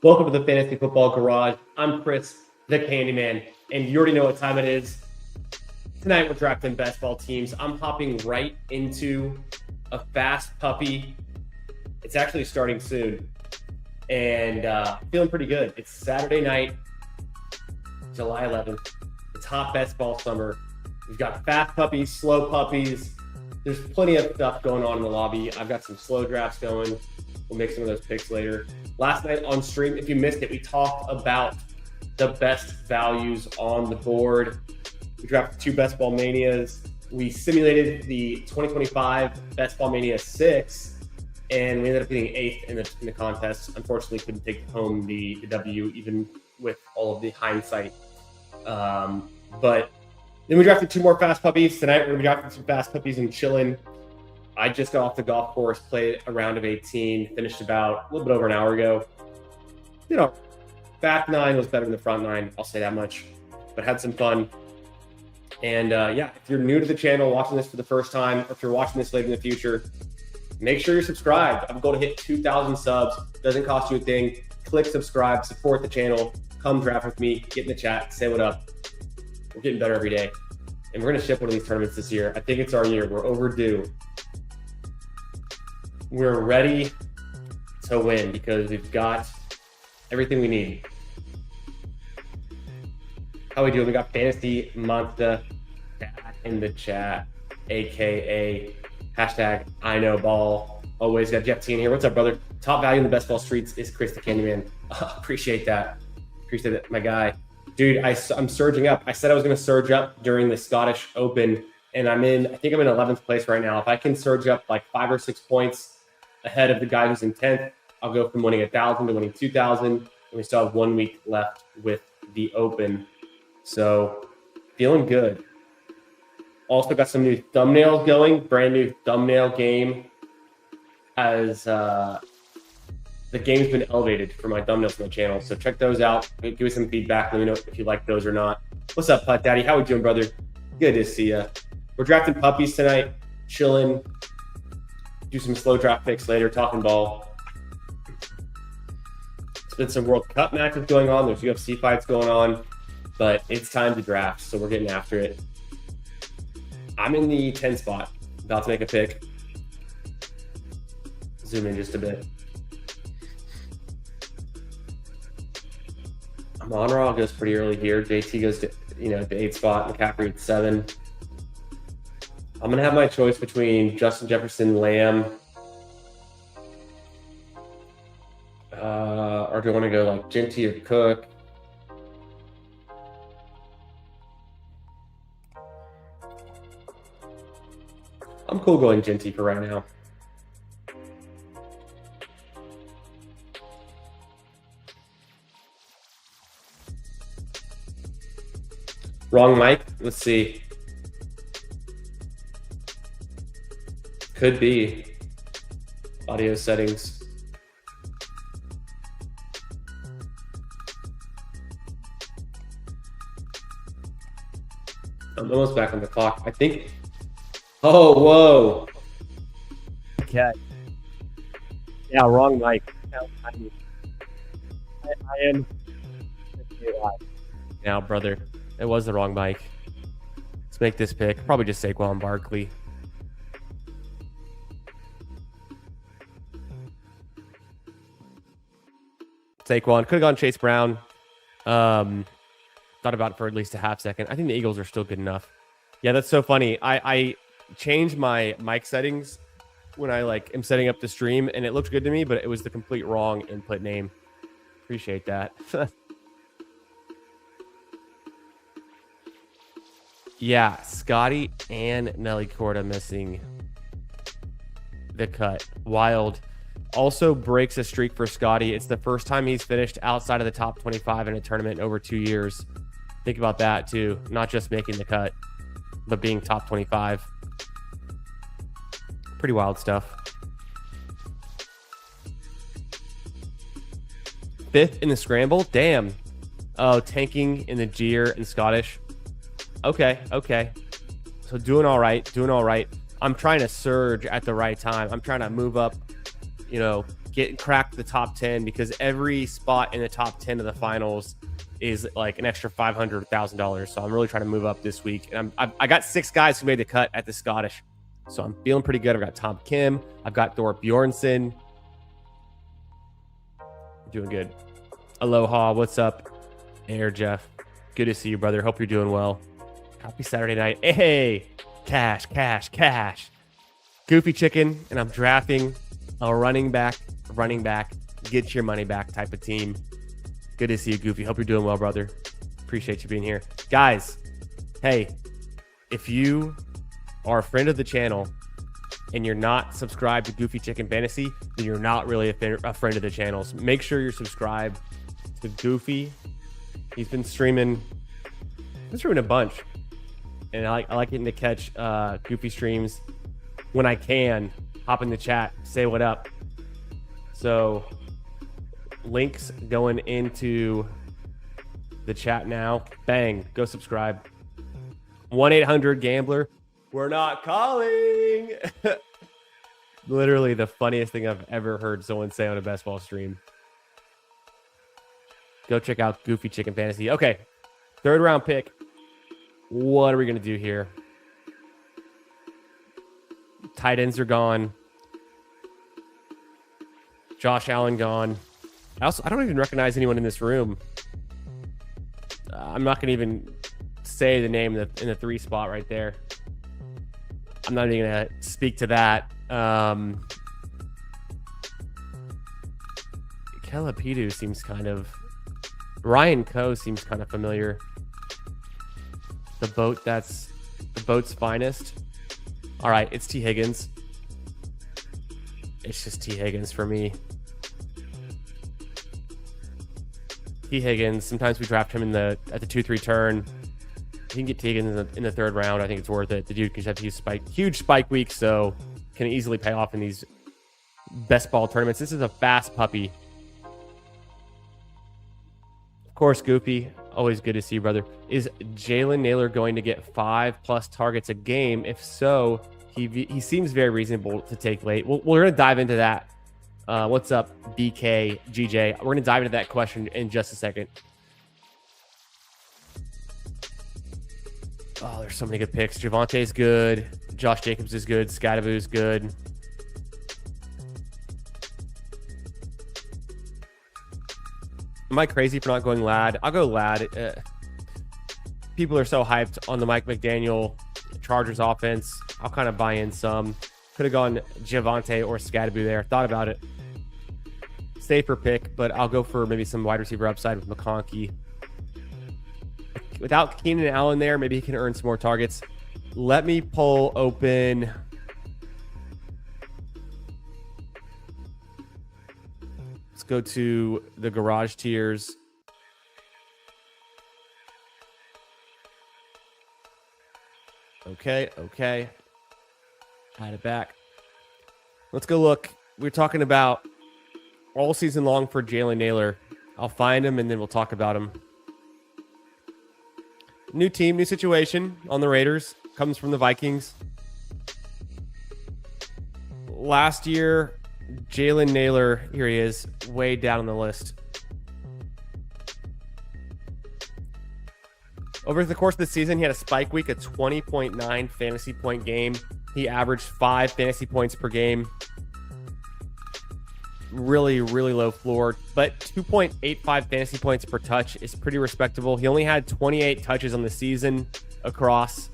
Welcome to the Fantasy Football Garage. I'm Chris, the Candyman, and you already know what time it is. Tonight we're drafting best ball teams. I'm hopping right into a fast puppy. It's actually starting soon, and feeling pretty good. It's Saturday night, July 11th. It's hot best ball summer. We've got fast puppies, slow puppies. There's plenty of stuff going on in the lobby. I've got some slow drafts going. We'll make some of those picks later. Last night on stream, if you missed it, we talked about the best values on the board. We drafted 2 Best Ball Manias. We simulated the 2025 Best Ball Mania 6, and we ended up getting 8th in the contest. Unfortunately, couldn't take home the W, even with all of the hindsight. But then we drafted 2 more fast puppies. Tonight, we're going to be drafting some fast puppies and chilling. I just got off the golf course, played a round of 18, finished about a little bit over an hour ago. You know, back 9 was better than the front 9, I'll say that much, but had some fun. And yeah, if you're new to the channel, watching this for the first time, or if you're watching this later in the future, make sure you're subscribed. I'm going to hit 2,000 subs. Doesn't cost you a thing. Click subscribe, support the channel, come draft with me, get in the chat, say what up. We're getting better every day. And we're going to ship one of these tournaments this year. I think it's our year. We're overdue. We're ready to win because we've got everything we need. How we doing? We got Fantasy Monta in the chat, aka hashtag I know ball. Always got Jeff T in here. What's up, brother? Top value in the best ball streets is Chris the Candyman. Appreciate that. Appreciate it, my guy. Dude, I'm surging up. I said I was going to surge up during the Scottish Open, and I think I'm in 11th place right now. If I can surge up like 5 or 6 points ahead of the guy who's in 10th, I'll go from winning 1,000 to winning 2,000, and we still have 1 week left with the Open. So, feeling good. Also got some new thumbnails going, brand new thumbnail game, as the game's been elevated for my thumbnails on my channel. So check those out. Give me some feedback. Let me know if you like those or not. What's up, Putt Daddy? How we doing, brother? Good to see ya. We're drafting puppies tonight, chilling. Do some slow draft picks later, talking ball. It's been some World Cup matches going on. There's UFC fights going on, but it's time to draft, so we're getting after it. I'm in the 10 spot, about to make a pick. Zoom in just a bit. Monroe goes pretty early here. JT goes to the 8 spot. McCaffrey at 7. I'm gonna have my choice between Justin Jefferson, Lamb, or do I want to go like Ginty or Cook? I'm cool going Ginty for right now. Wrong mic. Let's see. Could be audio settings. I'm almost back on the clock. I think. Oh, whoa. Okay. Yeah, wrong mic. I am now, brother. It was the wrong mic. Let's make this pick. Probably just Saquon Barkley. Saquon. Could have gone Chase Brown. Thought about it for at least a half second. I think the Eagles are still good enough. Yeah, that's so funny. I changed my mic settings when I am setting up the stream, and it looked good to me, but it was the complete wrong input name. Appreciate that. Yeah, Scotty and Nelly Corda missing the cut. Wild. Also breaks a streak for Scotty. It's the first time he's finished outside of the top 25 in a tournament in over 2 years. Think about that too. Not just making the cut, but being top 25. Pretty wild stuff. 5th in the scramble. Damn. Oh, tanking in the Gier and Scottish. Okay. So doing all right. I'm trying to surge at the right time. I'm trying to move up, crack the top 10 because every spot in the top 10 of the finals is like an extra $500,000. So I'm really trying to move up this week. And I got 6 guys who made the cut at the Scottish. So I'm feeling pretty good. I've got Tom Kim. I've got Thor Bjornsson. Doing good. Aloha. What's up? Air Jeff. Good to see you, brother. Hope you're doing well. Happy Saturday night. Hey, cash. Goofy chicken. And I'm drafting a running back, get your money back type of team. Good to see you, Goofy. Hope you're doing well, brother. Appreciate you being here. Guys, hey, if you are a friend of the channel and you're not subscribed to Goofy Chicken Fantasy, then you're not really a friend of the channel. So make sure you're subscribed to Goofy. He's been streaming a bunch. And I like getting to catch Goofy streams when I can. Hop in the chat, say what up. So links going into the chat now. Bang, go subscribe. 1-800-GAMBLER. We're not calling. Literally the funniest thing I've ever heard someone say on a best ball stream. Go check out Goofy Chicken Fantasy. Okay, 3rd round pick. What are we going to do here? Tight ends are gone. Josh Allen gone. I don't even recognize anyone in this room. I'm not going to even say the name in the 3 spot right there. I'm not even going to speak to that. Kelapidu seems kind of... Ryan Coe seems kind of familiar. The boat's finest. All right, it's T. Higgins. It's just T. Higgins for me. T. Higgins. Sometimes we draft him at the 2-3 turn. You can get T. Higgins in the 3rd round. I think it's worth it. The dude can have huge spike week, so can easily pay off in these best ball tournaments. This is a fast puppy. Of course, Goofy. Always good to see you, brother. Is Jalen Naylor going to get 5+ targets a game? If so, he seems very reasonable to take late. We're going to dive into that. What's up, BK, GJ? We're going to dive into that question in just a second. Oh, there's so many good picks. Javante's good. Josh Jacobs is good. Scadavu's good. Am I crazy for not going Lad? I'll go Lad. People are so hyped on the Mike McDaniel Chargers offense. I'll kind of buy in some. Could have gone Javante or Scadavu there. Thought about it. Safer pick, but I'll go for maybe some wide receiver upside with McConkey. Without Keenan Allen there, maybe he can earn some more targets. Let me pull open... Let's go to the garage tiers. Okay. Add it back. Let's go look. We're talking about all season long for Jalen Naylor. I'll find him and then we'll talk about him. New team, new situation on the Raiders. Comes from the Vikings. Last year, Jalen Naylor, here he is, way down on the list. Over the course of the season, he had a spike week, a 20.9 fantasy point game. He averaged 5 fantasy points per game. Really, really low floor, but 2.85 fantasy points per touch is pretty respectable. He only had 28 touches on the season across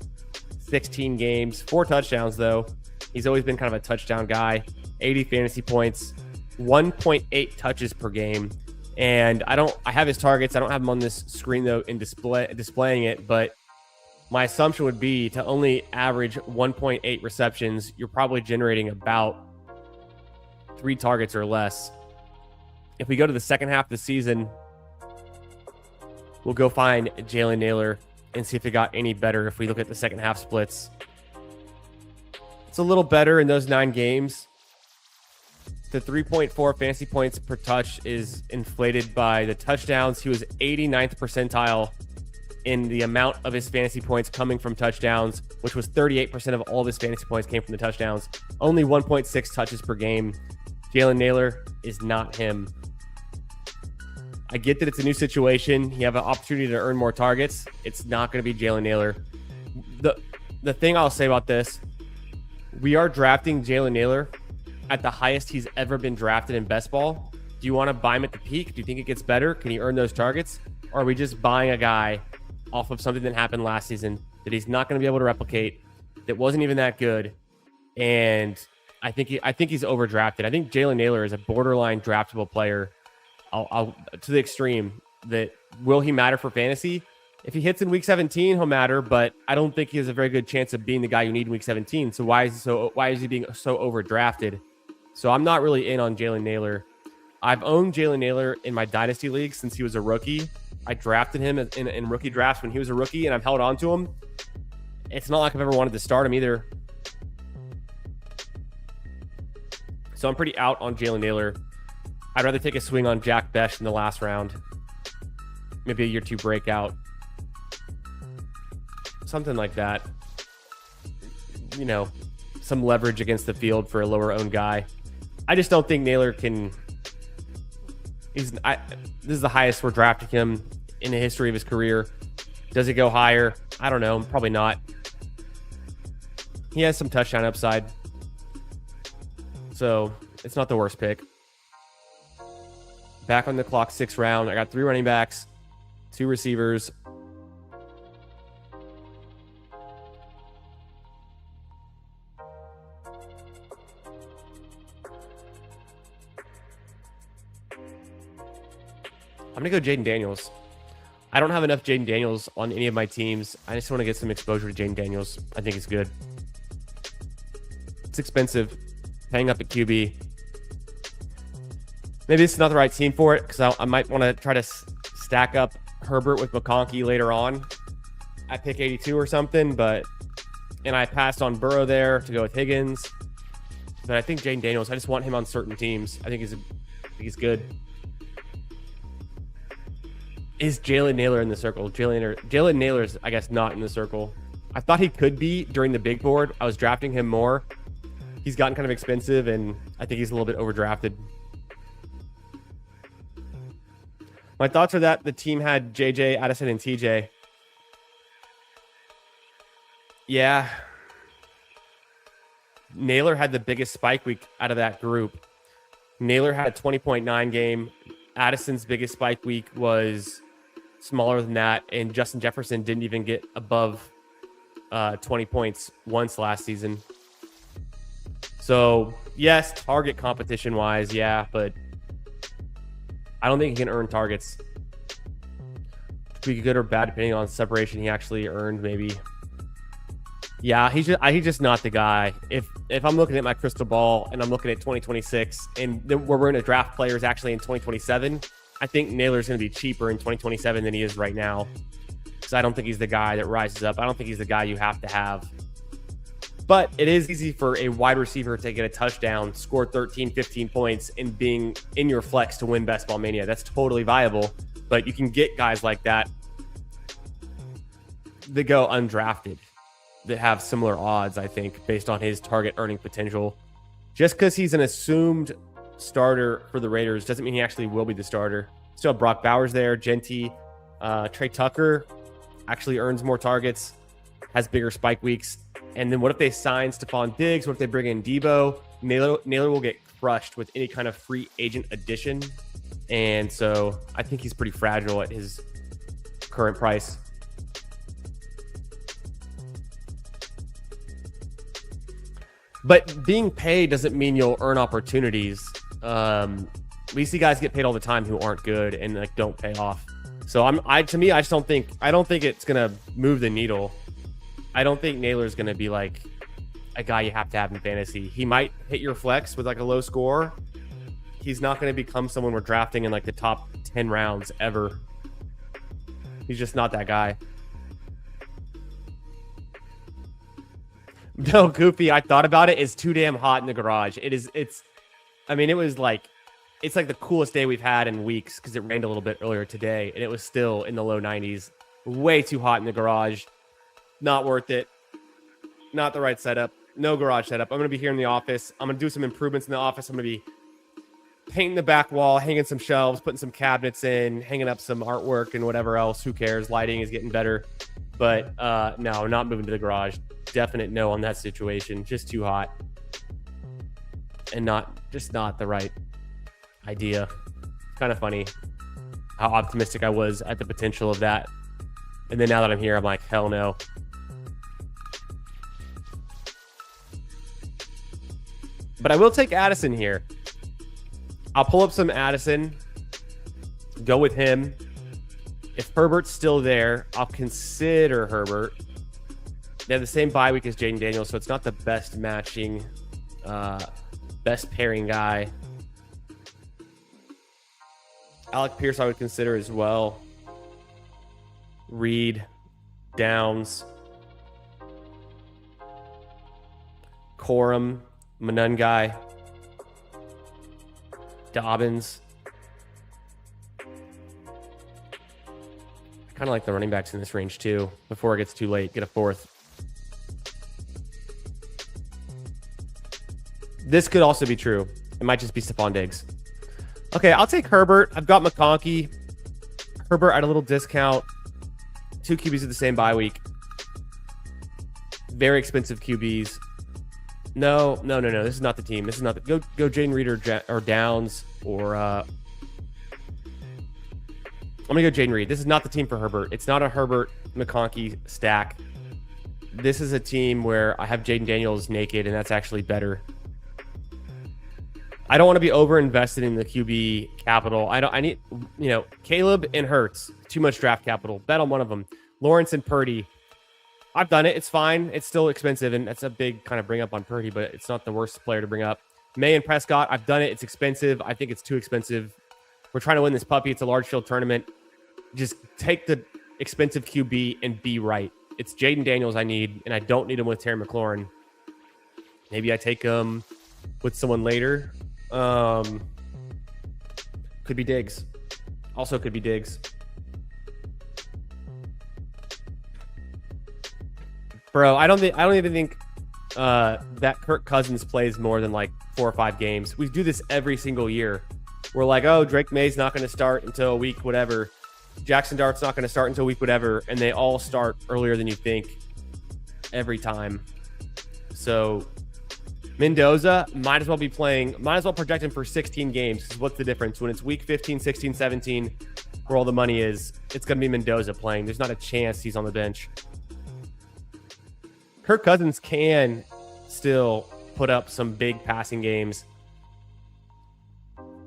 16 games, 4 touchdowns though. He's always been kind of a touchdown guy. 80 fantasy points, 1.8 touches per game. And I have his targets. I don't have them on this screen though in displaying it, but my assumption would be to only average 1.8 receptions. You're probably generating about 3 targets or less. If we go to the second half of the season, we'll go find Jalen Naylor and see if it got any better. If we look at the second half splits, it's a little better in those 9 games. The 3.4 fantasy points per touch is inflated by the touchdowns. He was 89th percentile in the amount of his fantasy points coming from touchdowns, which was 38% of all of his fantasy points came from the touchdowns. Only 1.6 touches per game. Jalen Naylor, is not him. I get that it's a new situation. You have an opportunity to earn more targets. It's not going to be Jalen Nailor. The thing I'll say about this, we are drafting Jalen Nailor at the highest he's ever been drafted in best ball. Do you want to buy him at the peak? Do you think it gets better? Can he earn those targets? Or are we just buying a guy off of something that happened last season that he's not going to be able to replicate, that wasn't even that good? And I think he's overdrafted. I think Jalen Nailor is a borderline draftable player. I'll to the extreme. That will he matter for fantasy? If he hits in week 17, he'll matter, but I don't think he has a very good chance of being the guy you need in week 17. So why is he being so overdrafted? So I'm not really in on Jalen Nailor. I've owned Jalen Nailor in my dynasty league since he was a rookie. I drafted him in rookie drafts when he was a rookie, and I've held on to him. It's not like I've ever wanted to start him either. So I'm pretty out on Jalen Nailor. I'd rather take a swing on Jack Besh in the last round. Maybe a year 2 breakout. Something like that. You know, some leverage against the field for a lower owned guy. I just don't think Nailor can... This is the highest we're drafting him in the history of his career. Does it go higher? I don't know. Probably not. He has some touchdown upside. So it's not the worst pick. Back on the clock, 6th round. I got 3 running backs, 2 receivers. I'm going to go Jaden Daniels. I don't have enough Jaden Daniels on any of my teams. I just want to get some exposure to Jaden Daniels. I think it's good. It's expensive. Paying up at QB. Maybe it's not the right team for it, because I might want to try to stack up Herbert with McConkey later on at pick 82 or something. And I passed on Burrow there to go with Higgins. But I think Jaden Daniels, I just want him on certain teams. I think he's good. Is Jalen Nailor in the circle? Jalen Nailor is, I guess, not in the circle. I thought he could be during the big board. I was drafting him more. He's gotten kind of expensive, and I think he's a little bit overdrafted. My thoughts are that the team had JJ, Addison, and TJ. Yeah. Nailor had the biggest spike week out of that group. Nailor had a 20.9 game. Addison's biggest spike week was smaller than that, and Justin Jefferson didn't even get above 20 points once last season. So, yes, target competition-wise, yeah, but I don't think he can earn targets. Could be good or bad depending on separation he actually earned, maybe. Yeah, he's just not the guy. If I'm looking at my crystal ball and I'm looking at 2026 and then we're going to draft players actually in 2027, I think Nailor's going to be cheaper in 2027 than he is right now, because I don't think he's the guy that rises up. I don't think he's the guy you have to have. But it is easy for a wide receiver to get a touchdown, score 13, 15 points, and being in your flex to win Best Ball Mania. That's totally viable. But you can get guys like that that go undrafted, that have similar odds, I think, based on his target earning potential. Just because he's an assumed starter for the Raiders doesn't mean he actually will be the starter. Still have Brock Bowers there, Genty, Trey Tucker actually earns more targets, has bigger spike weeks. And then what if they sign Stephon Diggs? What if they bring in Debo? Nailor will get crushed with any kind of free agent addition. And so I think he's pretty fragile at his current price. But being paid doesn't mean you'll earn opportunities. We see guys get paid all the time who aren't good and like don't pay off. So I just don't think it's gonna move the needle. I don't think Nailor's gonna be like a guy you have to have in fantasy. He might hit your flex with like a low score. He's not gonna become someone we're drafting in like the top 10 rounds ever. He's just not that guy. No, Goofy, I thought about it. It's too damn hot in the garage. It's like the coolest day we've had in weeks because it rained a little bit earlier today and it was still in the low 90s. Way too hot in the garage. Not worth it. Not the right setup. No garage setup. I'm going to be here in the office. I'm going to do some improvements in the office. I'm going to be painting the back wall, hanging some shelves, putting some cabinets in, hanging up some artwork and whatever else. Who cares? Lighting is getting better. But no, not moving to the garage. Definite no on that situation. Just too hot. And just not the right idea. Kind of funny how optimistic I was at the potential of that. And then now that I'm here, I'm like, hell no. But I will take Addison here. I'll pull up some Addison, go with him. If Herbert's still there, I'll consider Herbert. They have the same bye week as Jaden Daniels, so it's not the best matching, best pairing guy. Alec Pierce I would consider as well. Reed, Downs, Corum, Manungai, Dobbins. I kind of like the running backs in this range too. Before it gets too late, get a fourth. This could also be true. It might just be Stephon Diggs. Okay, I'll take Herbert. I've got McConkey. Herbert at a little discount. 2 QBs of the same bye week. Very expensive QBs. No. This is not the team. This is not the go Jaden Reed or Downs or I'm gonna go Jaden Reed. This is not the team for Herbert. It's not a Herbert McConkey stack. This is a team where I have Jaden Daniels naked, and that's actually better. I don't want to be over invested in the QB capital. I need, Caleb and Hurts, too much draft capital. Bet on one of them. Lawrence and Purdy. I've done it. It's fine. It's still expensive, and that's a big kind of bring up on Purdy, but it's not the worst player to bring up. May and Prescott, I've done it. It's expensive. I think it's too expensive. We're trying to win this puppy. It's a large field tournament. Just take the expensive QB and be right. It's Jaden Daniels I need, and I don't need him with Terry McLaurin. Maybe I take him with someone later. Could be Diggs. Also could be Diggs. Bro, I don't even think that Kirk Cousins plays more than like 4 or 5 games. We do this every single year. We're like, oh, Drake May's not going to start until week whatever. Jackson Dart's not going to start until week whatever, and they all start earlier than you think every time. So Mendoza might as well project him for 16 games. What's the difference? When it's week 15, 16, 17, where all the money is, it's going to be Mendoza playing. There's not a chance he's on the bench. Kirk Cousins can still put up some big passing games.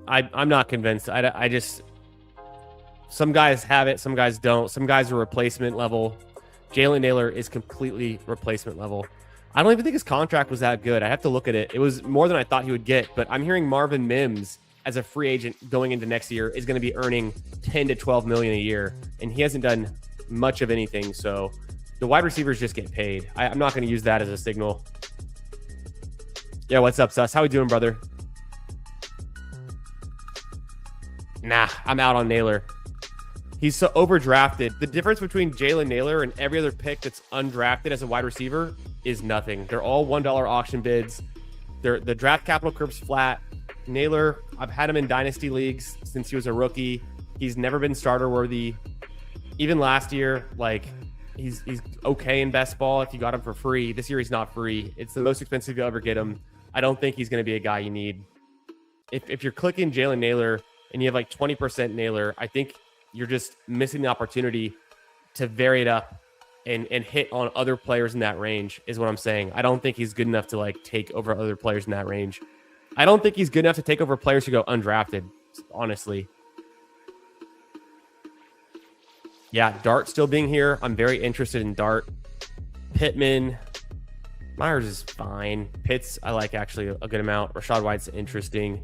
I'm not convinced. I just... Some guys have it, some guys don't. Some guys are replacement level. Jalen Naylor is completely replacement level. I don't even think his contract was that good. I have to look at it. It was more than I thought he would get, but I'm hearing Marvin Mims as a free agent going into next year is going to be earning 10 to 12 million a year, and he hasn't done much of anything. So the wide receivers just get paid. I'm not going to use that as a signal. Yeah, what's up, Sus? How we doing, brother? Nah, I'm out on Naylor. He's so overdrafted. The difference between Jalen Naylor and every other pick that's undrafted as a wide receiver is nothing. They're all $1 auction bids. The draft capital curve's flat. Naylor, I've had him in dynasty leagues since he was a rookie. He's never been starter worthy. Even last year, like he's okay in best ball if you got him for free. This year he's not free. It's the most expensive you'll ever get him. I don't think he's going to be a guy you need. If you're clicking Jalen Naylor and you have like 20% Naylor, I think you're just missing the opportunity to vary it up and hit on other players in that range is what I'm saying. I don't think he's good enough to like take over other players in that range. I don't think he's good enough to take over players who go undrafted, honestly. Yeah, Dart still being here. I'm very interested in Dart. Pittman. Myers is fine. Pitts, I like actually a good amount. Rachaad White's interesting.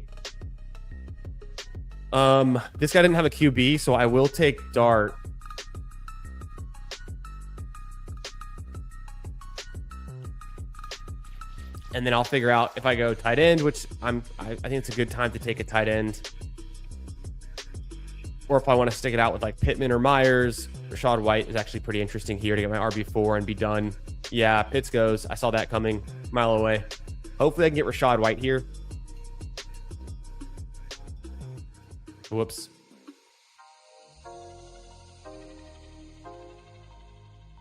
This guy didn't have a QB, so I will take Dart. And then I'll figure out if I go tight end, which I think it's a good time to take a tight end. Or if I want to stick it out with like Pittman or Myers. Rachaad White is actually pretty interesting here to get my RB4 and be done. Yeah, Pitts goes. I saw that coming a mile away. Hopefully I can get Rachaad White here. Whoops.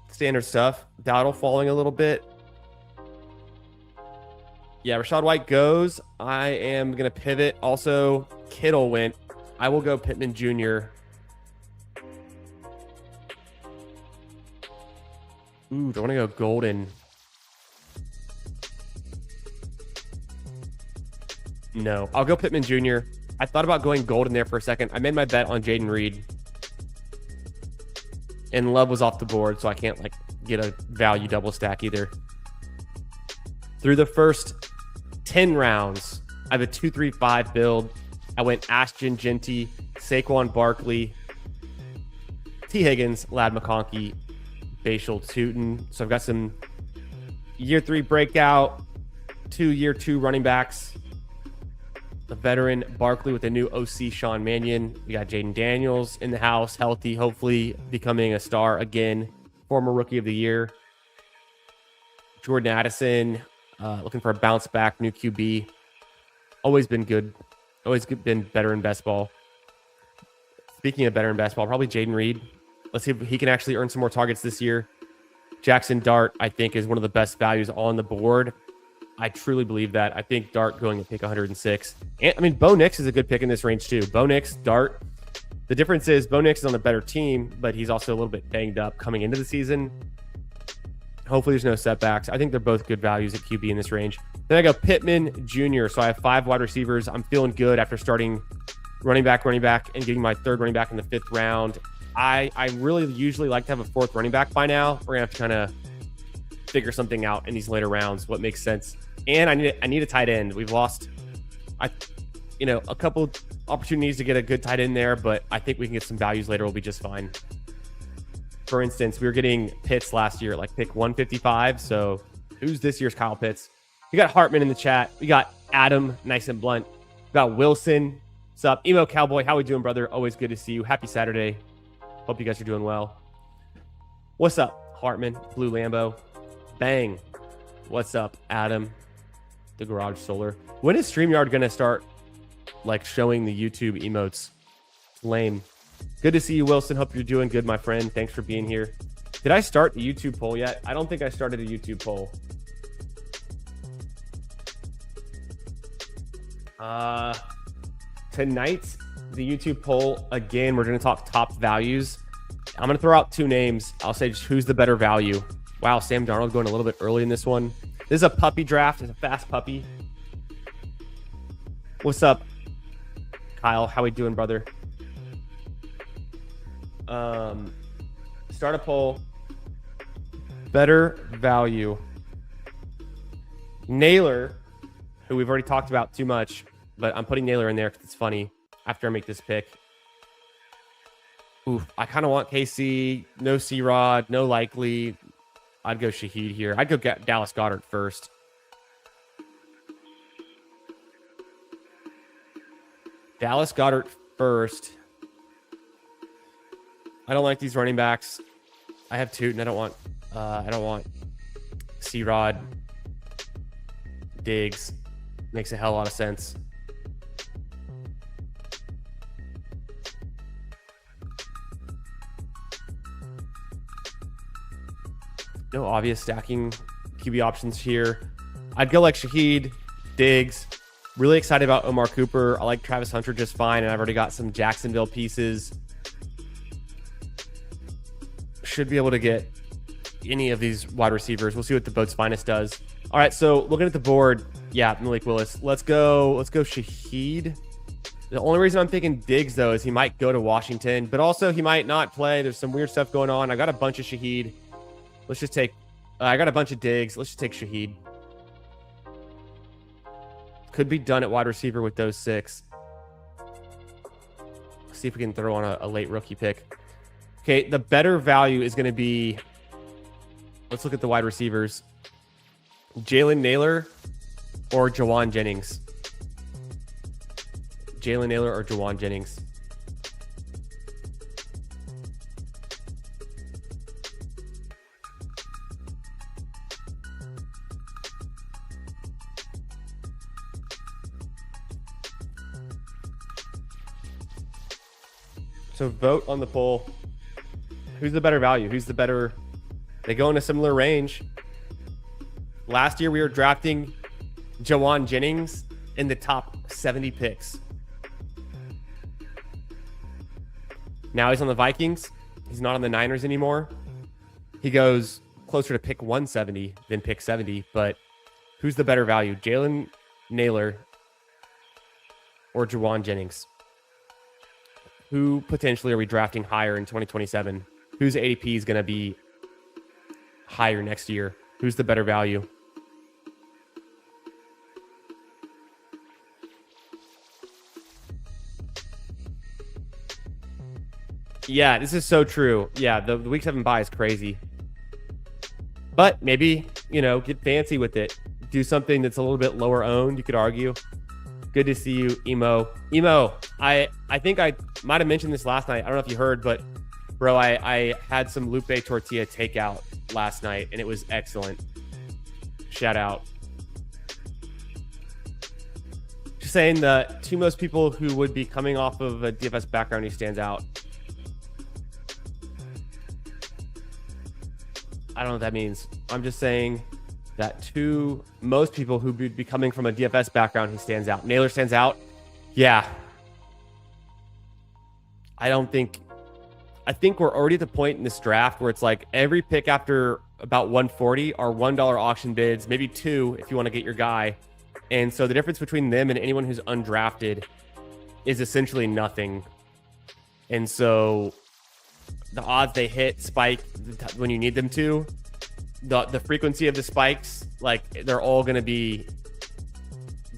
Standard stuff. Dowdle falling a little bit. Yeah, Rashad White goes. I am going to pivot. Also, Kittle went. I will go Pittman Jr. Ooh, do I want to go Golden? No, I'll go Pittman Jr. I thought about going Golden there for a second. I made my bet on Jaden Reed. And Love was off the board, so I can't like get a value double stack either. Through the first 10 rounds, I have a 2-3-5 build. I went Ashton Genty, Saquon Barkley, T. Higgins, Lad McConkey, Bashal Tootin. So I've got some year 3 breakout, 2 year 2 running backs. The veteran Barkley with the new OC Sean Mannion. We got Jaden Daniels in the house, healthy, hopefully becoming a star again. Former Rookie of the Year. Jordan Addison, looking for a bounce back, new QB. Always been good. Been better in best ball. Speaking of better in best ball, probably Jaden Reed. Let's see if he can actually earn some more targets this year. Jackson Dart, I think, is one of the best values on the board. I truly believe that. I think Dart going to pick 106. And I mean, Bo Nix is a good pick in this range too. Bo Nix, Dart. The difference is Bo Nix is on a better team, but he's also a little bit banged up coming into the season. Hopefully there's no setbacks. I think they're both good values at QB in this range. Then I go Pittman Jr. So I have 5 wide receivers. I'm feeling good after starting running back, and getting my 3rd running back in the 5th round. I really usually like to have a 4th running back by now. We're going to have to kind of figure something out in these later rounds, what makes sense. And I need a tight end. We've lost, a couple opportunities to get a good tight end there, but I think we can get some values later. We'll be just fine. For instance, we were getting Pitts last year, like pick 155. So who's this year's Kyle Pitts? We got Hartman in the chat. We got Adam, nice and blunt. We got Wilson. What's up? Emo Cowboy, how we doing, brother? Always good to see you. Happy Saturday. Hope you guys are doing well. What's up, Hartman? Blue Lambo. Bang. What's up, Adam? The Garage Solar. When is StreamYard going to start like showing the YouTube emotes? Lame. Good to see you, Wilson. Hope you're doing good, my friend. Thanks for being here. Did I start the YouTube poll yet? I don't think I started a YouTube poll. Tonight, the YouTube poll, again, we're going to talk top values. I'm going to throw out 2 names. I'll say just who's the better value. Wow, Sam Darnold going a little bit early in this one. This is a puppy draft. It's a fast puppy. What's up, Kyle? How we doing, brother? Start a poll. Better value. Naylor, who we've already talked about too much, but I'm putting Naylor in there because it's funny after I make this pick. Oof, I kind of want KC. No C-Rod. No Likely. I'd go Shaheed here. I'd go get Dallas Goedert first. Dallas Goedert first. I don't like these running backs. I have Tootin. I don't want C-Rod. Diggs. Makes a hell of a lot of sense. No obvious stacking QB options here. I'd go like Shaheed, Diggs. Really excited about Omar Cooper. I like Travis Hunter just fine, and I've already got some Jacksonville pieces. Should be able to get any of these wide receivers. We'll see what the Boat's Finest does. All right, so looking at the board, yeah, Malik Willis. Let's go Shaheed. The only reason I'm thinking Diggs, though, is he might go to Washington, but also he might not play. There's some weird stuff going on. I got a bunch of Shaheed. Let's just take... I got a bunch of Diggs. Let's just take Shaheed. Could be done at wide receiver with those 6. Let's see if we can throw on a late rookie pick. Okay, the better value is going to be... Let's look at the wide receivers. Jalen Naylor or Jawan Jennings. Jalen Naylor or Jawan Jennings. So vote on the poll. Who's the better value? Who's the better? They go in a similar range. Last year, we were drafting Jawan Jennings in the top 70 picks. Now he's on the Vikings. He's not on the Niners anymore. He goes closer to pick 170 than pick 70. But who's the better value? Jalen Naylor or Jawan Jennings? Who potentially are we drafting higher in 2027? Whose ADP is going to be higher next year? Who's the better value? Yeah, this is so true. Yeah, the week 7 bye is crazy. But maybe, get fancy with it. Do something that's a little bit lower owned, you could argue. Good to see you, Emo. Emo, I think I might have mentioned this last night. I don't know if you heard, but bro, I had some Lupe tortilla takeout last night, and it was excellent. Shout out. Just saying, the two most people who would be coming off of a DFS background, he stands out. I don't know what that means. I'm just saying that to most people who would be coming from a DFS background, he stands out. Naylor stands out. Yeah. I think we're already at the point in this draft where it's like every pick after about 140 are $1 auction bids, maybe 2 if you want to get your guy. And so the difference between them and anyone who's undrafted is essentially nothing. And so the odds they hit spike when you need them to. The frequency of the spikes, like, they're all going to be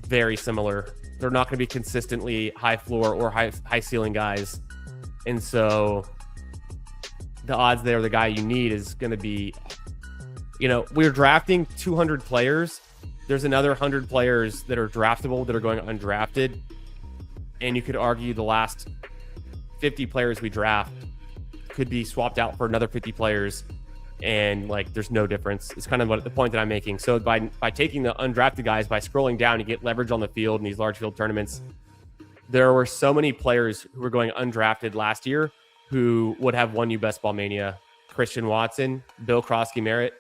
very similar. They're not going to be consistently high floor or high ceiling guys. And so the odds there, the guy you need is going to be, we're drafting 200 players. There's another 100 players that are draftable that are going undrafted. And you could argue the last 50 players we draft could be swapped out for another 50 players, and there's no difference. It's kind of what the point that I'm making. So by taking the undrafted guys, by scrolling down, you get leverage on the field in these large field tournaments. There were so many players who were going undrafted last year who would have won you Best Ball Mania. Christian Watson, Bill Krosky-Merritt,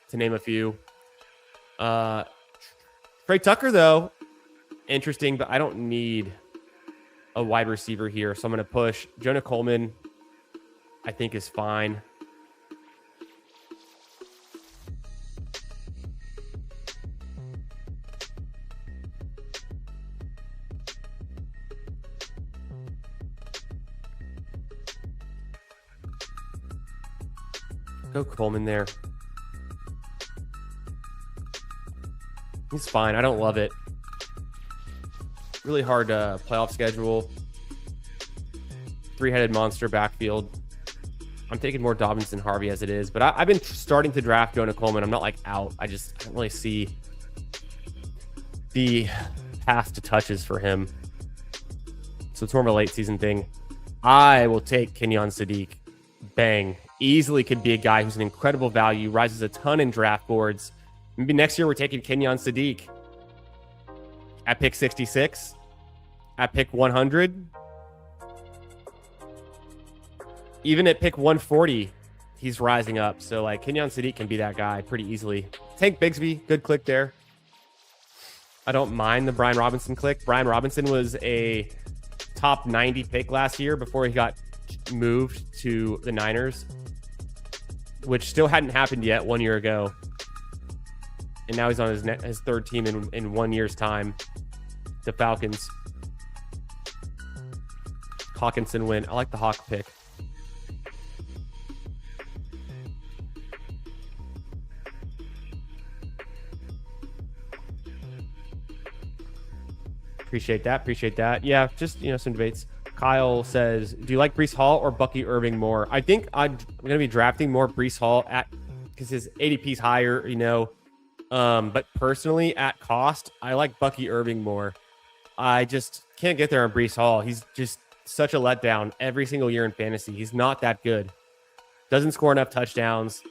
to name a few. Trey Tucker, though, interesting, but I don't need a wide receiver here, so I'm going to push. Jonah Coleman, I think, is fine. Go Coleman there. He's fine. I don't love it. Really hard playoff schedule. 3-headed monster backfield. I'm taking more Dobbins than Harvey as it is, but I've been starting to draft Jonah Coleman. I'm not out. I don't really see the path to touches for him. So it's more of a late season thing. I will take Kenyon Sadiq. Bang. Easily could be a guy who's an incredible value, rises a ton in draft boards. Maybe next year we're taking Kenyon Sadiq at pick 66, at pick 100. Even at pick 140, he's rising up. So Kenyon Sadiq can be that guy pretty easily. Tank Bigsby, good click there. I don't mind the Brian Robinson click. Brian Robinson was a top 90 pick last year before he got moved to the Niners, which still hadn't happened yet 1 year ago. And now he's on his third team in 1 year's time. The Falcons. Hawkinson win. I like the Hawk pick. Appreciate that. Yeah, just, some debates. Kyle says, do you like Breece Hall or Bucky Irving more? I think I'm going to be drafting more Breece Hall because his ADP is higher, but personally at cost, I like Bucky Irving more. I just can't get there on Breece Hall. He's just such a letdown every single year in fantasy. He's not that good. Doesn't score enough touchdowns.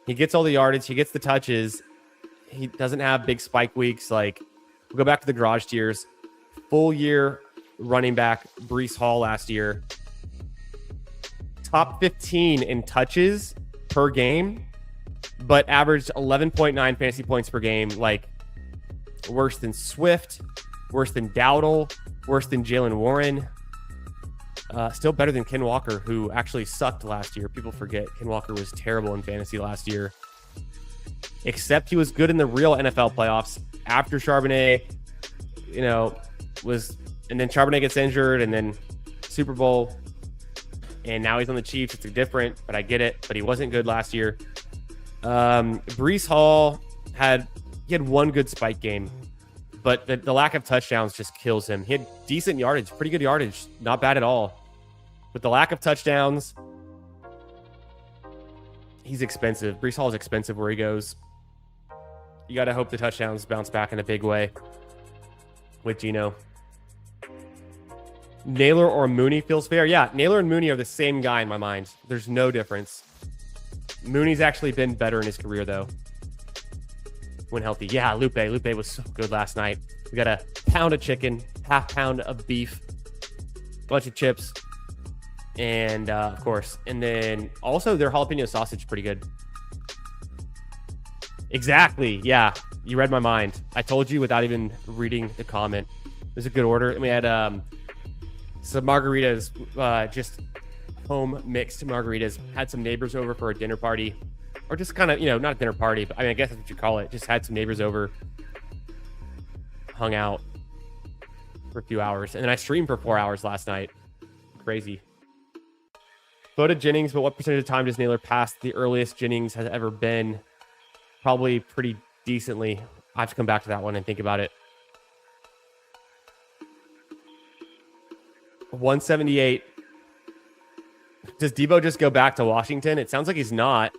He gets all the yardage. He gets the touches. He doesn't have big spike weeks. We'll go back to the garage tiers. Full year running back Breece Hall last year, top 15 in touches per game, but averaged 11.9 fantasy points per game. Like, worse than Swift, worse than Dowdle, worse than Jalen Warren. Still better than Ken Walker, who actually sucked last year. People forget Ken Walker was terrible in fantasy last year. Except he was good in the real NFL playoffs after Charbonnet, and then Charbonnet gets injured, and then Super Bowl, and now he's on the Chiefs. It's different, but I get it. But he wasn't good last year. Breece Hall had one good spike game, but the lack of touchdowns just kills him. He had decent yardage, pretty good yardage, not bad at all. But the lack of touchdowns, he's expensive. Breece Hall is expensive where he goes. You got to hope the touchdowns bounce back in a big way with Geno. Naylor or Mooney feels fair. Yeah, Naylor and Mooney are the same guy in my mind. There's no difference. Mooney's actually been better in his career, though, when healthy. Yeah, Lupe was so good last night. We got a pound of chicken, half pound of beef, bunch of chips, and of course, and then also their jalapeno sausage, pretty good. Exactly. Yeah, you read my mind. I told you without even reading the comment. It was a good order. And we had some margaritas, just home mixed margaritas. Had some neighbors over for a dinner party, or just kind of, not a dinner party, but I guess that's what you call it. Just had some neighbors over, hung out for a few hours, and then I streamed for 4 hours last night. Crazy. Voted Jennings, but what percentage of time does Naylor pass the earliest Jennings has ever been? Probably pretty decently. I have to come back to that one and think about it. 178. Does Debo just go back to Washington? It sounds like he's not.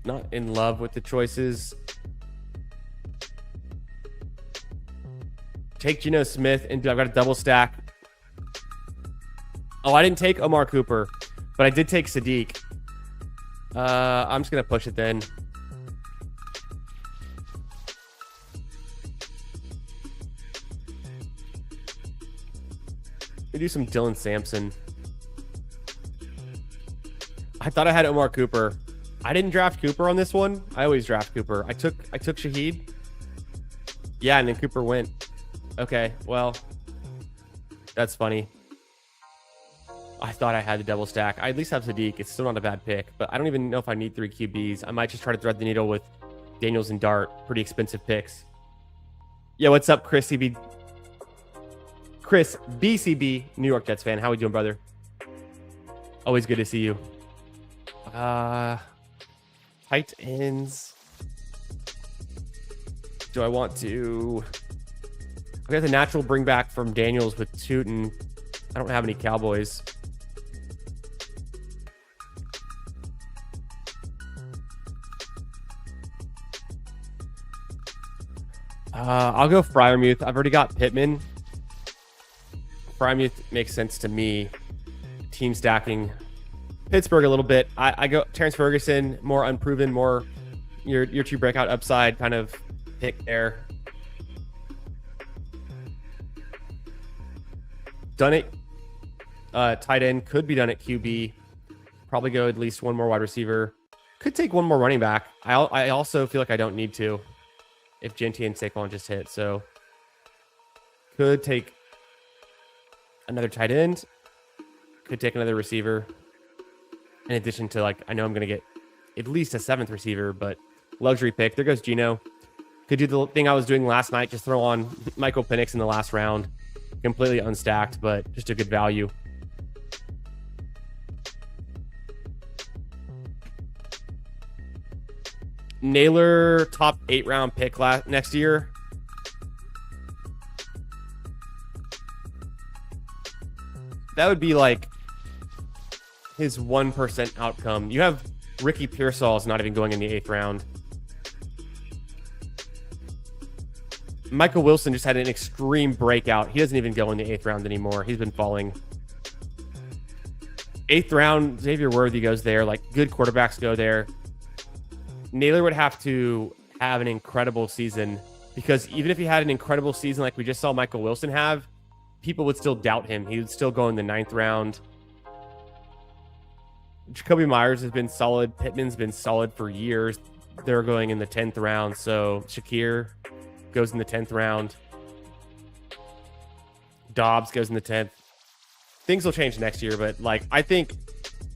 Not in love with the choices. Take Geno Smith, and I've got a double stack. Oh, I didn't take Omar Cooper, but I did take Sadiq. I'm just going to push it then. We do some Dylan Sampson. I thought I had Omar Cooper. I didn't draft Cooper on this one. I always draft Cooper. I took Shaheed. Yeah, and then Cooper went. Okay, well, that's funny. I thought I had the double stack. I at least have Sadiq. It's still not a bad pick, but I don't even know if I need 3 QBs. I might just try to thread the needle with Daniels and Dart. Pretty expensive picks. Yeah, what's up, Chris BCB, New York Jets fan. How we doing, brother? Always good to see you. Tight ends. Do I want to... I got the natural bring back from Daniels with Tootin. I don't have any Cowboys. I'll go Freiermuth. I've already got Pittman. Freiermuth makes sense to me. Team stacking. Pittsburgh a little bit. I go Terrence Ferguson, more unproven, more your true breakout upside kind of pick there. Done it. Tight end could be done at QB. Probably go at least one more wide receiver. Could take one more running back. I also feel like I don't need to if Genty and Saquon just hit. So could take another tight end. Could take another receiver. In addition to, like, I know I'm going to get at least a 7th receiver, but luxury pick. There goes Geno. Could do the thing I was doing last night. Just throw on Michael Penix in the last round. Completely unstacked, but just a good value. Naylor, top 8 round pick next year. That would be like his 1% outcome. You have Ricky Pearsall's not even going in the 8th round. Michael Wilson just had an extreme breakout. He doesn't even go in the 8th round anymore. He's been falling. 8th round, Xavier Worthy goes there. Like, good quarterbacks go there. Naylor would have to have an incredible season because even if he had an incredible season like we just saw Michael Wilson have, people would still doubt him. He would still go in the 9th round. Jacoby Myers has been solid. Pittman's been solid for years. They're going in the 10th round. So Shakir goes in the 10th round. Dobbs goes in the 10th. Things will change next year, but like I think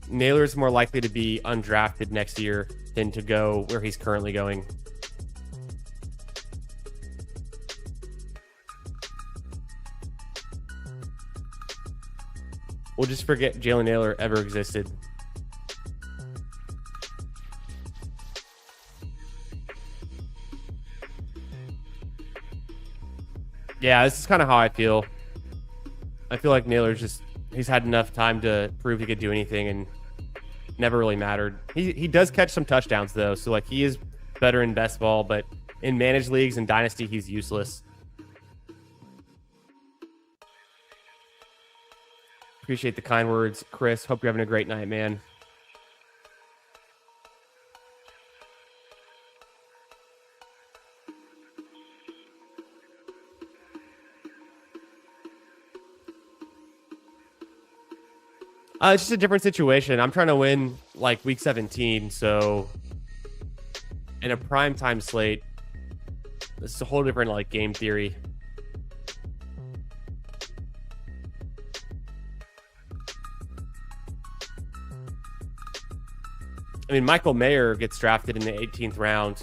Naylor's more likely to be undrafted next year than to go where he's currently going. We'll just forget Jalen Naylor ever existed. Yeah, this is kind of how I feel. I feel like Naylor's just, he's had enough time to prove he could do anything and never really mattered. He does catch some touchdowns though, so like he is better in best ball, but in managed leagues and dynasty, he's useless. Appreciate the kind words, Chris. Hope you're having a great night, man. It's just a different situation. I'm trying to win like week 17, so in a primetime slate, this is a whole different like game theory. I mean, Michael Mayer gets drafted in the 18th round.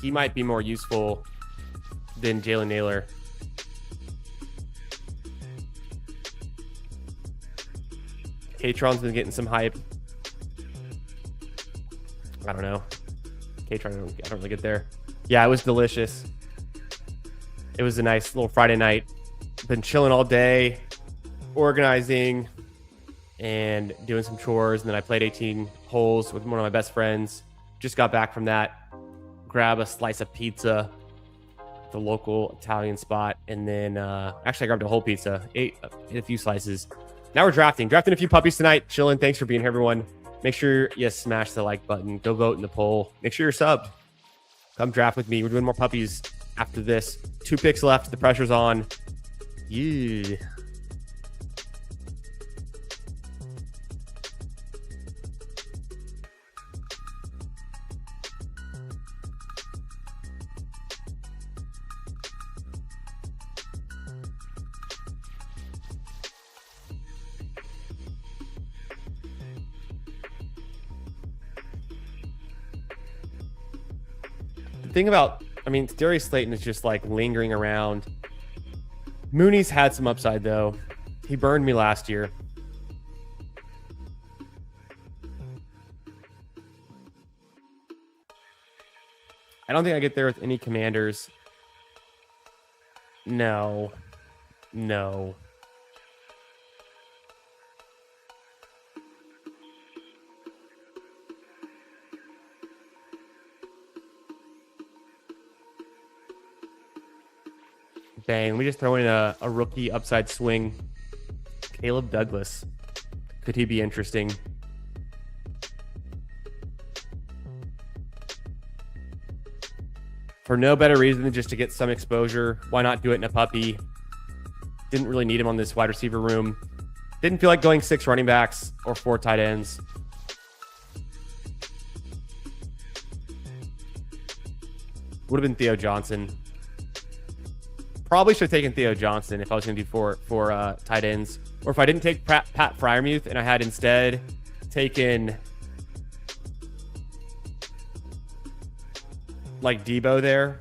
He might be more useful than Jalen Naylor. Katron's been getting some hype. I don't know. Katron, I don't really get there. Yeah, it was delicious. It was a nice little Friday night. Been chilling all day, organizing, and doing some chores. And then I played 18 holes with one of my best friends. Just got back from that. Grab a slice of pizza at the local Italian spot. And then actually I grabbed a whole pizza. Ate a few slices. Now we're drafting a few puppies tonight. Chilling. Thanks for being here, everyone. Make sure you smash the like button. Go vote in the poll. Make sure you're subbed. Come draft with me. We're doing more puppies after this. 2 picks left. The pressure's on. Yeah. Thing about, I mean, Darius Slayton is just like lingering around. Mooney's had some upside though. He burned me last year. I don't think I get there with any Commanders. No. Dang, let me just throw in a rookie upside swing. Caleb Douglas. Could he be interesting? For no better reason than just to get some exposure. Why not do it in a puppy? Didn't really need him on this wide receiver room. Didn't feel like going 6 running backs or 4 tight ends. Would have been Theo Johnson. Probably should have taken Theo Johnson if I was going to do four tight ends. Or if I didn't take Pat Freiermuth and I had instead taken like Debo there.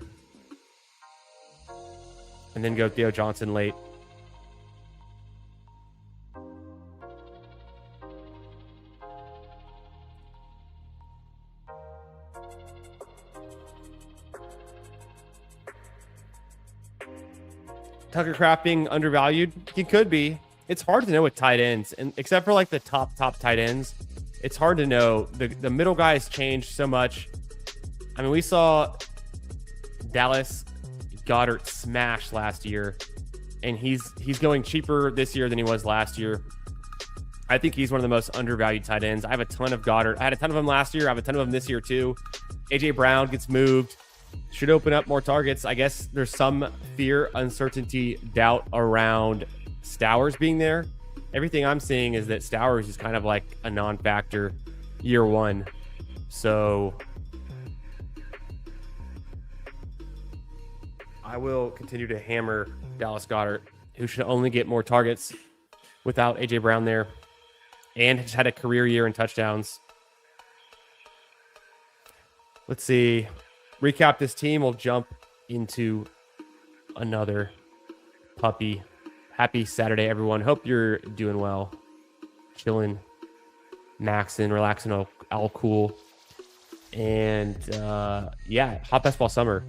And then go Theo Johnson late. Tucker Kraft being undervalued? He could be. It's hard to know with tight ends, and except for like the top tight ends, it's hard to know. The middle guys changed so much. I mean, we saw Dallas Goedert smash last year, and he's going cheaper this year than he was last year. I think he's one of the most undervalued tight ends. I have a ton of Goddard. I had a ton of him last year. I have a ton of him this year too. AJ Brown gets moved. should open up more targets. I guess there's some fear, uncertainty, doubt around Stowers being there. Everything I'm seeing is that Stowers is kind of like a non-factor year one. So I will continue to hammer Dallas Goedert, who should only get more targets without AJ Brown there, and has had a career year in touchdowns. Let's see. Recap this team. We'll jump into another puppy. Happy Saturday, everyone. Hope you're doing well. Chilling, maxing, relaxing, all cool. And yeah, hot basketball summer.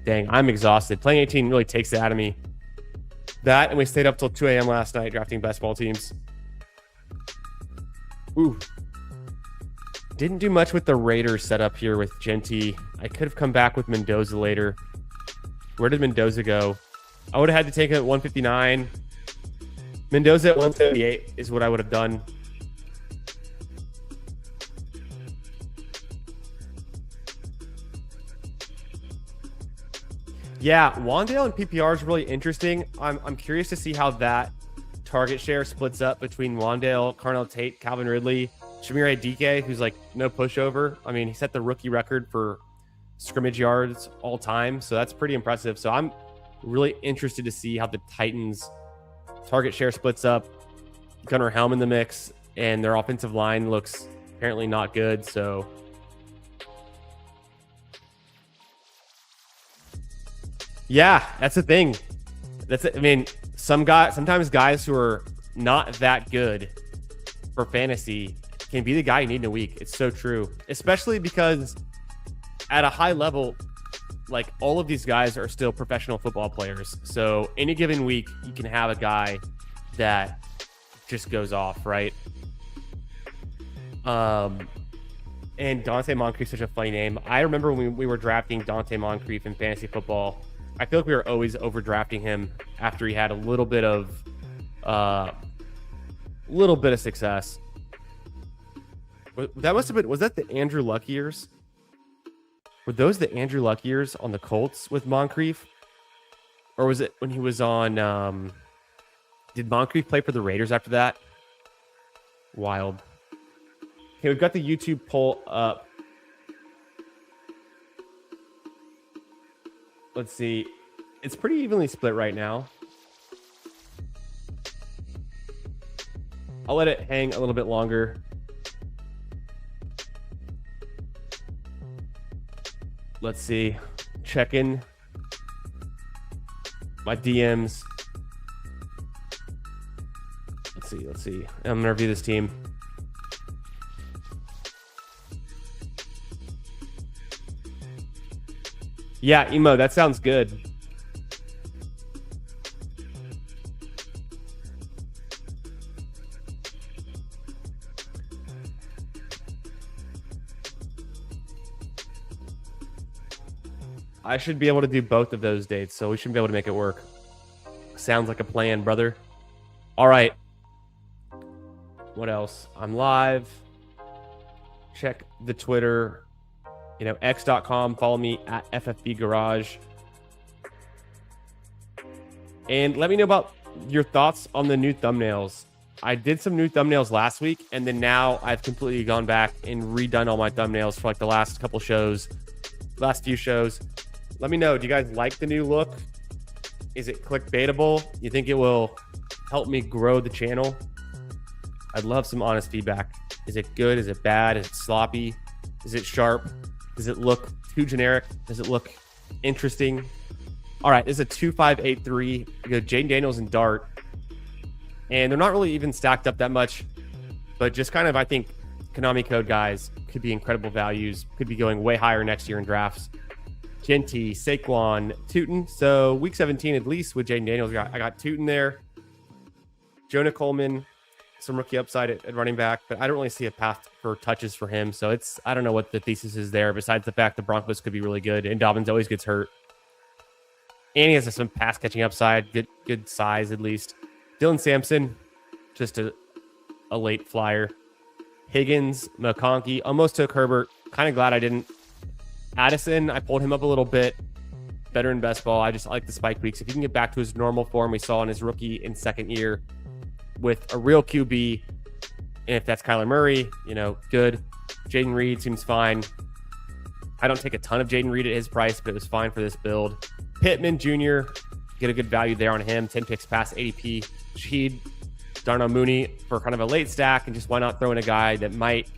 Dang, I'm exhausted. Playing 18 really takes it out of me. That, and we stayed up till 2 a.m. last night drafting basketball teams. Ooh. Didn't do much with the Raiders setup here with Genty. I could have come back with Mendoza later. Where did Mendoza go? I would have had to take it at 159. Mendoza at 178 is what I would have done. Yeah, Wandale and PPR is really interesting. I'm curious to see how that target share splits up between Wandale, Carnell Tate, Calvin Ridley, Shamir Adike, who's like no pushover. I mean, he set the rookie record for scrimmage yards all time, so that's pretty impressive. So I'm really interested to see how the Titans target share splits up. Gunnar Helm in the mix, and their offensive line looks apparently not good. So yeah, that's the thing. That's it. I mean, sometimes guys who are not that good for fantasy can be the guy you need in a week. It's so true, especially because at a high level, like all of these guys are still professional football players. So any given week, you can have a guy that just goes off, right? And Dante Moncrief is such a funny name. I remember when we were drafting Dante Moncrief in fantasy football, I feel like we were always overdrafting him after he had a little bit of success. That must have been, was that the Andrew Luck years? Were those the Andrew Luck years on the Colts with Moncrief? Or was it when he was on, did Moncrief play for the Raiders after that? Wild. Okay, we've got the YouTube poll up. Let's see. It's pretty evenly split right now. I'll let it hang a little bit longer. Let's see. Check in my DMs. Let's see. I'm gonna review this team. Yeah, Emo, that sounds good. I should be able to do both of those dates, so we should be able to make it work. Sounds like a plan, brother. All right. What else? I'm live. Check the Twitter. X.com. Follow me at FFB Garage. And let me know about your thoughts on the new thumbnails. I did some new thumbnails last week, and then now I've completely gone back and redone all my thumbnails for like the last couple shows, last few shows. Let me know. Do you guys like the new look? Is it clickbaitable? You think it will help me grow the channel? I'd love some honest feedback. Is it good? Is it bad? Is it sloppy? Is it sharp? Does it look too generic? Does it look interesting? All right, this is a 2583. We go Jaden Daniels and Dart. And they're not really even stacked up that much, but just kind of, I think, Konami Code guys could be incredible values, could be going way higher next year in drafts. Genty, Saquon, Tootin. So week 17, at least with Jaden Daniels, I got Tootin there. Jonah Coleman, some rookie upside at running back, but I don't really see a path for touches for him. So I don't know what the thesis is there, besides the fact the Broncos could be really good, and Dobbins always gets hurt. And he has some pass catching upside, good size at least. Dylan Sampson, just a late flyer. Higgins, McConkey, almost took Herbert. Kind of glad I didn't. Addison, I pulled him up a little bit. Better in best ball. I just like the spike weeks. If he can get back to his normal form we saw in his rookie and second year with a real QB, and if that's Kyler Murray, good. Jaden Reed seems fine. I don't take a ton of Jaden Reed at his price, but it was fine for this build. Pittman Jr., get a good value there on him. 10 picks past ADP. Shaheed, Darnell Mooney for kind of a late stack, and just why not throw in a guy that might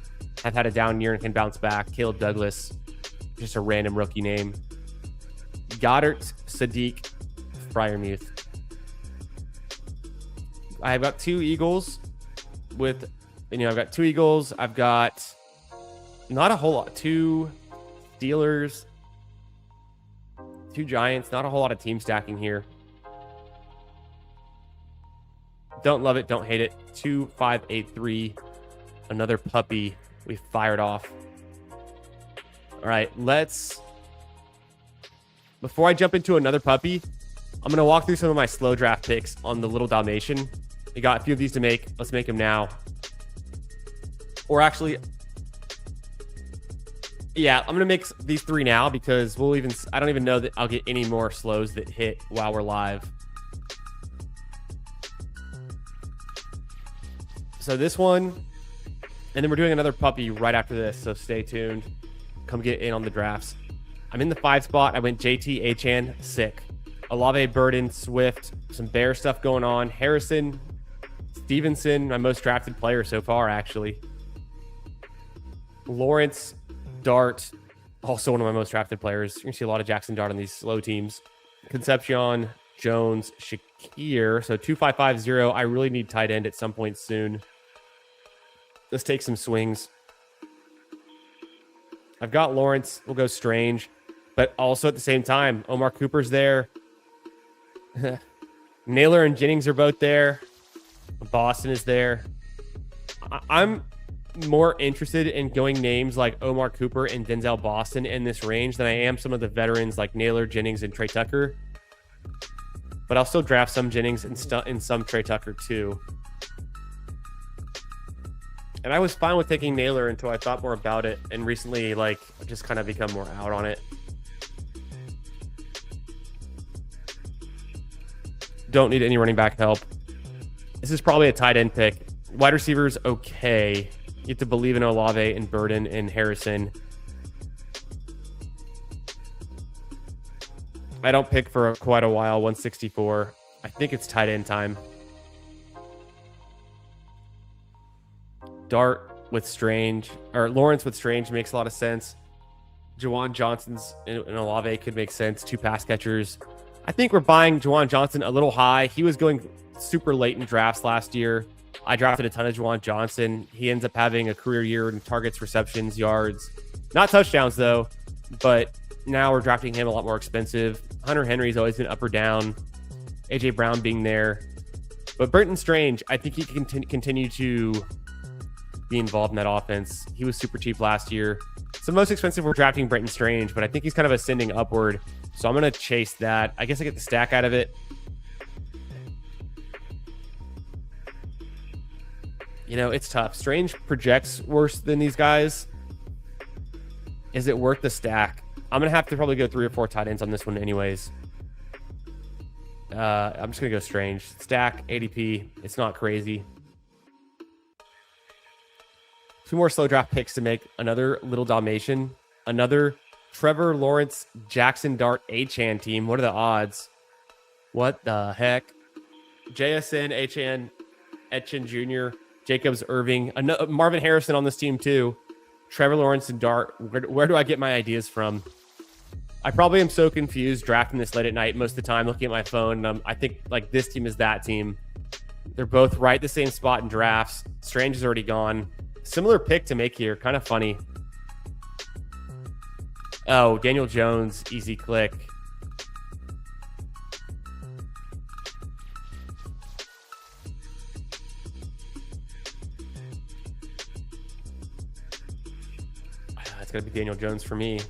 have had a down year and can bounce back. Caleb Douglas, just a random rookie name. Goddard, Sadiq, Freiermuth. I've got two Eagles I've got two Eagles. I've got not a whole lot. Two Steelers, two Giants. Not a whole lot of team stacking here. Don't love it. Don't hate it. 2, 5, 8, 3. Another puppy. We fired off. All right, before I jump into another puppy, I'm going to walk through some of my slow draft picks on the Little Dalmatian. We got a few of these to make. Let's make them now. Or actually, yeah, I'm going to make these 3 now because I don't even know that I'll get any more slows that hit while we're live. So this one, and then we're doing another puppy right after this, so stay tuned. Come get in on the drafts. I'm in the 5 spot. I went JT, Achane, sick. Olave, Burden, Swift, some Bear stuff going on. Harrison, Stevenson, my most drafted player so far, actually. Lawrence, Dart, also one of my most drafted players. You're going to see a lot of Jackson Dart on these slow teams. Concepcion, Jones, Shakir. So 2550. I really need tight end at some point soon. Let's take some swings. I've got Lawrence. We'll go Strange. But also at the same time, Omar Cooper's there. Naylor and Jennings are both there. Boston is there. I'm more interested in going names like Omar Cooper and Denzel Boston in this range than I am some of the veterans like Naylor, Jennings, and Trey Tucker. But I'll still draft some Jennings and some Trey Tucker too. And I was fine with taking Naylor until I thought more about it, and recently, just kind of become more out on it. Don't need any running back help. This is probably a tight end pick. Wide receivers, okay. You have to believe in Olave and Burden and Harrison. I don't pick for quite a while. 164. I think it's tight end time. Dart with Strange, or Lawrence with Strange makes a lot of sense. Juwan Johnson's and Olave could make sense. 2 pass catchers. I think we're buying Juwan Johnson a little high. He was going super late in drafts last year. I drafted a ton of Juwan Johnson. He ends up having a career year in targets, receptions, yards. Not touchdowns, though. But now we're drafting him a lot more expensive. Hunter Henry's always been up or down. A.J. Brown being there. But Brenton Strange, I think he can continue to be involved in that offense. He was super cheap last year. It's the most expensive we're drafting Brenton Strange, but I think he's kind of ascending upward. So I'm going to chase that. I guess I get the stack out of it. It's tough. Strange projects worse than these guys. Is it worth the stack? I'm going to have to probably go 3 or 4 tight ends on this one anyways. I'm just going to go Strange. Stack, ADP. It's not crazy. 2 more slow draft picks to make. Another Little Dalmatian. Another Trevor Lawrence, Jackson Dart, Achane team. What are the odds? What the heck? JSN, Achane, Etchen Jr., Jacobs, Irving, Marvin Harrison on this team too. Trevor Lawrence and Dart. Where do I get my ideas from? I probably am so confused drafting this late at night most of the time, looking at my phone. I think this team is that team. They're both right the same spot in drafts. Strange is already gone. Similar pick to make here. Kind of funny. Oh, Daniel Jones, easy click. It's going to be Daniel Jones for me.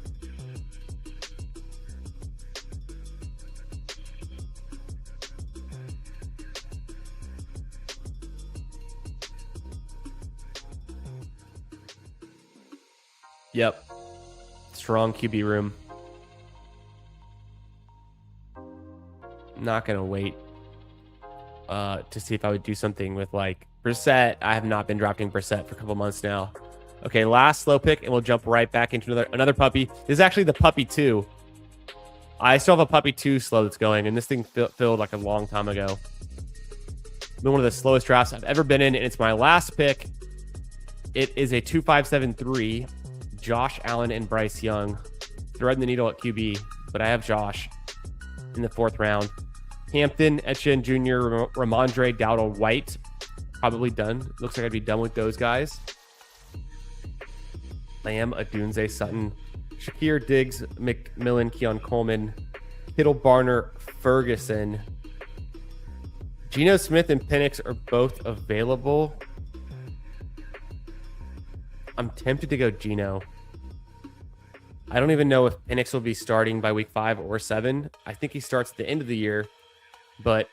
Yep. strong QB room. Not gonna wait to see if I would do something with like Brissett. I have not been drafting Brissett for a couple months now. Okay, last slow pick, and we'll jump right back into another puppy. This is actually the puppy 2. I still have a puppy 2 slow that's going, and this thing filled like a long time ago. Been one of the slowest drafts I've ever been in, and it's my last pick. It is a 2-5-7-3, Josh Allen and Bryce Young. Threading the needle at QB, but I have Josh in the 4th round. Hampton, Etienne Jr., Ramondre, Dowdle, White. Probably done. Looks like I'd be done with those guys. Lamb, Adunze, Sutton, Shakir, Diggs, McMillan, Keon Coleman, Kittle, Barner, Ferguson. Geno Smith and Penix are both available. I'm tempted to go Geno. I don't even know if Penix will be starting by week 5 or 7. I think he starts at the end of the year, but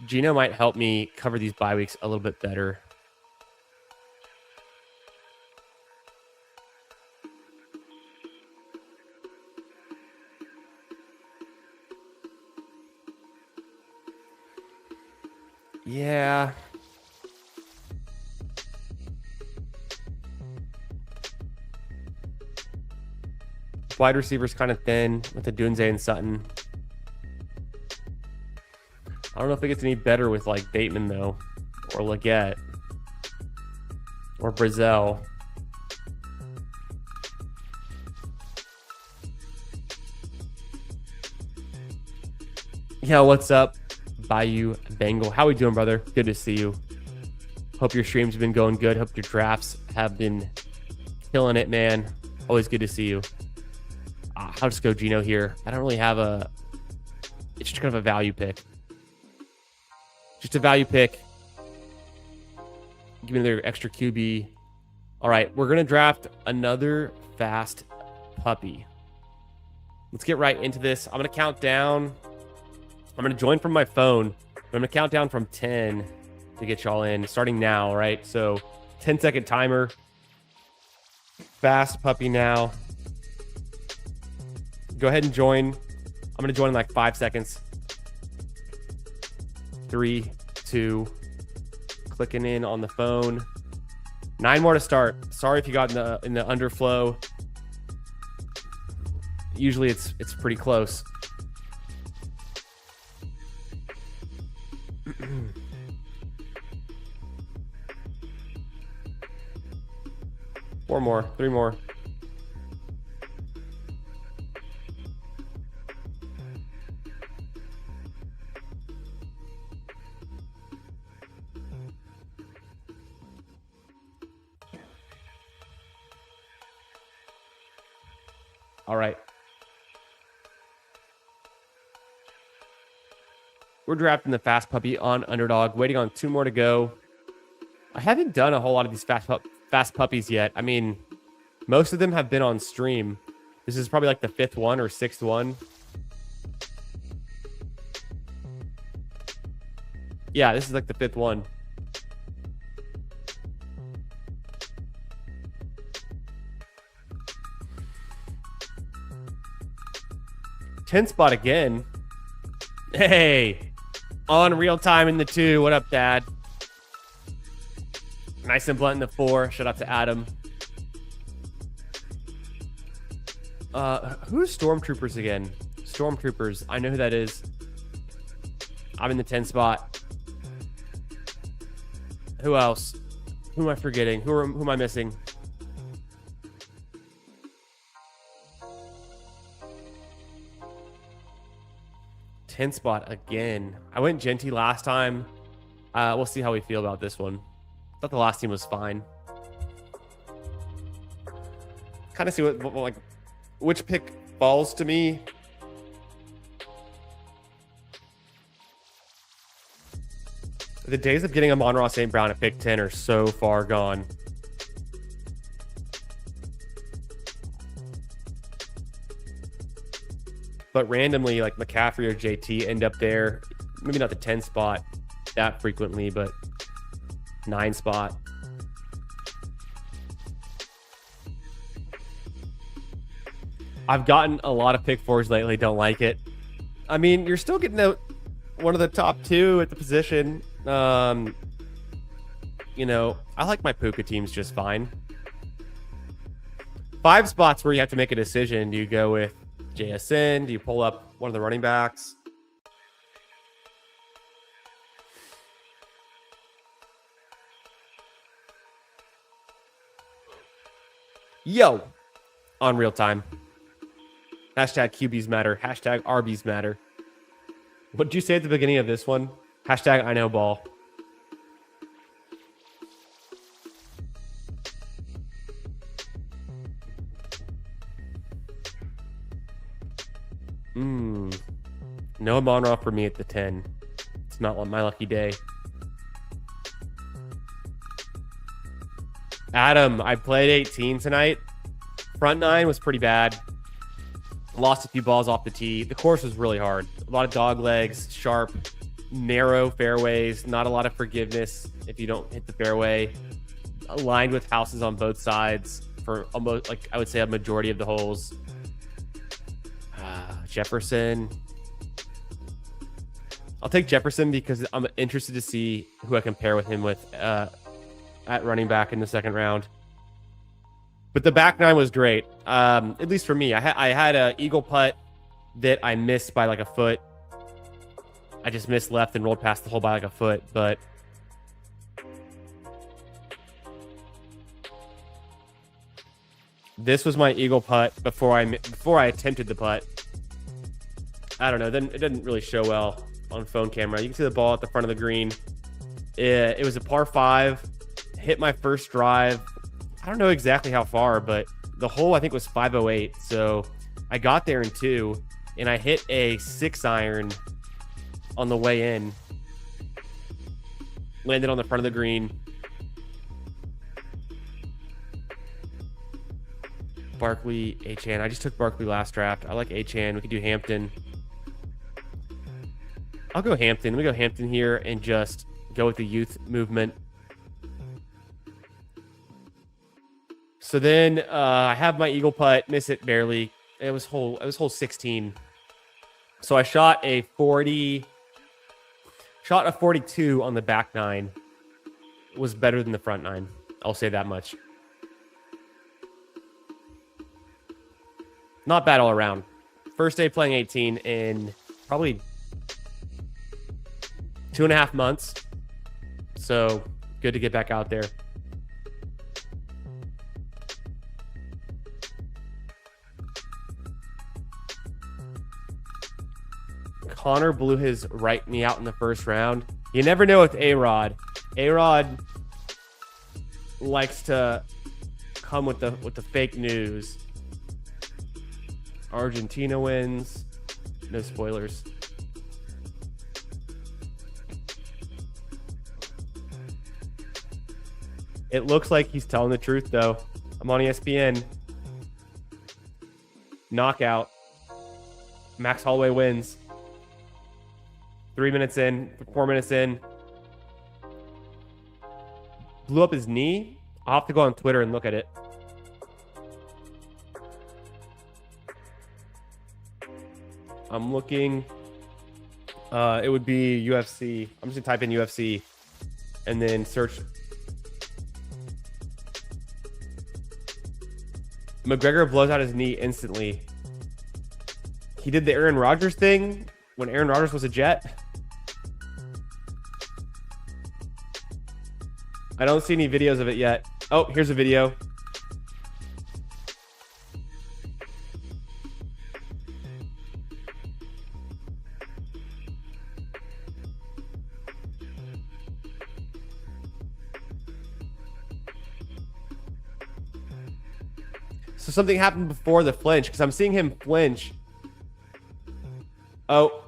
Geno might help me cover these bye weeks a little bit better. Yeah. Wide receivers kind of thin with Adunze and Sutton. I don't know if it gets any better with like Bateman though, or Leggett, or Brazel. Yeah, what's up, Bayou Bengal? How we doing, brother? Good to see you. Hope your streams have been going good. Hope your drafts have been killing it, man. Always good to see you. I'll just go Geno here. I don't really have a... It's just kind of a value pick. Just a value pick. Give me another extra QB. All right, we're going to draft another fast puppy. Let's get right into this. I'm going to count down. I'm going to join from my phone. I'm going to count down from 10 to get y'all in, starting now, right? So 10-second timer. Fast puppy now. Go ahead and join. I'm going to join in like 5 seconds. 3, 2, clicking in on the phone. 9 more to start. Sorry if you got in the underflow. Usually it's pretty close. 4 more, 3 more. All right. We're drafting the fast puppy on underdog, waiting on 2 more to go. I haven't done a whole lot of these fast puppies yet. I mean, most of them have been on stream. This is probably like the 5th one or 6th one. Yeah, this is like the 5th one. Ten spot again. Hey, on real time in the 2. What up, Dad? Nice and blunt in the 4. Shout out to Adam. Who's Stormtroopers again? Stormtroopers. I know who that is. I'm in the 10 spot. Who else? Who am I forgetting? Who am I missing? Ten spot again. I went Genty last time. We'll see how we feel about this one. Thought the last team was fine. Kind of see what like which pick falls to me. The days of getting a Amon-Ra St. Brown at pick 10 are so far gone. But randomly, like McCaffrey or JT end up there. Maybe not the 10 spot that frequently, but 9 spot. I've gotten a lot of pick fours lately. Don't like it. I mean, you're still getting one of the top two at the position. You know, I like my Puka teams just fine. 5 spots where you have to make a decision. Do you go with JSN? Do you pull up one of the running backs? Yo, on real time. Hashtag QBs matter. Hashtag RBs matter. What did you say at the beginning of this one? Hashtag I know ball. No Monroe for me at the 10. It's not my lucky day. Adam, I played 18 tonight. Front 9 was pretty bad. Lost a few balls off the tee. The course was really hard. A lot of dog legs, sharp, narrow fairways, not a lot of forgiveness if you don't hit the fairway. Aligned with houses on both sides for almost, like, I would say a majority of the holes. Jefferson. I'll take Jefferson because I'm interested to see who I can pair with him with at running back in the second round. But the back 9 was great, at least for me. I had an eagle putt that I missed by like a foot. I just missed left and rolled past the hole by like a foot, but this was my eagle putt before I attempted the putt. I don't know. Then it didn't really show well on phone camera. You can see the ball at the front of the green. It was a par 5. Hit my first drive. I don't know exactly how far, but the hole I think was 508. So I got there in 2, and I hit a 6-iron on the way in. Landed on the front of the green. Barkley, Achan. I just took Barkley last draft. I like Achan. We could do Hampton. I'll go Hampton. Let me go Hampton here and just go with the youth movement. So then I have my eagle putt, miss it barely. It was hole 16. So I shot a 42 on the back 9. It was better than the front 9. I'll say that much. Not bad all around. First day playing 18 in probably 2.5 months. So good to get back out there. Connor blew his right knee out in the first round. You never know with A-Rod. A-Rod likes to come with the fake news. Argentina wins. No spoilers. It looks like he's telling the truth, though. I'm on ESPN. Knockout. Max Holloway wins. 3 minutes in, 4 minutes in. Blew up his knee. I'll have to go on Twitter and look at it. I'm looking. It would be UFC. I'm just going to type in UFC and then search. McGregor blows out his knee instantly. He did the Aaron Rodgers thing when Aaron Rodgers was a Jet. I don't see any videos of it yet. Oh, here's a video. So something happened before the flinch, because I'm seeing him flinch. Oh.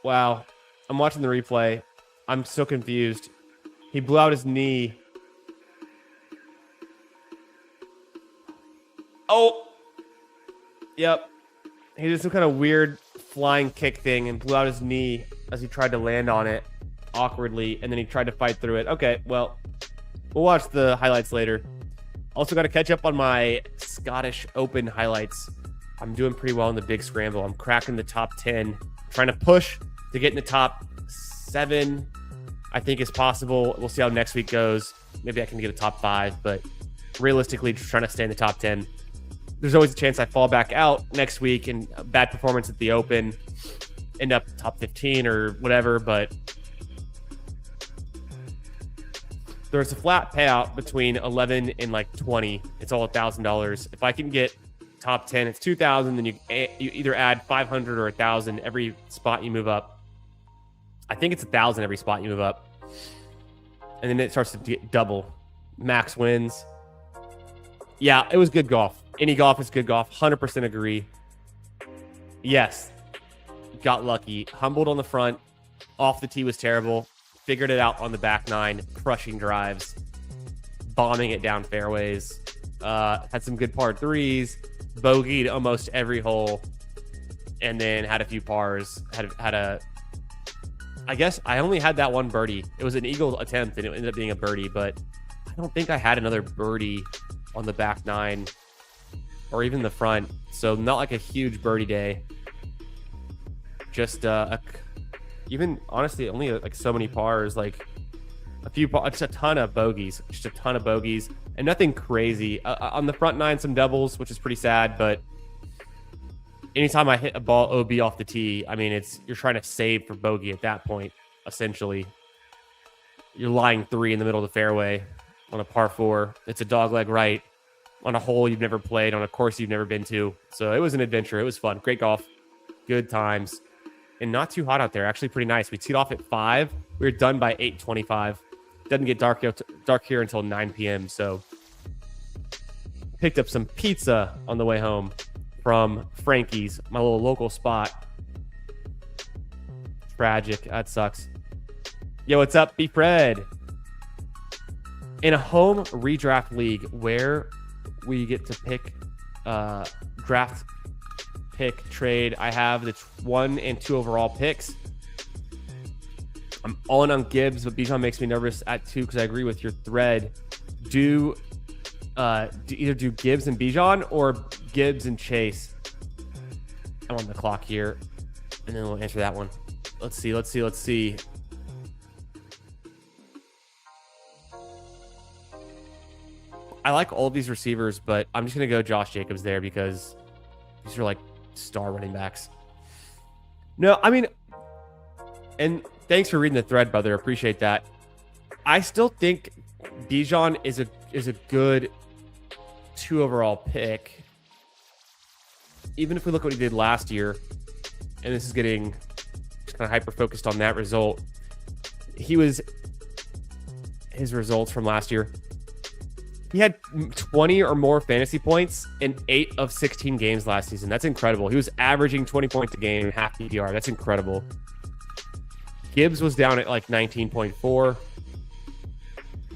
Wow. I'm watching the replay. I'm so confused. He blew out his knee. Oh. Yep. He did some kind of weird flying kick thing and blew out his knee as he tried to land on it. awkwardly, and then he tried to fight through it. Okay, well, we'll watch the highlights later. Also got to catch up on my Scottish Open highlights. I'm doing pretty well in the big scramble. I'm cracking the top 10, trying to push to get in the top 7, I think is possible. We'll see how next week goes. Maybe I can get a top 5, but realistically, just trying to stay in the top 10. There's always a chance I fall back out next week and bad performance at the Open, end up top 15 or whatever, but there's a flat payout between 11 and like 20. It's all $1,000. If I can get top 10, it's 2,000. Then you either add 500 or 1,000 every spot you move up. I think it's 1,000 every spot you move up, and then it starts to get double. Max wins. Yeah, it was good golf. Any golf is good golf. 100% agree. Yes, got lucky. Humbled on the front. Off the tee was terrible. Figured it out on the back 9. Crushing drives. Bombing it down fairways. Had some good par 3s. Bogeyed almost every hole. And then had a few pars. I guess I only had that one birdie. It was an eagle attempt, and it ended up being a birdie, but I don't think I had another birdie on the back 9 or even the front. So not like a huge birdie day. Just even honestly, only like so many pars, like just a ton of bogeys, and nothing crazy. On the front 9, some doubles, which is pretty sad, but anytime I hit a ball OB off the tee, I mean, you're trying to save for bogey at that point, essentially. You're lying 3 in the middle of the fairway on a par 4. It's a dogleg right on a hole you've never played, on a course you've never been to. So it was an adventure. It was fun. Great golf. Good times. And not too hot out there. Actually pretty nice. We teed off at 5. We were done by 8:25. Doesn't get dark here until 9 p.m. So picked up some pizza on the way home from Frankie's, my little local spot. Tragic. That sucks. Yo, what's up, B. Fred? In a home redraft league where we get to pick draft pick trade, I have the 1 and 2 overall picks. I'm all in on Gibbs, but Bijan makes me nervous at 2 because I agree with your thread. Do either do Gibbs and Bijan or Gibbs and Chase? I'm on the clock here, and then we'll answer that one. Let's see. I like all of these receivers, but I'm just going to go Josh Jacobs there because these are like star running backs. No, I mean, and thanks for reading the thread, brother. Appreciate that. I still think Bijan is a good 2 overall pick. Even if we look at what he did last year, and this is getting just kind of hyper-focused on that result. His results from last year. He had 20 or more fantasy points in 8 of 16 games last season. That's incredible. He was averaging 20 points a game, half PPR. That's incredible. Gibbs was down at like 19.4.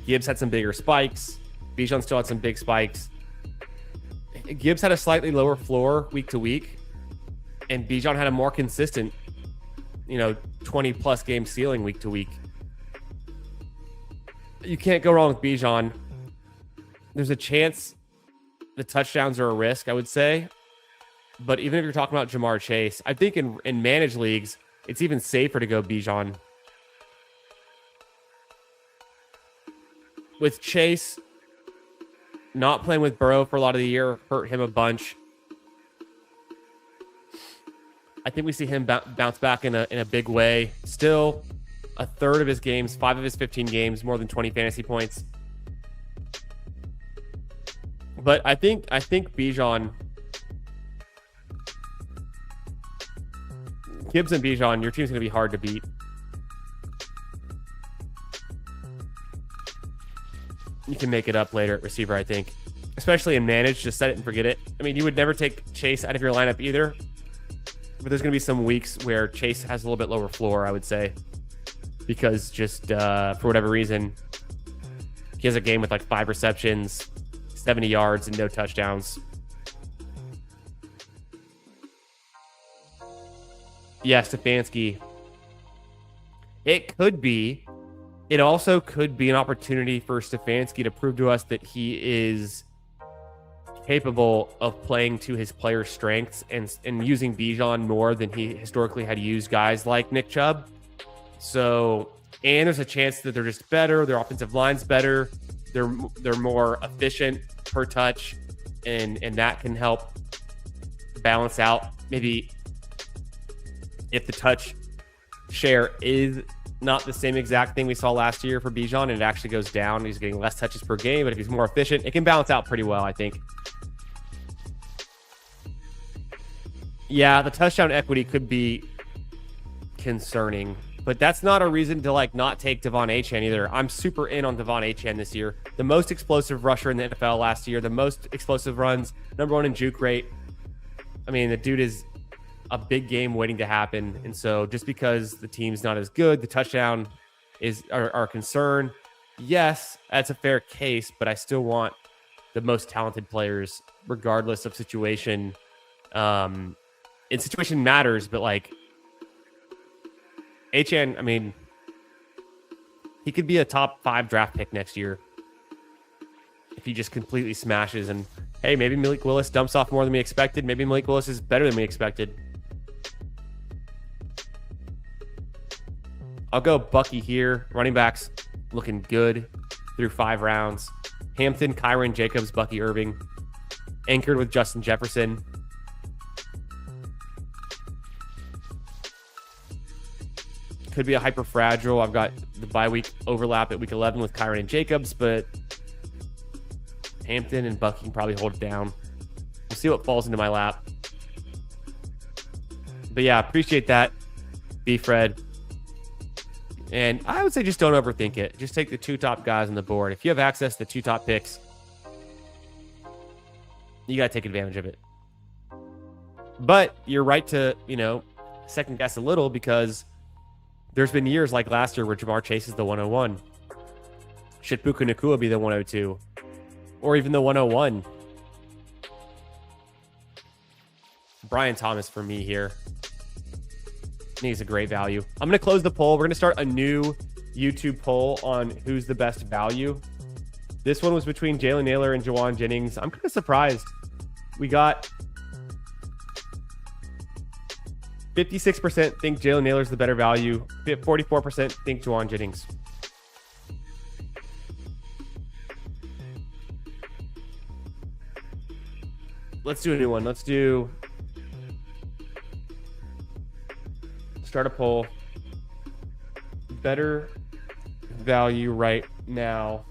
Gibbs had some bigger spikes. Bijan still had some big spikes. Gibbs had a slightly lower floor week to week, and Bijan had a more consistent, 20-plus game ceiling week to week. You can't go wrong with Bijan. There's a chance the touchdowns are a risk, I would say. But even if you're talking about Jamar Chase, I think in managed leagues, it's even safer to go Bijan. With Chase not playing with Burrow for a lot of the year hurt him a bunch. I think we see him bounce back in a big way. Still, a third of his games, 5 of his 15 games, more than 20 fantasy points. But I think Bijan, Gibbs and Bijan, your team's going to be hard to beat. You can make it up later at receiver, I think. Especially in managed, just set it and forget it. I mean, you would never take Chase out of your lineup either. But there's going to be some weeks where Chase has a little bit lower floor, I would say. Because just for whatever reason, he has a game with like 5 receptions, 70 yards, and no touchdowns. Yeah, Stefanski. It could be. It also could be an opportunity for Stefanski to prove to us that he is capable of playing to his players' strengths and using Bijan more than he historically had used guys like Nick Chubb. So, and there's a chance that they're just better. Their offensive line's better. They're more efficient per touch, and that can help balance out maybe if the touch share is not the same exact thing we saw last year for Bijan, and it actually goes down. He's getting less touches per game, but if he's more efficient, it can balance out pretty well, I think. Yeah, the touchdown equity could be concerning, but that's not a reason to like not take Devon Achane either. I'm super in on Devon Achane this year. The most explosive rusher in the NFL last year, the most explosive runs, #1 in juke rate. I mean, the dude is a big game waiting to happen. And so just because the team's not as good, the touchdown is our concern. Yes, that's a fair case, but I still want the most talented players regardless of situation. And situation matters, but like Achane, I mean, he could be a top 5 draft pick next year if he just completely smashes. And hey, maybe Malik Willis dumps off more than we expected. Maybe Malik Willis is better than we expected. I'll go Bucky here. Running backs looking good through 5 rounds. Hampton, Kyron Jacobs, Bucky Irving. Anchored with Justin Jefferson. Could be a hyper fragile. I've got the bye week overlap at week 11 with Kyron and Jacobs, but Hampton and Bucky can probably hold it down. We'll see what falls into my lap. But yeah, appreciate that, B-Fred. And I would say just don't overthink it. Just take the 2 top guys on the board. If you have access to the 2 top picks, you got to take advantage of it. But you're right to, second guess a little, because there's been years like last year where Jamar Chase is the 101. Should Puka Nacua be the 102? Or even the 101? Brian Thomas for me here. I think he's a great value. I'm going to close the poll. We're going to start a new YouTube poll on who's the best value. This one was between Jalen Naylor and Juwan Jennings. I'm kind of surprised. We got 56% think Jalen Naylor's the better value. 44% think Juwan Jennings. Let's do a new one. Let's start a poll. Better value right now.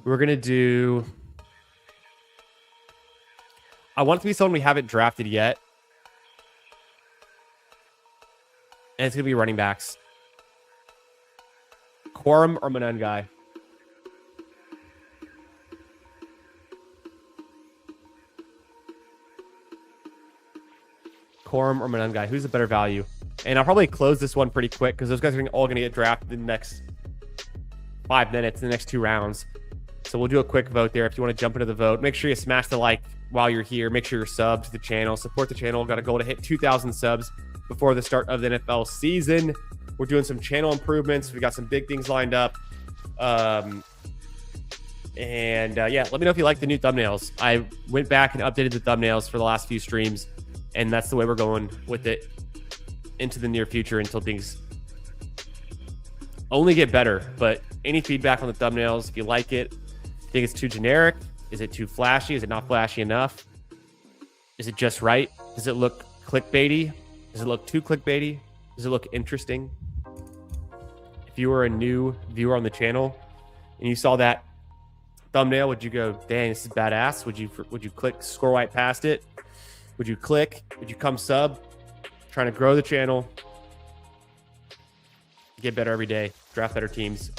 We're going to do... I want it to be someone we haven't drafted yet. And it's going to be running backs. Quorum or Monengai? Quorum or Monengai? Who's the better value? And I'll probably close this one pretty quick because those guys are all going to get drafted in the next 5 minutes, in the next 2 rounds. So we'll do a quick vote there. If you want to jump into the vote, make sure you smash the like while you're here. Make sure you're subbed to the channel. Support the channel. Got a goal to hit 2,000 subs before the start of the NFL season. We're doing some channel improvements. We got some big things lined up. Yeah, let me know if you like the new thumbnails. I went back and updated the thumbnails for the last few streams, and that's the way we're going with it into the near future until things only get better. But any feedback on the thumbnails, if you like it, think it's too generic? Is it too flashy? Is it not flashy enough? Is it just right? Does it look clickbaity? Does it look too clickbaity? Does it look interesting? If you were a new viewer on the channel and you saw that thumbnail, would you go, dang, this is badass? Would you click, scroll right past it? Would you click? Would you come sub? Trying to grow the channel, get better every day, draft better teams,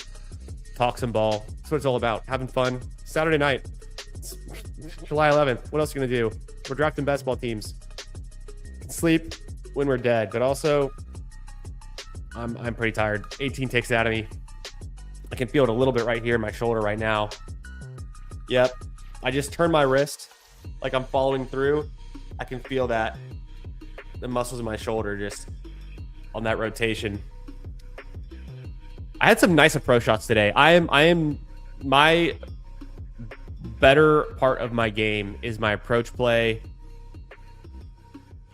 talk some ball. That's what it's all about. Having fun. Saturday night. It's July 11th. What else are you going to do? We're drafting basketball teams. Sleep when we're dead. But also, I'm pretty tired. 18 takes it out of me. I can feel it a little bit right here in my shoulder right now. Yep. I just turned my wrist like I'm following through. I can feel that the muscles in my shoulder just on that rotation. I had some nice approach shots today. I am my better part of my game is my approach play.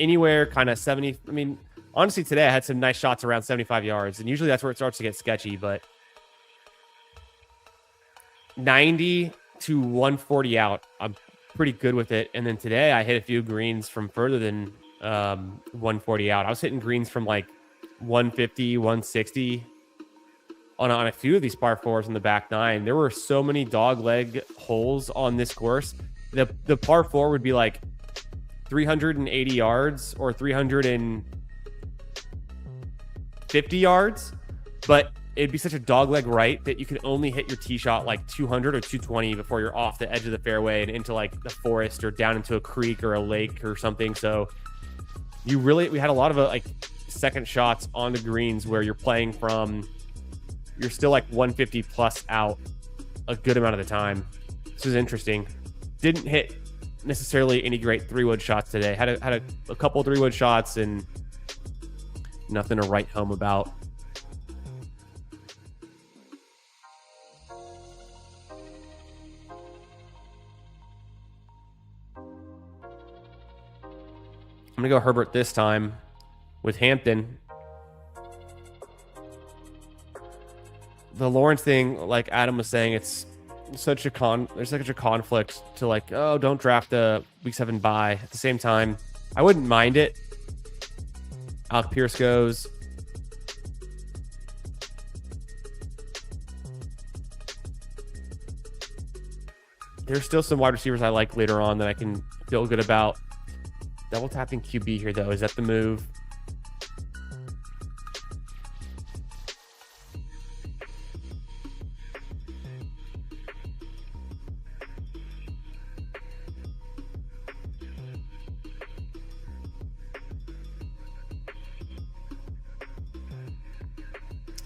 Anywhere kind of 70. I mean, honestly, today I had some nice shots around 75 yards, and usually that's where it starts to get sketchy, but 90 to 140 out, I'm pretty good with it. And then today I hit a few greens from further than 140 out. I was hitting greens from like 150, 160 on a few of these par fours in the back nine. There were so many dog leg holes on this course. The par four would be like 380 yards or 350 yards, but it'd be such a dog leg right that you can only hit your tee shot like 200 or 220 before you're off the edge of the fairway and into like the forest or down into a creek or a lake or something. So we had a lot of like second shots on the greens where you're playing from, you're still like 150 plus out a good amount of the time. This is interesting. Didn't hit necessarily any great 3-wood shots today. Had a couple 3-wood shots and nothing to write home about. I'm going to go Herbert this time with Hampton. The Lawrence thing, like Adam was saying, it's such a there's such a conflict to like, oh, don't draft a week 7 bye. At the same time, I wouldn't mind it. Alec Pierce goes. There's still some wide receivers I like later on that I can feel good about. Double tapping QB here, though. Is that the move?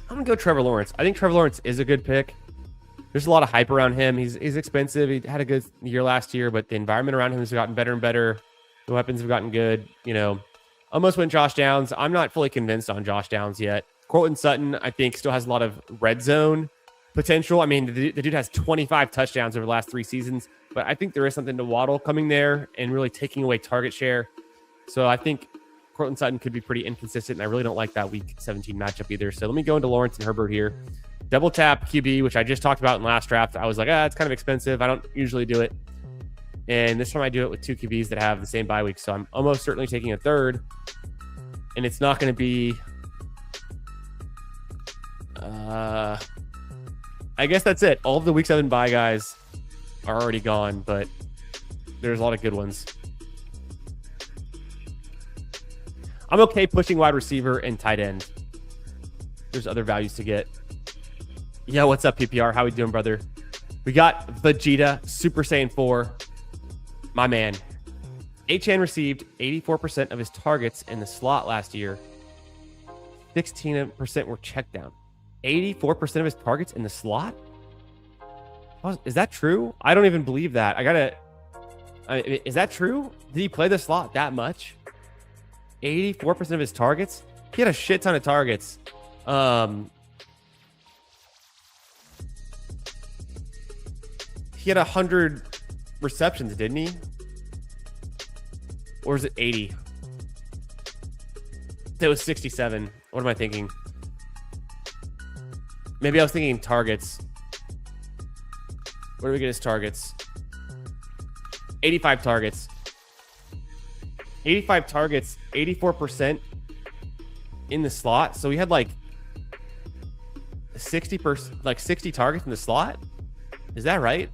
I'm going to go Trevor Lawrence. I think Trevor Lawrence is a good pick. There's a lot of hype around him. He's expensive. He had a good year last year, but the environment around him has gotten better and better. The weapons have gotten good. Almost went Josh Downs. I'm not fully convinced on Josh Downs yet. Cortland Sutton, I think, still has a lot of red zone potential. I mean, the dude has 25 touchdowns over the last 3 seasons, but I think there is something to Waddle coming there and really taking away target share. So I think Cortland Sutton could be pretty inconsistent, and I really don't like that week 17 matchup either. So let me go into Lawrence and Herbert here. Double tap QB, which I just talked about in last draft. I was like, it's kind of expensive. I don't usually do it. And this time I do it with 2 QBs that have the same bye week. So I'm almost certainly taking a third. And it's not going to be... I guess that's it. All of the week 7 bye guys are already gone, but there's a lot of good ones. I'm okay pushing wide receiver and tight end. There's other values to get. Yo, what's up, PPR? How we doing, brother? We got Vegeta, Super Saiyan 4. My man. Achane received 84% of his targets in the slot last year. 16% were checked down. 84% of his targets in the slot? Is that true? I don't even believe that. Is that true? Did he play the slot that much? 84% of his targets? He had a shit ton of targets. He had 100 receptions, didn't he? Or is it 80? That was 67. What am I thinking? Maybe I was thinking targets. Where do we get his targets? 85 targets. 85 targets, 84% in the slot. So we had like 60%, like 60 targets in the slot. Is that right?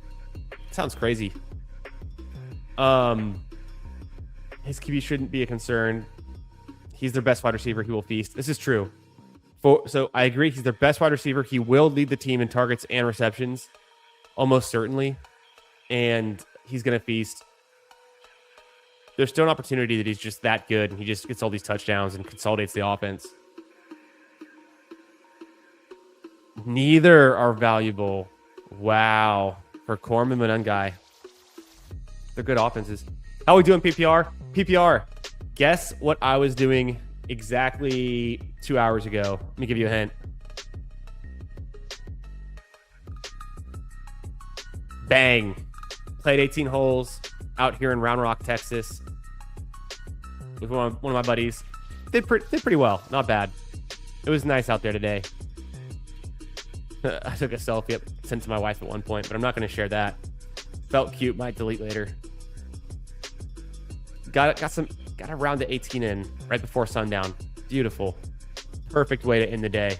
Sounds crazy. His QB shouldn't be a concern. He's their best wide receiver. He will feast. This is true. So I agree. He's their best wide receiver. He will lead the team in targets and receptions, almost certainly. And he's going to feast. There's still an opportunity that he's just that good. He just gets all these touchdowns and consolidates the offense. Neither are valuable. Wow. For Corm and Manungai. They're good offenses. How are we doing, PPR? PPR, Guess what I was doing exactly 2 hours ago. Let me give you a hint. Bang. Played 18 holes out here in Round Rock, Texas with one of my buddies. Did pretty well. Not bad. It was nice out there today. I took a selfie, sent it to my wife at one point, but I'm not going to share that. Felt cute. Might delete later. Got a round to 18 in right before sundown. Beautiful. Perfect way to end the day.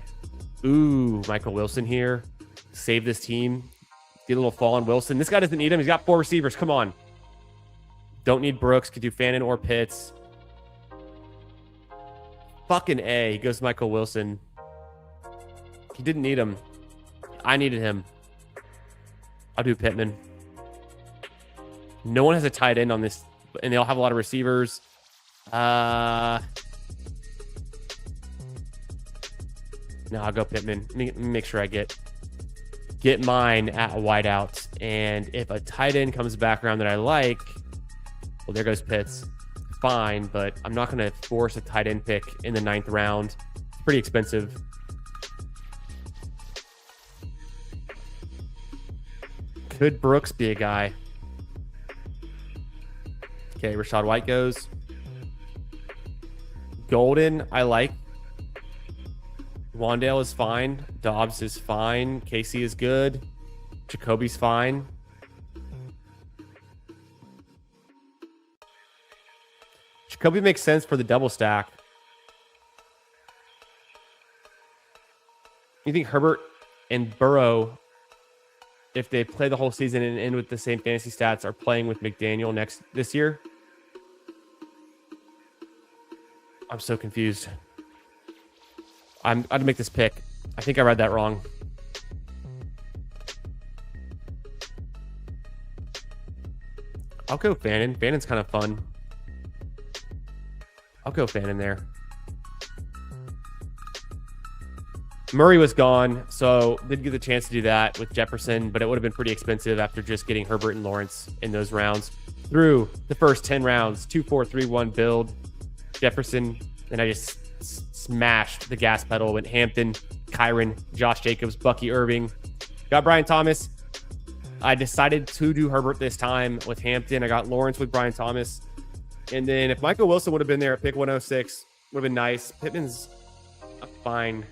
Ooh, Michael Wilson here. Save this team. Get a little fall on Wilson. This guy doesn't need him. He's got 4 receivers. Come on. Don't need Brooks. Could do Fannin or Pitts. Fucking A. He goes to Michael Wilson. He didn't need him. I needed him. I'll do Pittman. No one has a tight end on this, and they all have a lot of receivers. No, I'll go Pittman. Let me make sure I get mine at a wideout. And if a tight end comes back around that I like, well, there goes Pitts. Fine, but I'm not going to force a tight end pick in the 9th round. It's pretty expensive. Could Brooks be a guy? Okay, Rachaad White goes. Golden, I like. Wandale is fine. Dobbs is fine. Casey is good. Jacoby's fine. Jacoby makes sense for the double stack. You think Herbert and Burrow, if they play the whole season and end with the same fantasy stats, are playing with McDaniel this year? I'm so confused. I'd make this pick. I think I read that wrong. I'll go Fannin. Fannin's kind of fun. I'll go Fannin there. Murray was gone, so didn't get the chance to do that with Jefferson, but it would have been pretty expensive after just getting Herbert and Lawrence in those rounds. Through the first 10 rounds, 2-4-3-1 build. Jefferson, and I just smashed the gas pedal. Went Hampton, Kyron, Josh Jacobs, Bucky Irving. Got Brian Thomas. I decided to do Herbert this time with Hampton. I got Lawrence with Brian Thomas. And then if Michael Wilson would have been there at pick 106, would have been nice. Pittman's a fine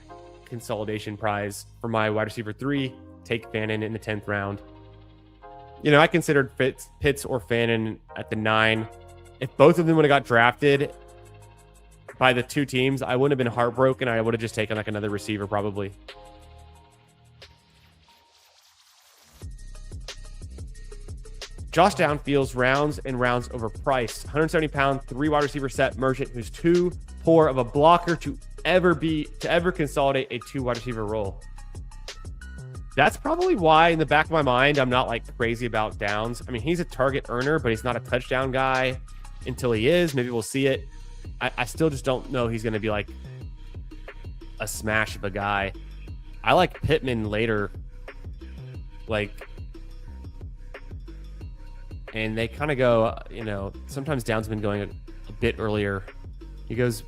consolidation prize for my wide receiver 3. Take Fannin in the 10th round. You know, I considered Pitts or Fannin at the 9. If both of them would have got drafted by the 2 teams, I wouldn't have been heartbroken. I would have just taken like another receiver probably. Josh Down feels rounds and rounds overpriced. 170-pound, 3 wide receiver set merchant who's too poor of a blocker to ever consolidate a 2 wide receiver role. That's probably why in the back of my mind, I'm not like crazy about Downs. I mean, he's a target earner, but he's not a touchdown guy until he is. Maybe we'll see it. I still just don't know he's going to be like a smash of a guy. I like Pittman later. And they kind of go, you know, sometimes Downs been going a bit earlier. He goes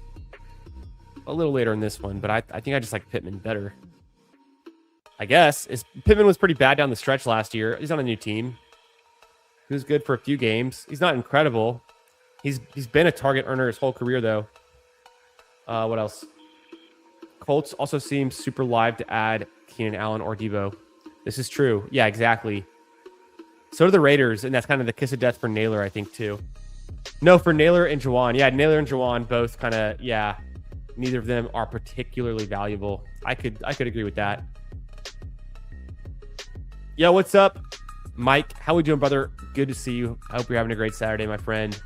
a little later in this one, but I think I just like Pittman better. I guess. Pittman was pretty bad down the stretch last year. He's on a new team. He was good for a few games. He's not incredible. He's been a target earner his whole career, though. What else? Colts also seem super live to add Keenan Allen or Debo. This is true. Yeah, exactly. So do the Raiders, and that's kind of the kiss of death for Naylor, I think, too. No, for Naylor and Juwan. Yeah, Naylor and Juwan both kind of, yeah. Neither of them are particularly valuable. I could agree with that. Yo, what's up? Mike, how we doing, brother? Good to see you. I hope you're having a great Saturday, my friend.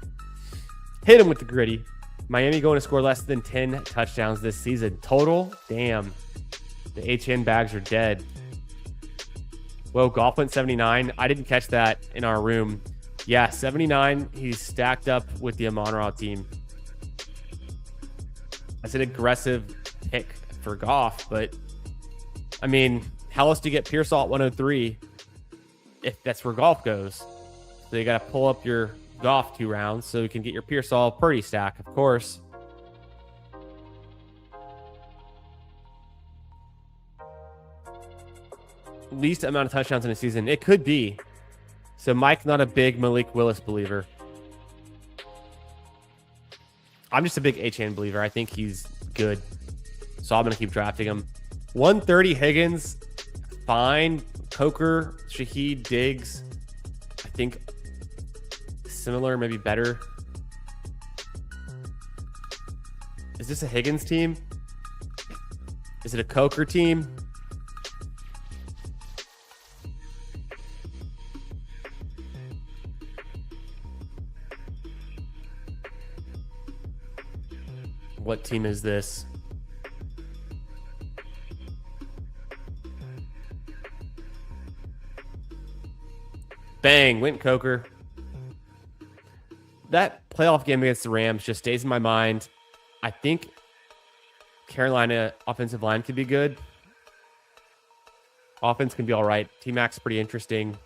Hit him with the gritty. Miami going to score less than 10 touchdowns this season. Total? Damn. The HN bags are dead. Whoa, Goff went 79. I didn't catch that in our room. Yeah, 79. He's stacked up with the Amon-Ra team. That's an aggressive pick for Goff, but I mean, how else do you get Pearsall at 103 if that's where Goff goes? So you got to pull up your Goff 2 rounds so you can get your Pearsall Purdy stack, of course. Least amount of touchdowns in a season. It could be. So Mike, not a big Malik Willis believer. I'm just a big Achane believer. I think he's good. So I'm going to keep drafting him. 130 Higgins. Fine. Coker, Shaheed, Diggs. I think similar, maybe better. Is this a Higgins team? Is it a Coker team? What team is this? Bang, went Coker. That playoff game against the Rams just stays in my mind. I think Carolina offensive line could be good. Offense can be all right. T-Mac's pretty interesting.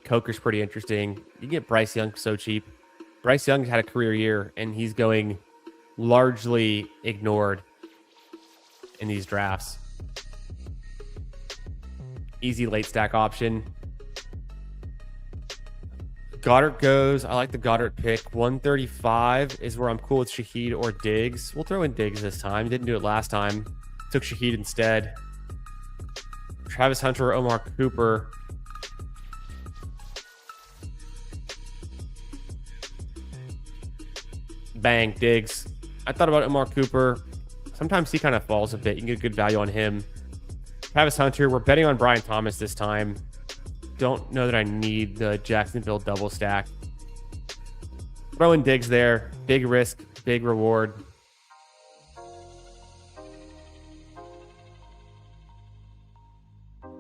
Coker's pretty interesting. You can get Bryce Young so cheap. Bryce Young had a career year, and he's going largely ignored in these drafts. Easy late stack option. Goddard goes. I like the Goddard pick. 135 is where I'm cool with Shaheed or Diggs. We'll throw in Diggs this time. Didn't do it last time. Took Shaheed instead. Travis Hunter or Omar Cooper. Bang, Diggs. I thought about Omar Cooper. Sometimes he kind of falls a bit. You can get good value on him. Travis Hunter. We're betting on Brian Thomas this time. Don't know that I need the Jacksonville double stack. Throwing Diggs there. Big risk, big reward.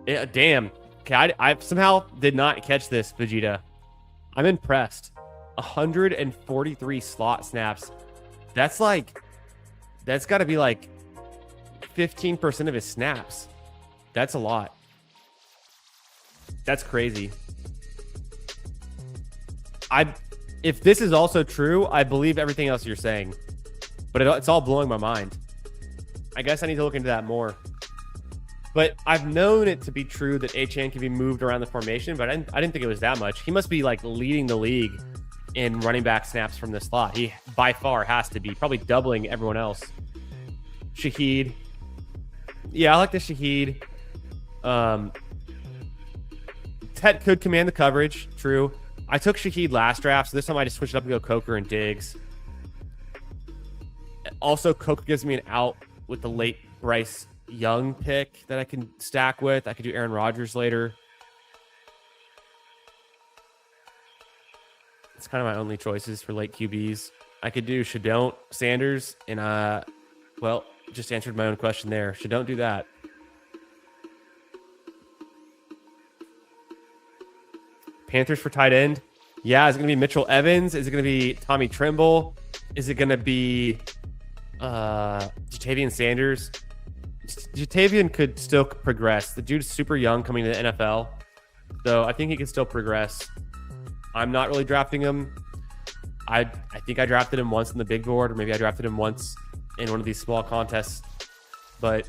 Yeah, damn. Okay, I somehow did not catch this, Vegeta. I'm impressed. 143 slot snaps. That's got to be like 15% of his snaps. That's a lot. That's crazy. If this is also true, I believe everything else you're saying, but it's all blowing my mind. I guess I need to look into that more. But I've known it to be true that Achane can be moved around the formation, but I didn't think it was that much. He must be like leading the league in running back snaps from the slot. He by far has to be, probably doubling everyone else. Shaheed. Yeah, I like the Shaheed. Tet could command the coverage. True. I took Shaheed last draft, so this time I just switched it up and go Coker and Diggs. Also, Coker gives me an out with the late Bryce Young pick that I can stack with. I could do Aaron Rodgers later. It's kind of my only choices for late QBs. I could do Shadone, Sanders, and well, just answered my own question there. Shadone do that. Panthers for tight end. Yeah, is it going to be Mitchell Evans? Is it going to be Tommy Tremble? Is it going to be Jatavian Sanders? Jatavian could still progress. The dude's super young coming to the NFL, so I think he can still progress. I'm not really drafting him. I think I drafted him once in the big board, or maybe I drafted him once in one of these small contests, but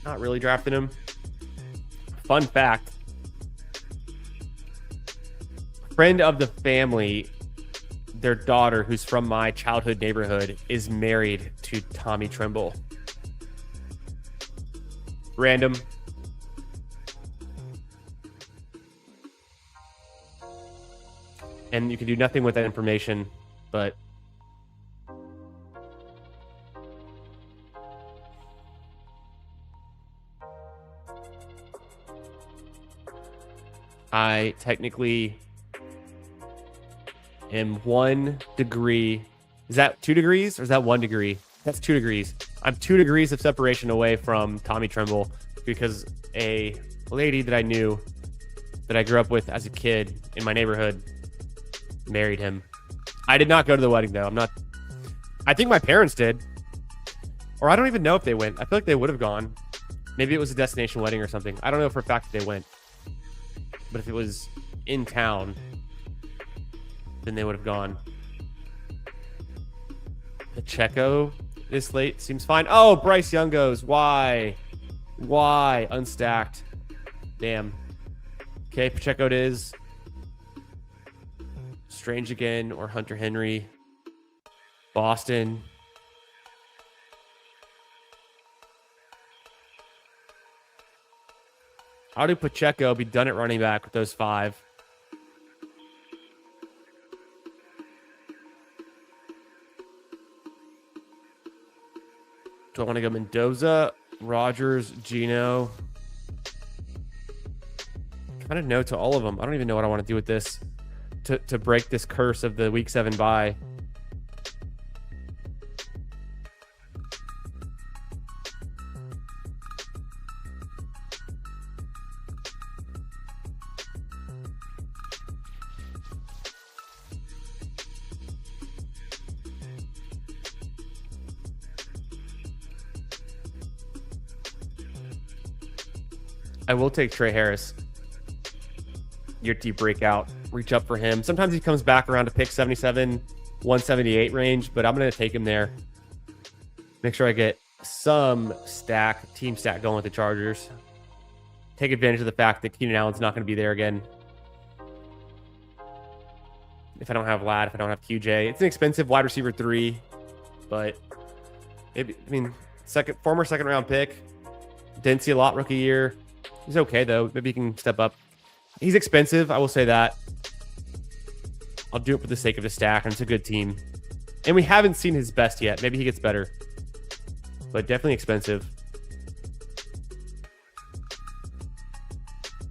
not really drafting him. Fun fact. Friend of the family, their daughter, who's from my childhood neighborhood, is married to Tommy Tremble. Random. And you can do nothing with that information, but I technically am 1 degree. Is that 2 degrees or is that 1 degree? That's 2 degrees. I'm 2 degrees of separation away from Tommy Tremble because a lady that I knew, that I grew up with as a kid in my neighborhood, married him. I did not go to the wedding though. I think my parents did. Or I don't even know if they went. I feel like they would have gone. Maybe it was a destination wedding or something. I don't know for a fact that they went. But if it was in town, then they would have gone. Pacheco this late seems fine. Oh, Bryce Young goes. Why? Unstacked. Damn. Okay, Pacheco it is. Strange again or Hunter Henry. Boston. How do Pacheco be done at running back with those 5? Do I want to go Mendoza, Rogers, Gino? Kind of no to all of them. I don't even know what I want to do with this to break this curse of the week 7 bye. I will take Trey Harris. Year 2 breakout. Reach up for him. Sometimes he comes back around to pick 77, 178 range, but I'm going to take him there. Make sure I get some team stack going with the Chargers. Take advantage of the fact that Keenan Allen's not going to be there again. If I don't have Ladd, if I don't have QJ. It's an expensive wide receiver 3, but former second round pick. Didn't see a lot rookie year. He's okay, though. Maybe he can step up. He's expensive, I will say that. I'll do it for the sake of the stack, and it's a good team. And we haven't seen his best yet. Maybe he gets better. But definitely expensive.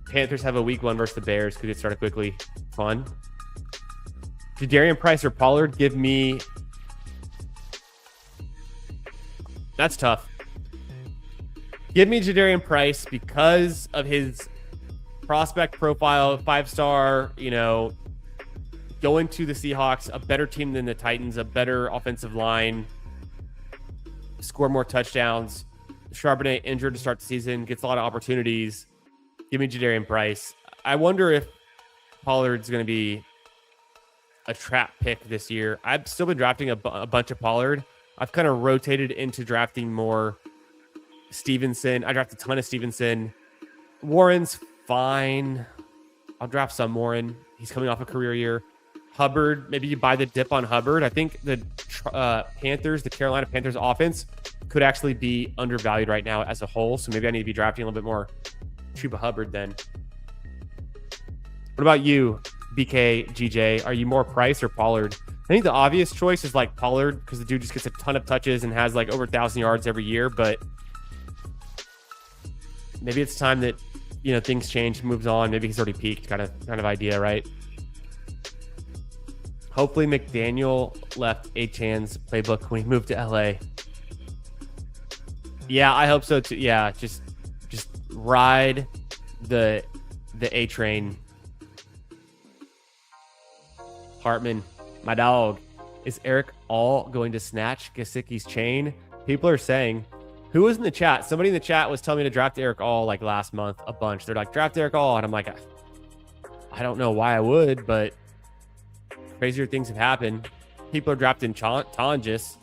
Panthers have a week 1 versus the Bears. Could get started quickly. Fun. Jadarian Price or Pollard, give me... That's tough. Give me Jadarian Price because of his prospect profile, 5-star, going to the Seahawks, a better team than the Titans, a better offensive line, score more touchdowns. Charbonnet injured to start the season, gets a lot of opportunities. Give me Jadarian Price. I wonder if Pollard's going to be a trap pick this year. I've still been drafting a bunch of Pollard. I've kind of rotated into drafting more Stevenson. I drafted a ton of Stevenson. Warren's fine. I'll draft some Warren. He's coming off a career year. Hubbard, maybe you buy the dip on Hubbard. I think the Carolina Panthers offense could actually be undervalued right now as a whole. So maybe I need to be drafting a little bit more Chuba Hubbard then. What about you, BK, GJ? Are you more Price or Pollard? I think the obvious choice is like Pollard because the dude just gets a ton of touches and has like over 1,000 yards every year. But maybe it's time that things change, moves on. Maybe he's already peaked, kind of idea, right? Hopefully McDaniel left Achan's playbook when he moved to LA. Yeah, I hope so too. Yeah, just ride the A train. Hartman, my dog. Is Eric All going to snatch Gesicki's chain? People are saying. Who was in the chat? Somebody in the chat was telling me to draft Eric All like last month a bunch. They're like, draft Eric All. And I'm like, I don't know why I would, but crazier things have happened. People are drafting Tonjes.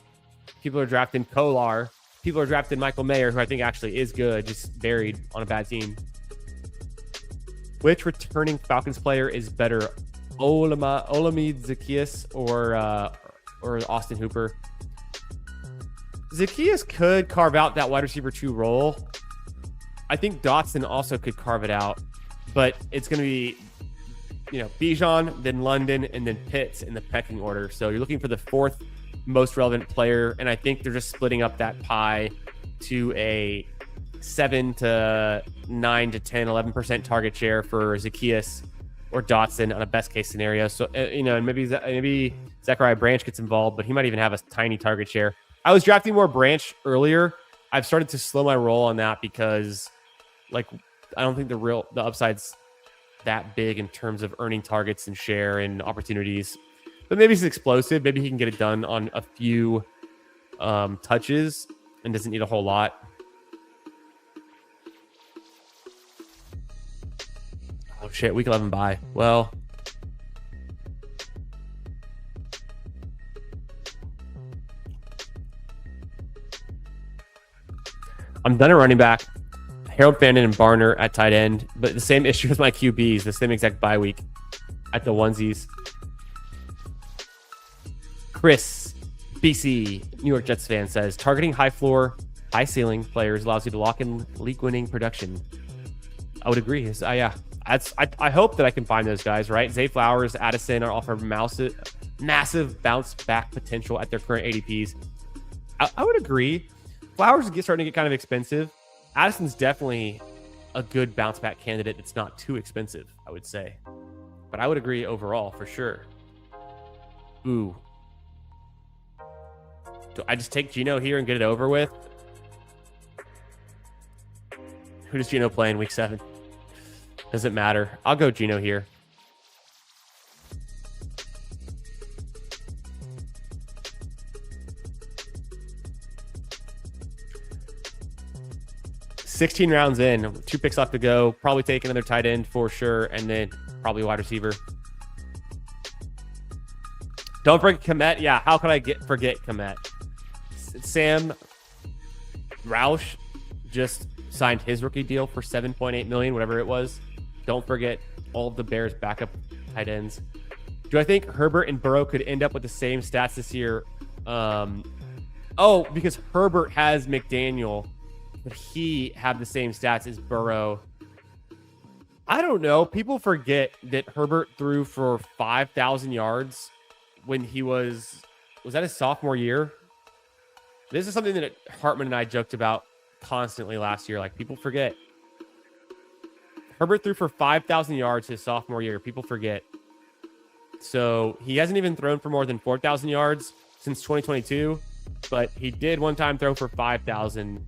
People are drafting Kolar. People are drafting Michael Mayer, who I think actually is good, just buried on a bad team. Which returning Falcons player is better, Olamide Zaccheaus or Austin Hooper? Zaccheaus could carve out that wide receiver 2 role. I think Dotson also could carve it out, but it's going to be, Bijan, then London, and then Pitts in the pecking order. So you're looking for the 4th most relevant player, and I think they're just splitting up that pie to a 7 to 9 to 10, 11% target share for Zaccheaus or Dotson on a best case scenario. So, and maybe Zachariah Branch gets involved, but he might even have a tiny target share. I was drafting more Branch earlier. I've started to slow my roll on that because, I don't think the upside's that big in terms of earning targets and share and opportunities. But maybe he's explosive. Maybe he can get it done on a few touches and doesn't need a whole lot. Oh shit, week 11 bye. Well, I'm done at running back. Harold Fannin and Barner at tight end, but the same issue as my QBs, the same exact bye week at the onesies. Chris, BC, New York Jets fan, says targeting high floor, high ceiling players allows you to lock in league winning production. I would agree. Yeah, I hope that I can find those guys, right? Zay Flowers, Addison are offer massive bounce back potential at their current ADPs. I would agree. Flowers is starting to get kind of expensive. Addison's definitely a good bounce back candidate. It's not too expensive, I would say. But I would agree overall for sure. Ooh. Do I just take Geno here and get it over with? Who does Geno play in week 7? Doesn't matter. I'll go Geno here. $16 rounds in, 2 picks left to go. Probably take another tight end for sure, and then probably wide receiver. Don't forget Komet. Yeah, how could I forget Komet? Sam Roush just signed his rookie deal for $7.8 million, whatever it was. Don't forget all of the Bears' backup tight ends. Do I think Herbert and Burrow could end up with the same stats this year? Because Herbert has McDaniel. Would he have the same stats as Burrow? I don't know. People forget that Herbert threw for 5,000 yards when he was that his sophomore year? This is something that Hartman and I joked about constantly last year. Like, people forget. Herbert threw for 5,000 yards his sophomore year. People forget. So he hasn't even thrown for more than 4,000 yards since 2022, but he did one time throw for 5,000.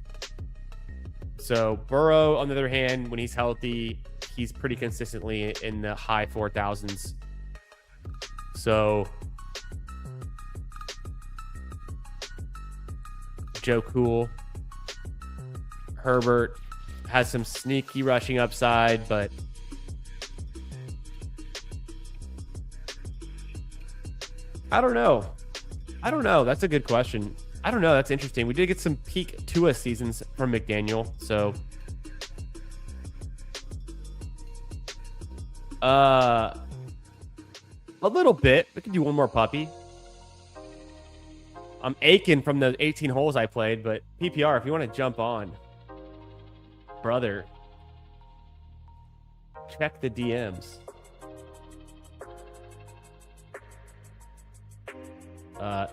So Burrow, on the other hand, when he's healthy, he's pretty consistently in the high 4,000s. So Joe Cool. Herbert has some sneaky rushing upside, but I don't know. That's a good question. I don't know. That's interesting. We did get some peak Tua seasons from McDaniel. So, a little bit. We could do one more puppy. I'm aching from the 18 holes I played, but PPR, if you want to jump on, brother, check the DMs.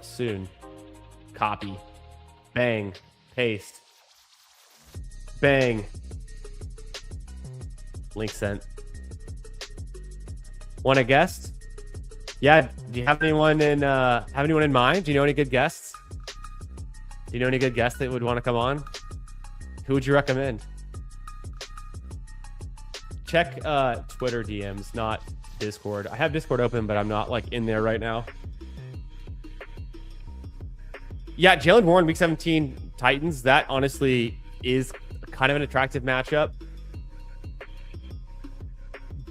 Soon. Copy. Bang. Paste. Bang. Link sent. Want a guest? Yeah. Do you have anyone in mind? Do you know any good guests? Do you know any good guests that would want to come on? Who would you recommend? Check Twitter DMs, not Discord. I have Discord open, but I'm not like in there right now. Yeah, Jalen Warren, week 17 Titans. That honestly is kind of an attractive matchup.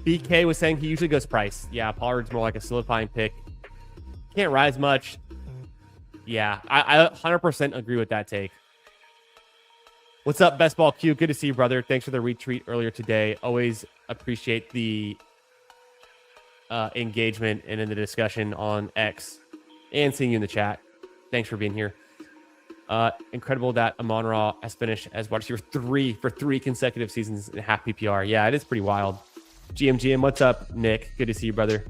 BK was saying he usually goes Price. Yeah, Pollard's more like a solidifying pick. Can't rise much. Yeah, I 100% agree with that take. What's up, Best Ball Q? Good to see you, brother. Thanks for the retweet earlier today. Always appreciate the engagement and in the discussion on X and seeing you in the chat. Thanks for being here. Incredible that Amon-Ra has finished as wide receiver 3 for 3 consecutive seasons in half PPR. Yeah, it is pretty wild. GM, what's up, Nick? Good to see you, brother.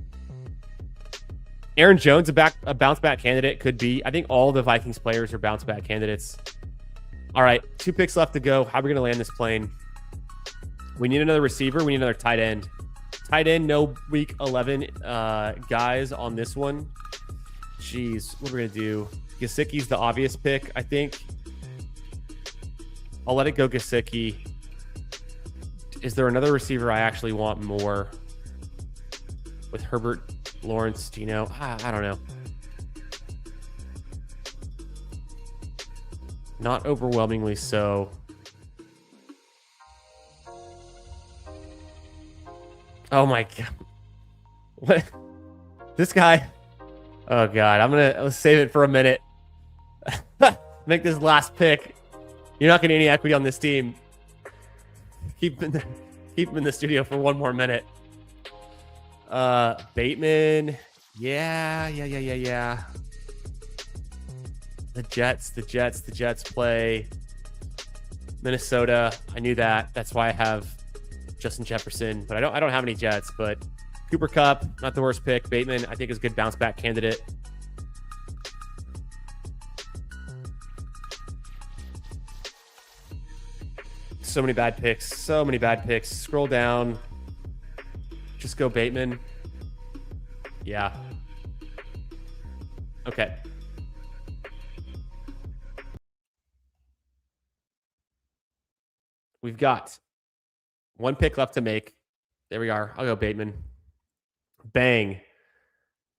Aaron Jones, a bounce back candidate, could be. I think all the Vikings players are bounce back candidates. All right, 2 picks left to go. How are we going to land this plane? We need another receiver. We need another tight end. Tight end, no week 11 guys on this one. Jeez, what are we going to do? Gesicki's the obvious pick, I think. I'll let it go Gesicki. Is there another receiver I actually want more? With Herbert, Lawrence, Geno? I don't know. Not overwhelmingly so. Oh my god. What? This guy. Oh god. Let's save it for a minute. Make this last pick. You're not getting any equity on this team. Keep him in the studio for one more minute. Bateman. Yeah. The Jets play Minnesota. I knew that. That's why I have Justin Jefferson, but I don't have any Jets. But Cooper Kupp, not the worst pick. Bateman, I think, is a good bounce back candidate. So many bad picks. Scroll down. Just go Bateman. Yeah. Okay. We've got one pick left to make. There we are. I'll go Bateman. Bang.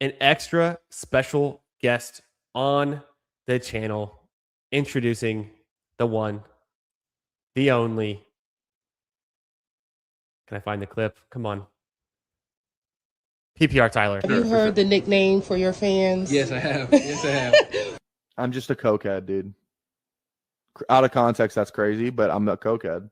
An extra special guest on the channel, introducing the one, the only. Can I find the clip? Come on. PPR Tyler. Have you heard the nickname for your fans? Yes, I have. I'm just a cokehead, dude. Out of context, that's crazy, but I'm a cokehead.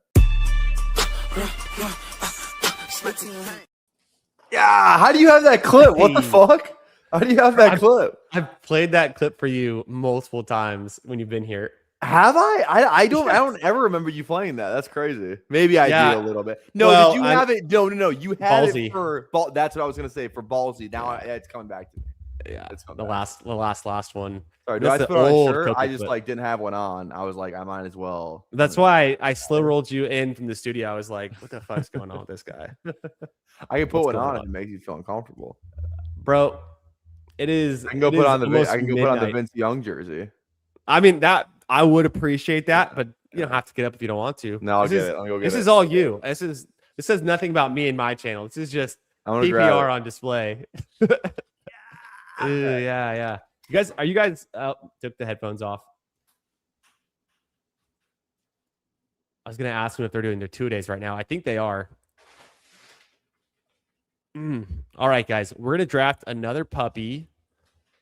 Yeah, how do you have that clip? What the fuck? How do you have that clip? I've played that clip for you multiple times when you've been here. Have I? I don't ever remember you playing that. That's crazy. Maybe I do a little bit. No, well, did you have it? No. You had Ballsy. it for that's what I was gonna say for Ballsy. Now it's coming back to me. Yeah, it's the last one. Sorry, did I put on a shirt? I just didn't have one on. I was like, I might as well. That's why I slow rolled you in from the studio. I was like, what the fuck's going on with this guy? I can put one on if it makes you feel uncomfortable. Bro, it is. I can go put on the Vince Young jersey. I mean, that I would appreciate that, but you don't have to get up if you don't want to. No, I'll get it. I'll go get it. This is all you. This says nothing about me and my channel. This is just PPR on display. Yeah. Are you guys took the headphones off? I was gonna ask them if they're doing their 2-days right now. I think they are. All right, guys, we're gonna draft another puppy,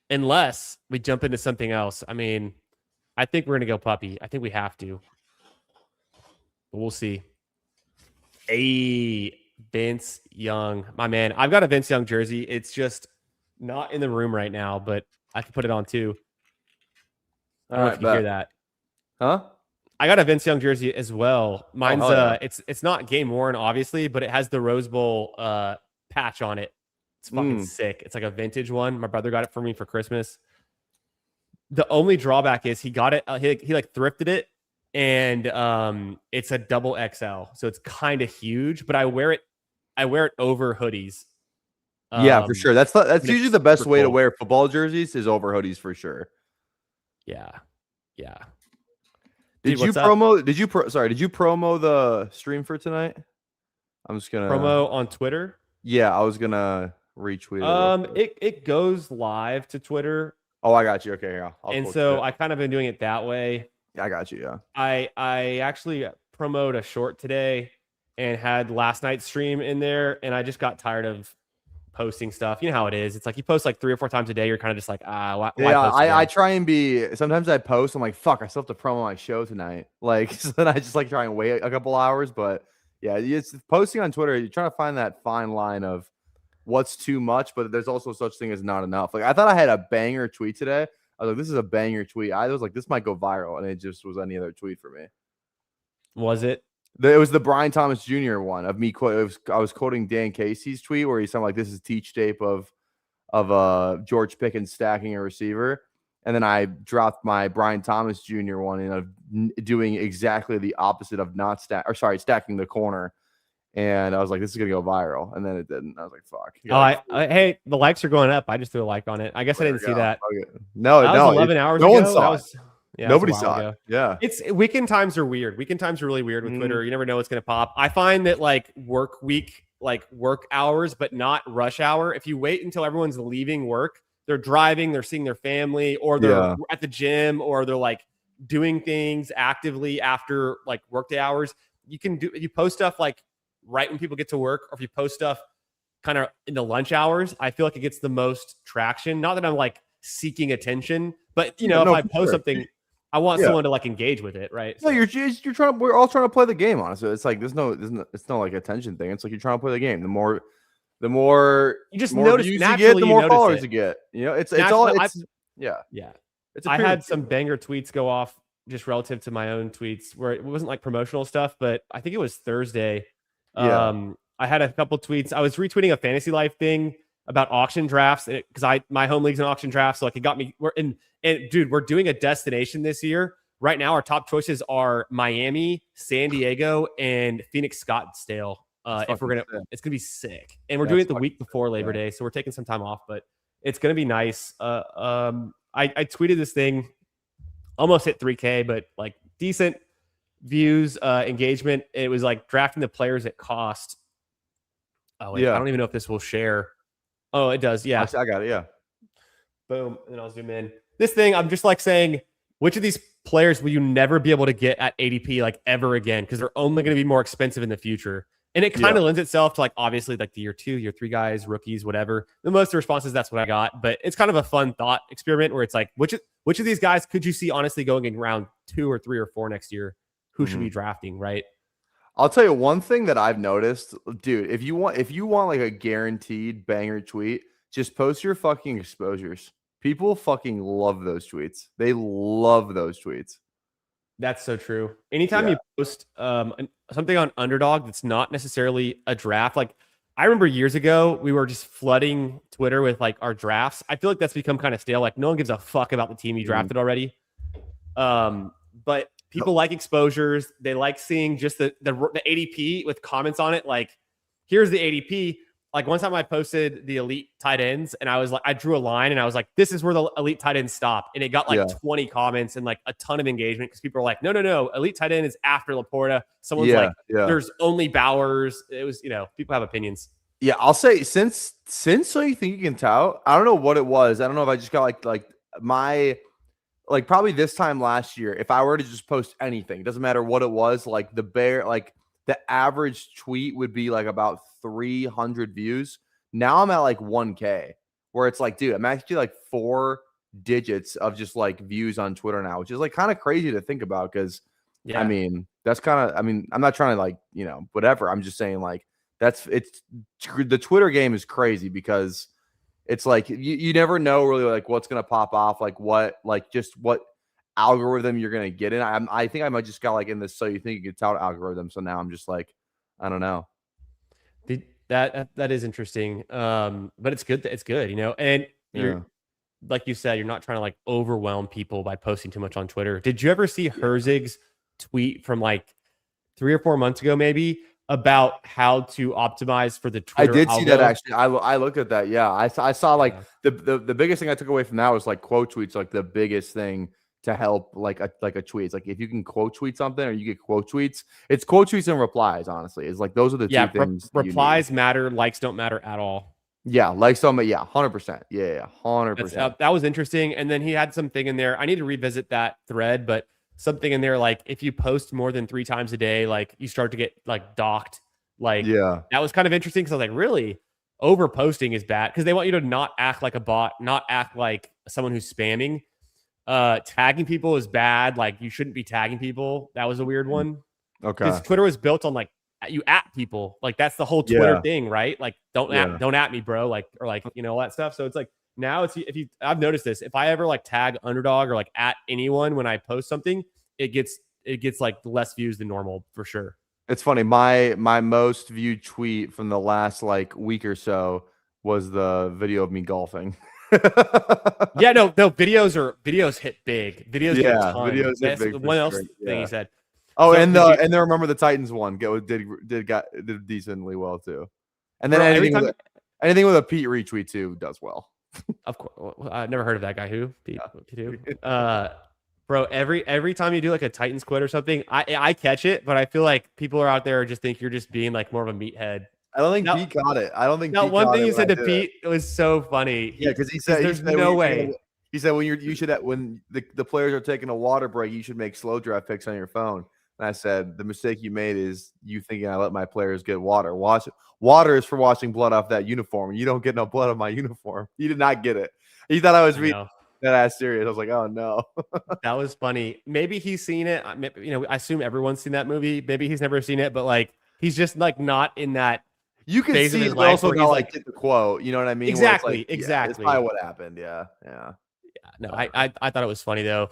unless we jump into something else. I mean, I think we're gonna go puppy. I think we have to. But we'll see. Hey, Vince Young, my man. I've got a Vince Young jersey. It's just not in the room right now, but I can put it on too. I don't know if you hear that. Huh? I got a Vince Young jersey as well. Mine's it's not game worn, obviously, but it has the Rose Bowl patch on it. It's fucking sick. It's like a vintage one. My brother got it for me for Christmas. The only drawback is he got it. He like thrifted it, and it's a double XL, so it's kind of huge. But I wear it over hoodies. Yeah, for sure. That's usually the best way to wear football jerseys is over hoodies for sure. Yeah. Did you promo the stream for tonight? I'm just gonna promo on Twitter. Yeah, I was gonna retweet it. It goes live to Twitter. Oh, I got you. Okay, yeah. I kind of been doing it that way. Yeah, I got you. Yeah. I actually promoted a short today and had last night's stream in there, and I just got tired of posting stuff. You know how it is. It's like you post like 3 or 4 times a day. You're kind of just like, why I try and be. Sometimes I post. I'm like, fuck, I still have to promo my show tonight. Like, so then I just like try and wait a couple hours. But yeah, it's posting on Twitter. You're trying to find that fine line of what's too much, but there's also such thing as not enough. Like I thought I had a banger tweet today. I was like, this is a banger tweet. I was like, this might go viral, and it just was any other tweet for me. Was it? It was the Brian Thomas Jr. one of me. I was quoting Dan Casey's tweet where he sounded like this is teach tape of George Pickens stacking a receiver, and then I dropped my Brian Thomas Jr. one in of doing exactly the opposite of stacking the corner, and I was like, this is gonna go viral, and then it didn't. I was like, fuck. Hey, the likes are going up. I just threw a like on it. I guess I didn't see that. Okay. No, that was 11 hours ago. No one saw it. Yeah, nobody saw it. Yeah. It's weekend times are weird. Weekend times are really weird with Twitter. You never know what's going to pop. I find that like work week, like work hours, but not rush hour. If you wait until everyone's leaving work, they're driving, they're seeing their family, or they're at the gym, or they're like doing things actively after like workday hours. You post stuff like right when people get to work, or if you post stuff kind of in the lunch hours, I feel like it gets the most traction. Not that I'm like seeking attention, but if I post something, I want someone to like engage with it, right? No, you're trying. We're all trying to play the game, honestly. It's like it's no like attention thing. It's like you're trying to play the game. The more you just more notice views you get, the more followers you get. It's yeah. It's I had some banger tweets go off just relative to my own tweets where it wasn't like promotional stuff, but I think it was Thursday. I had a couple tweets. I was retweeting a Fantasy Life thing about auction drafts because my home league's an auction draft, so like it got me. And dude, we're doing a destination this year. Right now, our top choices are Miami, San Diego, and Phoenix Scottsdale. It's gonna be sick, and we're doing it the week before Labor Day, so we're taking some time off, but it's gonna be nice. I tweeted this thing, almost hit 3K, but like decent views, engagement. It was like drafting the players at cost. Oh wait, I don't even know if this will share. Oh, it does. Yeah, I got it. Yeah, boom, and then I'll zoom in. This thing, I'm just like saying, which of these players will you never be able to get at ADP like ever again? Because they're only going to be more expensive in the future. And it kind of lends itself to like obviously like the year 2, year 3 guys, rookies, whatever. The most of the responses, that's what I got. But it's kind of a fun thought experiment where it's like, which of these guys could you see honestly going in round 2 or 3 or 4 next year? Who should be drafting, right? I'll tell you one thing that I've noticed, dude. If you want like a guaranteed banger tweet, just post your fucking exposures. People fucking love those tweets. They love those tweets. That's so true. Anytime you post something on Underdog that's not necessarily a draft, like I remember years ago, we were just flooding Twitter with like our drafts. I feel like that's become kind of stale. Like no one gives a fuck about the team you drafted already. But people like exposures. They like seeing just the ADP with comments on it. Like, here's the ADP. Like one time I posted the elite tight ends and I was like, I drew a line and I was like, this is where the elite tight ends stop. And it got like 20 comments and like a ton of engagement because people are like, no. Elite tight end is after Laporta. Someone's like, there's only Bowers. It was, people have opinions. Yeah. I'll say since So You Think You Can Tell, I don't know what it was. I don't know if I just got like probably this time last year, if I were to just post anything, it doesn't matter what it was, like the average tweet would be like about 300 views. Now I'm at like 1K, where it's like, dude, I'm actually like 4 digits of just like views on Twitter now, which is like kind of crazy to think about because I mean, that's kind of, I'm not trying to like, whatever. I'm just saying like the Twitter game is crazy because it's like you never know really like what's gonna pop off, like what algorithm you're gonna get in. I think I might just got like in this So You Think You Can Tell algorithm. So now I'm just like, I don't know. That is interesting. But it's good. It's good, and you're like you said, you're not trying to like overwhelm people by posting too much on Twitter. Did you ever see Herzig's tweet from like 3 or 4 months ago, maybe, about how to optimize for the Twitter? I did see that actually. I looked at that. Yeah, I saw like the biggest thing I took away from that was like quote tweets, like the biggest thing to help like a tweet. It's like if you can quote tweet something or you get quote tweets, it's quote tweets and replies. Honestly, it's like those are the two things. Replies matter. Likes don't matter at all. Yeah, likes don't. Yeah, 100%. Yeah, 100%. That was interesting. And then he had something in there. I need to revisit that thread, but something in there like if you post more than 3 times a day, like you start to get like docked. Like that was kind of interesting because I was like, really, over posting is bad because they want you to not act like a bot, not act like someone who's spamming. Tagging people is bad. Like you shouldn't be tagging people. That was a weird one. Okay. Because Twitter was built on like you at people. Like that's the whole Twitter thing, right? Like don't at me, bro. Like or like all that stuff. So it's like now I've noticed this. If I ever like tag Underdog or like at anyone when I post something, it gets like less views than normal for sure. It's funny. My most viewed tweet from the last like week or so was the video of me golfing. Videos hit big. Videos get a ton. Videos hit big. One else thing he said. Oh, so and then remember the Titans one did decently well too. And then anything with a Pete retweet too does well. Of course, I've never heard of that guy. Who Pete? Bro, every time you do like a Titans quote or something, I catch it, but I feel like people are out there just think you're just being like more of a meathead. I don't think Pete got it. I don't think. No, one thing you said to Pete, it was so funny. Yeah, because he said there's no way. He said when the players are taking a water break, you should make slow draft picks on your phone. And I said, the mistake you made is you thinking I let my players get water. Water is for washing blood off that uniform. You don't get no blood on my uniform. He did not get it. He thought I was reading know. that ass serious. I was like, oh no. That was funny. Maybe he's seen it. I assume everyone's seen that movie. Maybe he's never seen it, but like he's just like not in that. You can phase of see his it, but life also where not he's like get the quote. You know what I mean? Exactly, Where it's like, exactly. Yeah, that's probably what happened. Yeah. No, I thought it was funny though.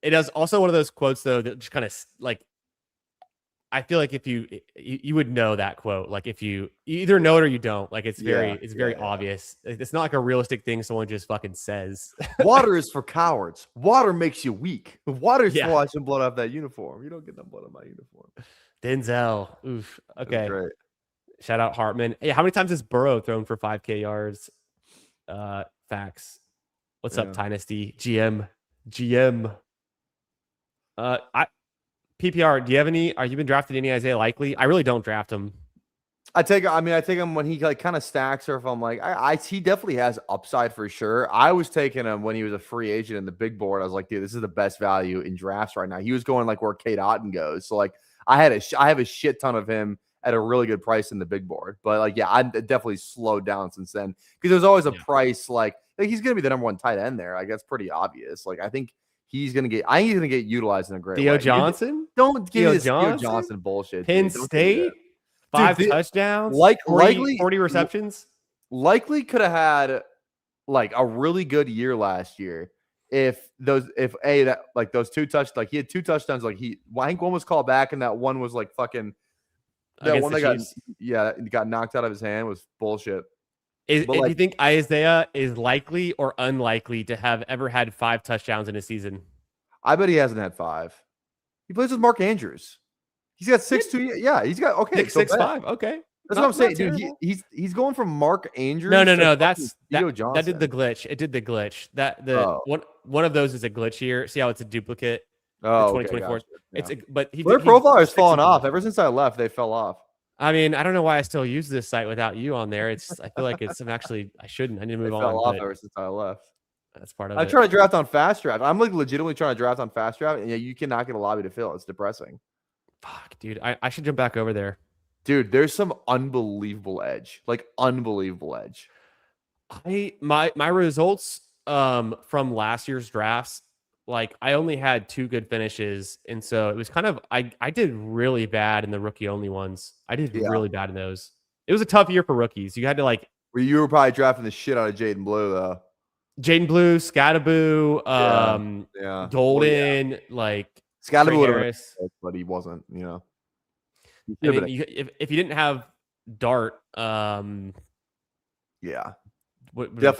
It is also one of those quotes though that just kind of like. I feel like if you would know that quote, like if you either know it or you don't, like it's very obvious. It's not like a realistic thing someone just fucking says. Water is for cowards. Water makes you weak. Water is Yeah. for washing blood off that uniform. You don't get no blood on my uniform. Denzel. Oof. Okay. Great. Shout out Hartman. Hey, how many times has Burrow thrown for 5K yards? Facts. What's up, Dynasty? GM. PPR, do you have any? Are you been drafted any Isaiah Likely? I really don't draft him. I take him when he like kind of stacks, or if I'm like, he definitely has upside for sure. I was taking him when he was a free agent in the big board. I was like, dude, this is the best value in drafts right now. He was going like where Kate Otten goes. So like, I have a shit ton of him at a really good price in the big board. But like, yeah, I definitely slowed down since then because there's always a price like he's gonna be the number one tight end there. Like that's pretty obvious. Like I think he's gonna get utilized in a great way. Theo Johnson? Don't give me this Theo Johnson bullshit. Penn State, 5 touchdowns, 40 receptions. Likely could have had like a really good year last year if those two touchdowns, he had 2 touchdowns. Like I think one was called back and that one was like fucking that one that got knocked out of his hand was bullshit. Do you think Isaiah is likely or unlikely to have ever had 5 touchdowns in a season? I bet he hasn't had 5. He plays with Mark Andrews. He's got 6'2". Yeah, he's got 6'5". Okay, that's what I'm saying, dude. He's going from Mark Andrews. No. That's Theo Johnson. That did the glitch. It did the glitch. One of those is a glitch here. See how it's a duplicate. Oh, 2024. Okay, but their profile has fallen off ever since I left. They fell off. I mean, I don't know why I still use this site without you on there. I feel like I shouldn't. I need to move on. Fell off ever since I left. That's part of it. I'm trying to draft on Fast Draft. I'm like legitimately trying to draft on Fast Draft, and you cannot get a lobby to fill. It's depressing. Fuck, dude. I should jump back over there. Dude, there's some unbelievable edge. Like unbelievable edge. My results from last year's drafts, like I only had 2 good finishes, and so it was kind of I did really bad in the rookie only ones. I did really bad in those. It was a tough year for rookies. You had to like. Well, you were probably drafting the shit out of Jaden Blue though. Jaden Blue, Scattaboo, Golden, like Scattaboo would have, but he wasn't. You know. I mean, if you didn't have Dart, definitely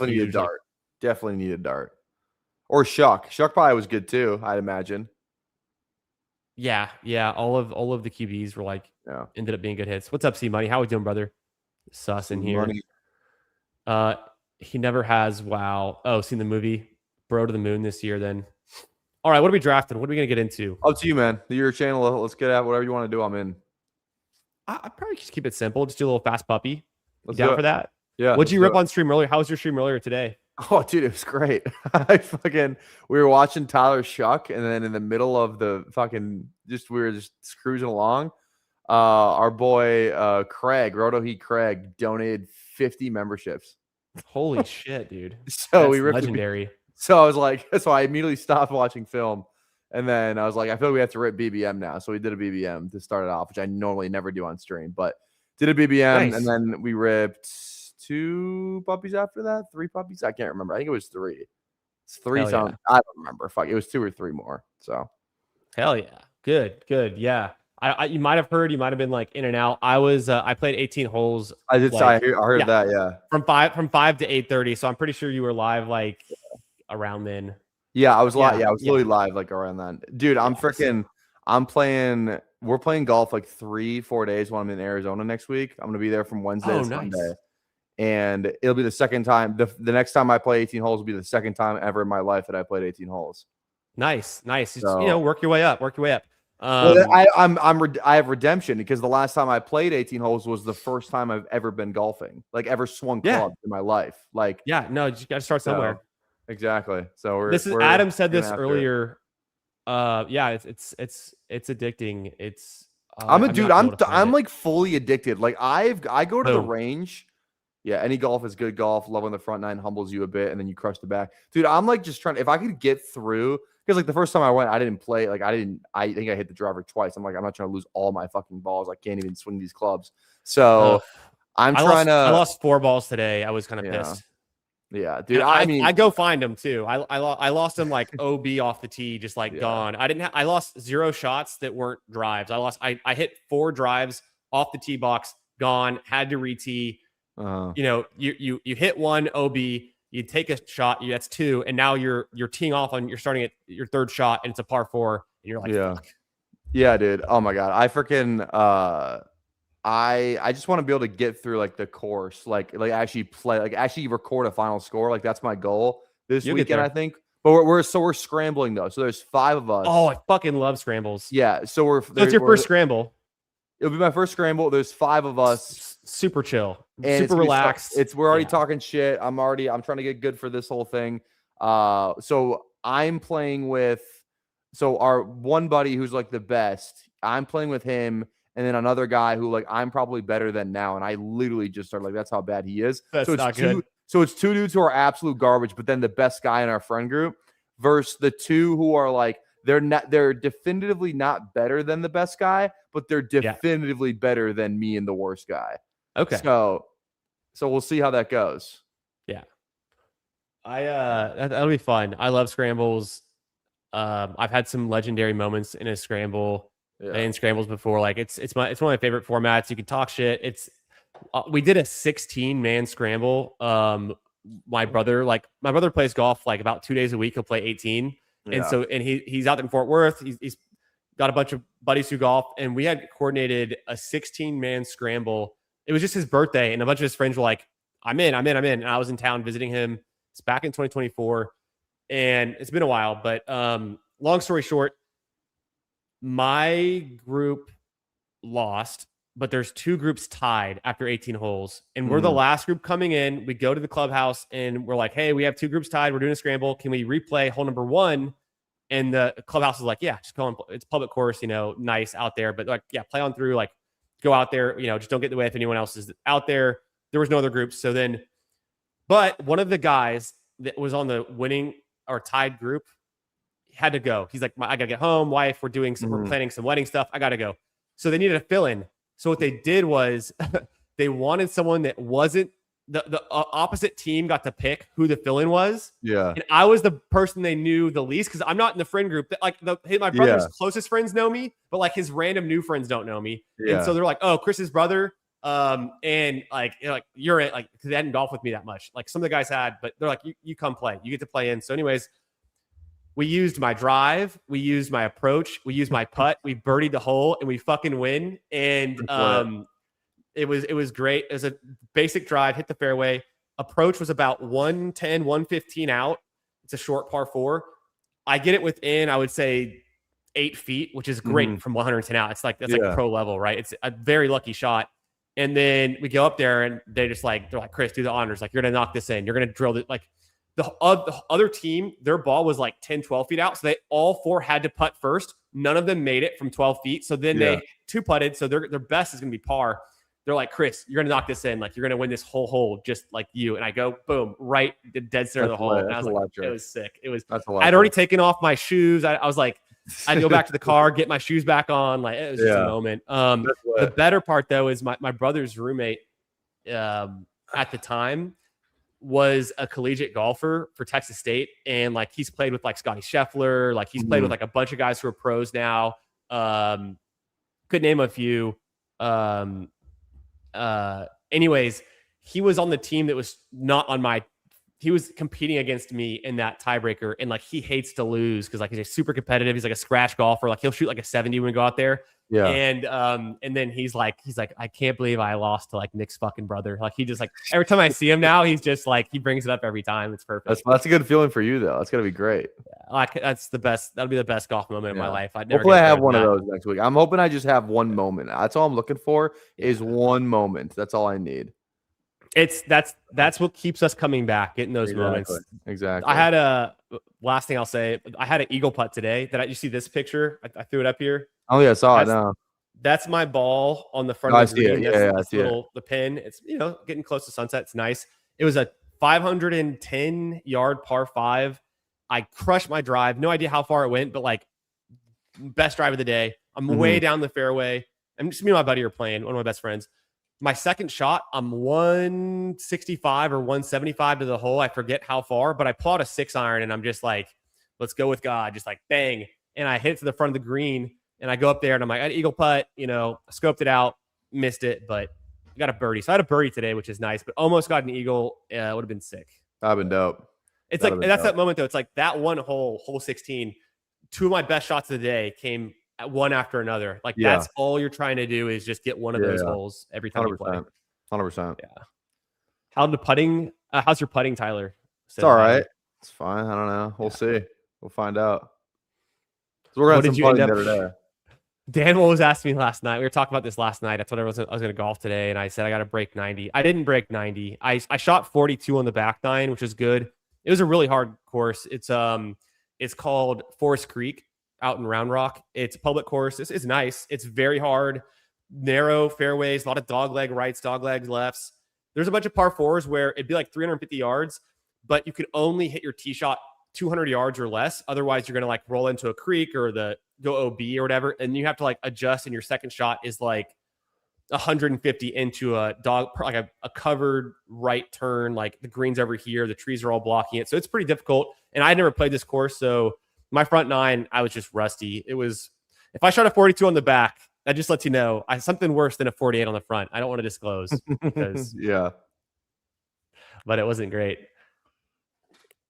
needed Dart. Definitely needed Dart. Or Shuck. Shuck probably was good too, I'd imagine. Yeah. All of the QBs were like ended up being good hits. What's up, C Money? How we doing, brother? Sus in here. He never has. Wow. Oh, seen the movie Bro to the Moon this year. Then, all right. What are we drafting? What are we gonna get into? Up to you, man. Your channel. Let's get at whatever you want to do. I'm in. I probably just keep it simple. Just do a little fast puppy. Let's down for that? Yeah. What'd you rip on stream earlier? How was your stream earlier today? Oh, dude, it was great. We were watching Tyler Shuck, and then in the middle of the we were just cruising along. Our boy Craig, Roto Heat Craig, donated 50 memberships. Holy shit, dude! So we ripped legendary. So I was like, so I immediately stopped watching film, and then I was like, I feel like we have to rip BBM now. So we did a BBM to start it off, which I normally never do on stream, but did a BBM, and then we ripped 2 puppies after that, 3 puppies. I can't remember. I think it was 3. It's 3 sounds. I don't remember. Fuck, it was 2 or 3 more. So, hell yeah, good. Yeah, you might have heard. You might have been like in and out. I played 18 holes. I did. Like, I heard that. Yeah, from 5 to 8:30. So I'm pretty sure you were live like around then. Yeah, I was live. Yeah, I was literally live like around that. Dude, I'm playing. We're playing golf like 3-4 days while I'm in Arizona next week. I'm gonna be there from Wednesday to Sunday. And it'll be the second time. The next time I play 18 holes will be the second time ever in my life that I played 18 holes. Nice. So, work your way up. I have redemption because the last time I played 18 holes was the first time I've ever been golfing, like ever swung clubs in my life. Like, no, you got to start somewhere. Exactly. So Adam said this earlier. Yeah, it's addicting. It's I'm a I'm dude. not able to find I'm it. like fully addicted. Like I go to the Boom. range. Yeah, any golf is good golf. Love when the front nine humbles you a bit and then you crush the back. Dude, I'm like just trying if I could get through because like the first time I went, I didn't play. Like I think I hit the driver twice. I'm like, I'm not trying to lose all my fucking balls. I can't even swing these clubs. Ugh. So I'm trying I to lost 4 balls today. I was kind of yeah. pissed. Yeah, dude. And I mean, I go find them too. I lost them like OB off the tee, just like yeah. gone. I lost 0 shots that weren't drives. I hit 4 drives off the tee box, gone, had to re-tee. You know, you hit 1 OB, you take a shot, that's 2, and now you're teeing off on you're starting at your 3rd shot and it's a par 4, and you're like, yeah. fuck. Yeah, dude. Oh my god. I freaking I just want to be able to get through like the course, like actually play, like actually record a final score. Like that's my goal this You'll get weekend, there. I think. But we're scrambling though. So there's 5 of us. Oh, I fucking love scrambles. Yeah. So So it's your first scramble. It'll be my first scramble. There's 5 of us. Super chill, And super relaxed. We're already talking shit. I'm trying to get good for this whole thing. So I'm playing with our one buddy who's like the best. I'm playing with him, and then another guy who like I'm probably better than now. And I literally just started like that's how bad he is. That's so it's not two good. so it's 2 dudes who are absolute garbage, but then the best guy in our friend group versus the 2 who are like they're definitively not better than the best guy, but they're definitively better than me and the worst guy. Okay. So we'll see how that goes. Yeah. That'll be fun. I love scrambles. I've had some legendary moments in a scramble in scrambles before. Like it's one of my favorite formats. You can talk shit. We did a 16-man scramble. My brother plays golf like about 2 days a week. He'll play 18. Yeah. And he's out in Fort Worth. He's got a bunch of buddies who golf, and we had coordinated a 16-man scramble. It was just his birthday, and a bunch of his friends were like, I'm in. And I was in town visiting him. It's back in 2024, and it's been a while. But long story short, my group lost, but there's 2 groups tied after 18 holes, and we're the last group coming in. We go to the clubhouse, and we're like, hey, we have 2 groups tied. We're doing a scramble. Can we replay hole number 1? And the clubhouse is like, yeah, just go on. It's public course, nice out there. But like, yeah, play on through, like go out there, just don't get in the way if anyone else is out there. There was no other groups. So then, but one of the guys that was on the winning or tied group had to go. He's like, I gotta get home. Wife, we're planning some wedding stuff. I gotta go. So they needed a fill-in. So what they did was they wanted someone that wasn't the opposite team got to pick who the fill-in was. Yeah. And I was the person they knew the least because I'm not in the friend group. Like my brother's closest friends know me, but like his random new friends don't know me. Yeah. And so they're like, oh, Chris's brother. And like, you're in, like, because they hadn't golfed with me that much. Like some of the guys had, but they're like, you come play. You get to play in. So anyways, we used my drive. We used my approach. We used my putt. We birdied the hole and we fucking win. And it was great. It was a basic drive, hit the fairway. Approach was about 110, 115 out. It's a short par 4. I get it within, I would say, 8 feet, which is great from 110 out. It's like, that's like pro level, right? It's a very lucky shot. And then we go up there and they're like, Chris, do the honors. Like, you're going to knock this in. You're going to drill it. Like the other team, their ball was like 10, 12 feet out. So they all 4 had to putt first. None of them made it from 12 feet. So then they 2 putted. So their best is going to be par. They're like, Chris, you're going to knock this in. Like, you're going to win this whole hole just like you. And I go, boom, right, the dead center of the hole. And I was like, it was sick. I'd already taken off my shoes. I was like, I'd go back to the car, get my shoes back on. Like, it was just a moment. The better part, though, is my brother's roommate at the time was a collegiate golfer for Texas State. And like, he's played with like Scotty Scheffler. Like, he's played with like a bunch of guys who are pros now. Could name a few. Anyways, he was on the team that was not on he was competing against me in that tiebreaker. And like, he hates to lose because like, he's super competitive. He's like a scratch golfer. Like, he'll shoot like a 70 when we go out there. Yeah. And then he's like, I can't believe I lost to like Nick's fucking brother. Like, he just like, every time I see him now, he's just like, he brings it up every time. It's perfect. That's a good feeling for you though. That's going to be great. Yeah, that's the best. That'll be the best golf moment of my life. Hopefully I have one of those next week. I'm hoping I just have one moment. That's all I'm looking for is one moment. That's all I need. That's what keeps us coming back, getting those moments. Exactly. I had last thing I'll say, I had an eagle putt today. You see this picture? I threw it up here. Oh yeah, I saw it now. That's my ball on the front Oh, of the green. That's I see it. the pin. It's getting close to sunset. It's nice. It was a 510-yard par 5. I crushed my drive. No idea how far it went, but like best drive of the day. I'm way down the fairway. And just me and my buddy are playing, one of my best friends. My second shot, I'm 165 or 175 to the hole. I forget how far, but I pull out a 6-iron and I'm just like, let's go with God. Just like bang. And I hit it to the front of the green and I go up there and I'm like, I had eagle putt, scoped it out, missed it, but I got a birdie. So I had a birdie today, which is nice, but almost got an eagle. Would have been sick. That'd been dope. It's like, that's that moment though. It's like that one hole 16, 2 of my best shots of the day came one after another. Like that's all you're trying to do is just get one of those holes every time you play. 100%. Yeah. How's your putting, Tyler? It's all right. It's fine. I don't know. We'll see. We'll find out. So we're going to some putting the other day. Dan was asking me last night. We were talking about this last night. I told everyone I was going to golf today, and I said I got to break 90. I didn't break 90. I shot 42 on the back nine, which is good. It was a really hard course. It's called Forest Creek out in Round Rock. It's a public course. It's nice. It's very hard, narrow fairways, a lot of dogleg rights, dogleg lefts. There's a bunch of par 4s where it'd be like 350 yards, but you could only hit your tee shot 200 yards or less. Otherwise, you're going to like roll into a creek or go OB or whatever. And you have to like adjust. And your second shot is like 150 into a covered right turn. Like the green's over here. The trees are all blocking it. So it's pretty difficult. And I never played this course. So my front nine, I was just rusty. If I shot a 42 on the back, that just lets you know something worse than a 48 on the front. I don't want to disclose because but it wasn't great.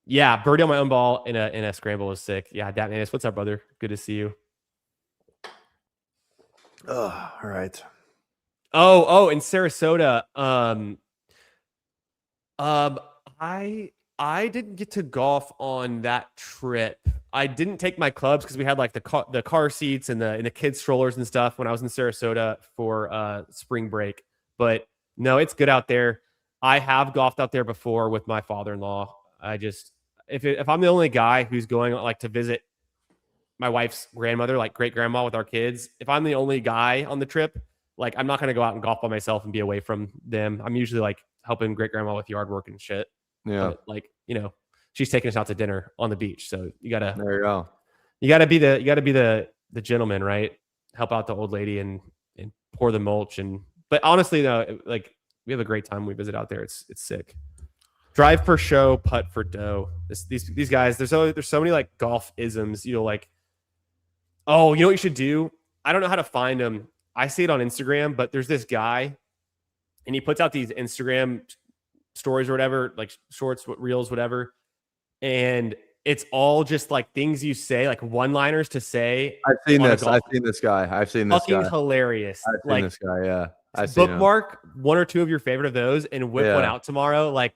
Yeah, birdie on my own ball in a scramble was sick. Yeah, Datmanis, what's up, brother? Good to see you. All right. Oh, in Sarasota, I didn't get to golf on that trip. I didn't take my clubs because we had like the car seats and the kids strollers and stuff when I was in Sarasota for spring break. But no, it's good out there. I have golfed out there before with my father-in-law. If I'm the only guy who's going like to visit my wife's grandmother, like great grandma with our kids, if I'm the only guy on the trip, like I'm not going to go out and golf by myself and be away from them. I'm usually like helping great grandma with yard work and shit. Yeah. But, like, she's taking us out to dinner on the beach. So there you go. You gotta be the gentleman, right? Help out the old lady and pour the mulch. But honestly though, like we have a great time when we visit out there. It's sick. Drive for show, putt for dough. These guys, there's so many like golf isms. Like, oh, you know what you should do? I don't know how to find them. I see it on Instagram, but there's this guy, and he puts out these Instagram stories or whatever, like shorts, reels, whatever, and it's all just like things you say, like one-liners to say. I've seen this guy. Fucking hilarious. I've seen this guy. Yeah, bookmark one or two of your favorite of those and whip one out tomorrow. Like,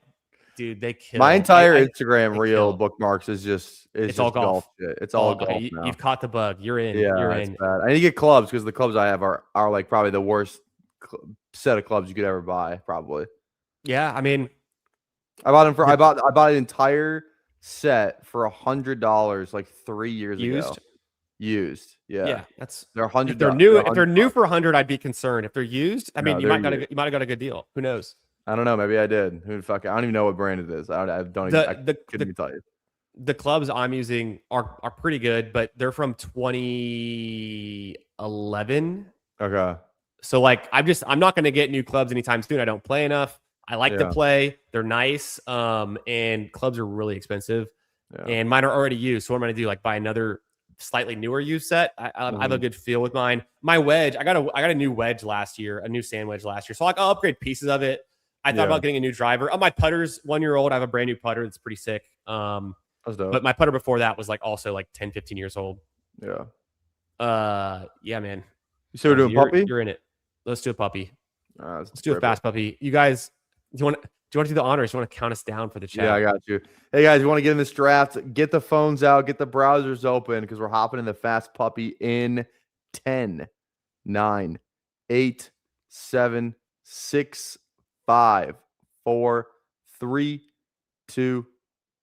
dude, they kill. My entire Instagram reel bookmarks is it's all golf shit. It's all golf now. You've caught the bug. You're in. Yeah, you're in. Bad. I need to get clubs because the clubs I have are like probably the worst set of clubs you could ever buy. Probably. Yeah, I mean, I bought an entire set for $100 like 3 years ago. Used. Yeah. They're $100. If they're new for $100, I'd be concerned. If they're used, I mean, you might have got a good deal. Who knows? I don't know. Maybe I did. I don't even know what brand it is. I couldn't even tell you. The clubs I'm using are pretty good, but they're from 2011. Okay. So like, I'm not going to get new clubs anytime soon. I don't play enough. I like to play. They're nice. And clubs are really expensive. Yeah. And mine are already used. So what am I going to do? Like buy another slightly newer used set? I have a good feel with mine. My wedge, I got a new wedge last year, a new sand wedge last year. So like I'll upgrade pieces of it. I thought about getting a new driver. On my putter's 1 year old, I have a brand new putter that's pretty sick. That's dope. But my putter before that was like also like 10, 15 years old. Yeah. Yeah, man. So we're doing puppy? You're in it. Let's do a puppy. Let's do a fast puppy. You guys, do you want to do the honors? You want to count us down for the chat? Yeah, I got you. Hey guys, you want to get in this draft? Get the phones out, get the browsers open because we're hopping in the fast puppy in 10, 9, 8, 7, 6, 5, 4, 3, 2,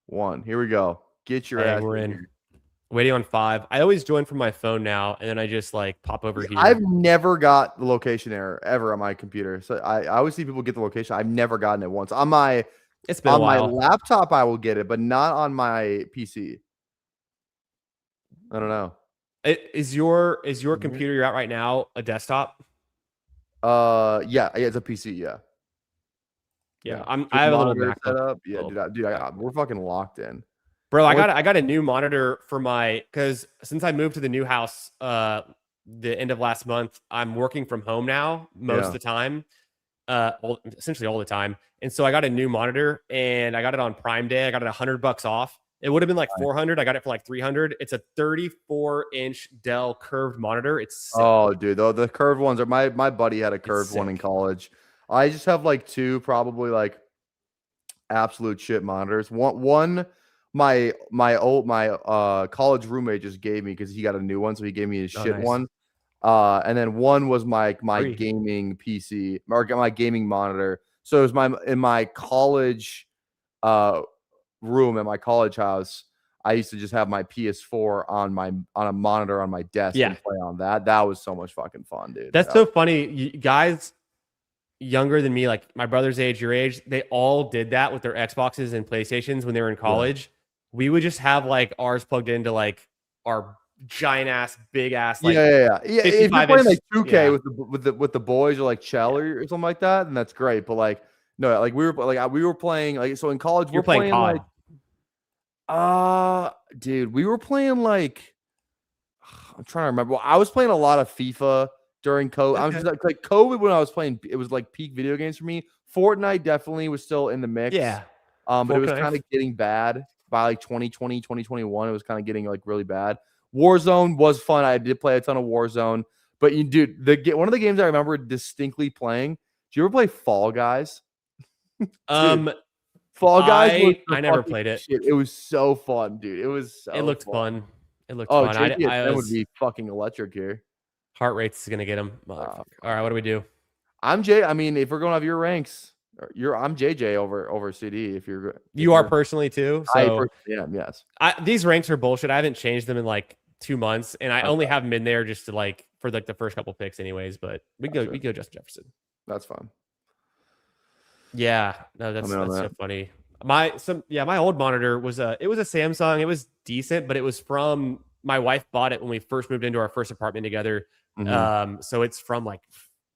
1. Here we go. Get your ass We're in in. here. Waiting on 5. I always join from my phone now, and then I just like pop over here. I've never got the location error ever on my computer. So I always see people get the location. I've never gotten it once. On my It's been a my while. laptop, I will get it, but not on my PC. I don't know. Is your Mhm. computer you're at right now a desktop? Yeah, it's a PC. Yeah. Yeah, Good I have a little monitor MacBook. setup. Yeah, Oh, we're fucking locked in. bro, Only- I got a new monitor for because since I moved to the new house the end of last month, I'm working from home now most of the time. Essentially all the time. And so I got a new monitor and I got it on Prime Day. I got it $100 off. It would have been like 400. I got it for like 300. It's a 34-inch Dell curved monitor. It's sick. Oh, dude, the curved ones are my buddy had a curved one in college. I just have like two probably like absolute shit monitors. One my college roommate just gave me because he got a new one, so he gave me his shit nice. one. And then one was my Free. gaming PC or my gaming monitor. So it was in my college room at my college house. I used to just have my PS4 on a monitor on my desk and play on that. That was so much fucking fun, dude. That's so funny. You guys younger than me, like my brother's age, your age, they all did that with their Xboxes and PlayStations when they were in college. Yeah. We would just have like ours plugged into like our giant ass, big ass, like If you're playing like 2K with the boys or like Chell or something like that, then that's great. But like no, like we were playing like so in college we're playing COD. Like dude, we were playing like I'm trying to remember. Well, I was playing a lot of FIFA during COVID. Okay. I was just like COVID when I was playing, it was like peak video games for me. Fortnite definitely was still in the mix. Yeah. But it was kind of getting bad by like 2020, 2021. It was kind of getting like really bad. Warzone was fun. I did play a ton of Warzone. But one of the games I remember distinctly playing. Do you ever play Fall Guys? Fall Guys. I never played it. Shit. It was so fun, dude. It was so It looked fun. It looked fun. I would be fucking electric here. Heart rate's gonna get him. All right, what do we do? I'm Jay. I mean, if we're going off your ranks, I'm JJ over CD. If you are personally too. So yes. These ranks are bullshit. I haven't changed them in like 2 months, and I only have them in there just to like for like the first couple picks, anyways. But we go Justin Jefferson. That's fun. Yeah, no, that's so funny. My old monitor was a Samsung. It was decent, but it was from my wife bought it when we first moved into our first apartment together. Mm-hmm. So it's from like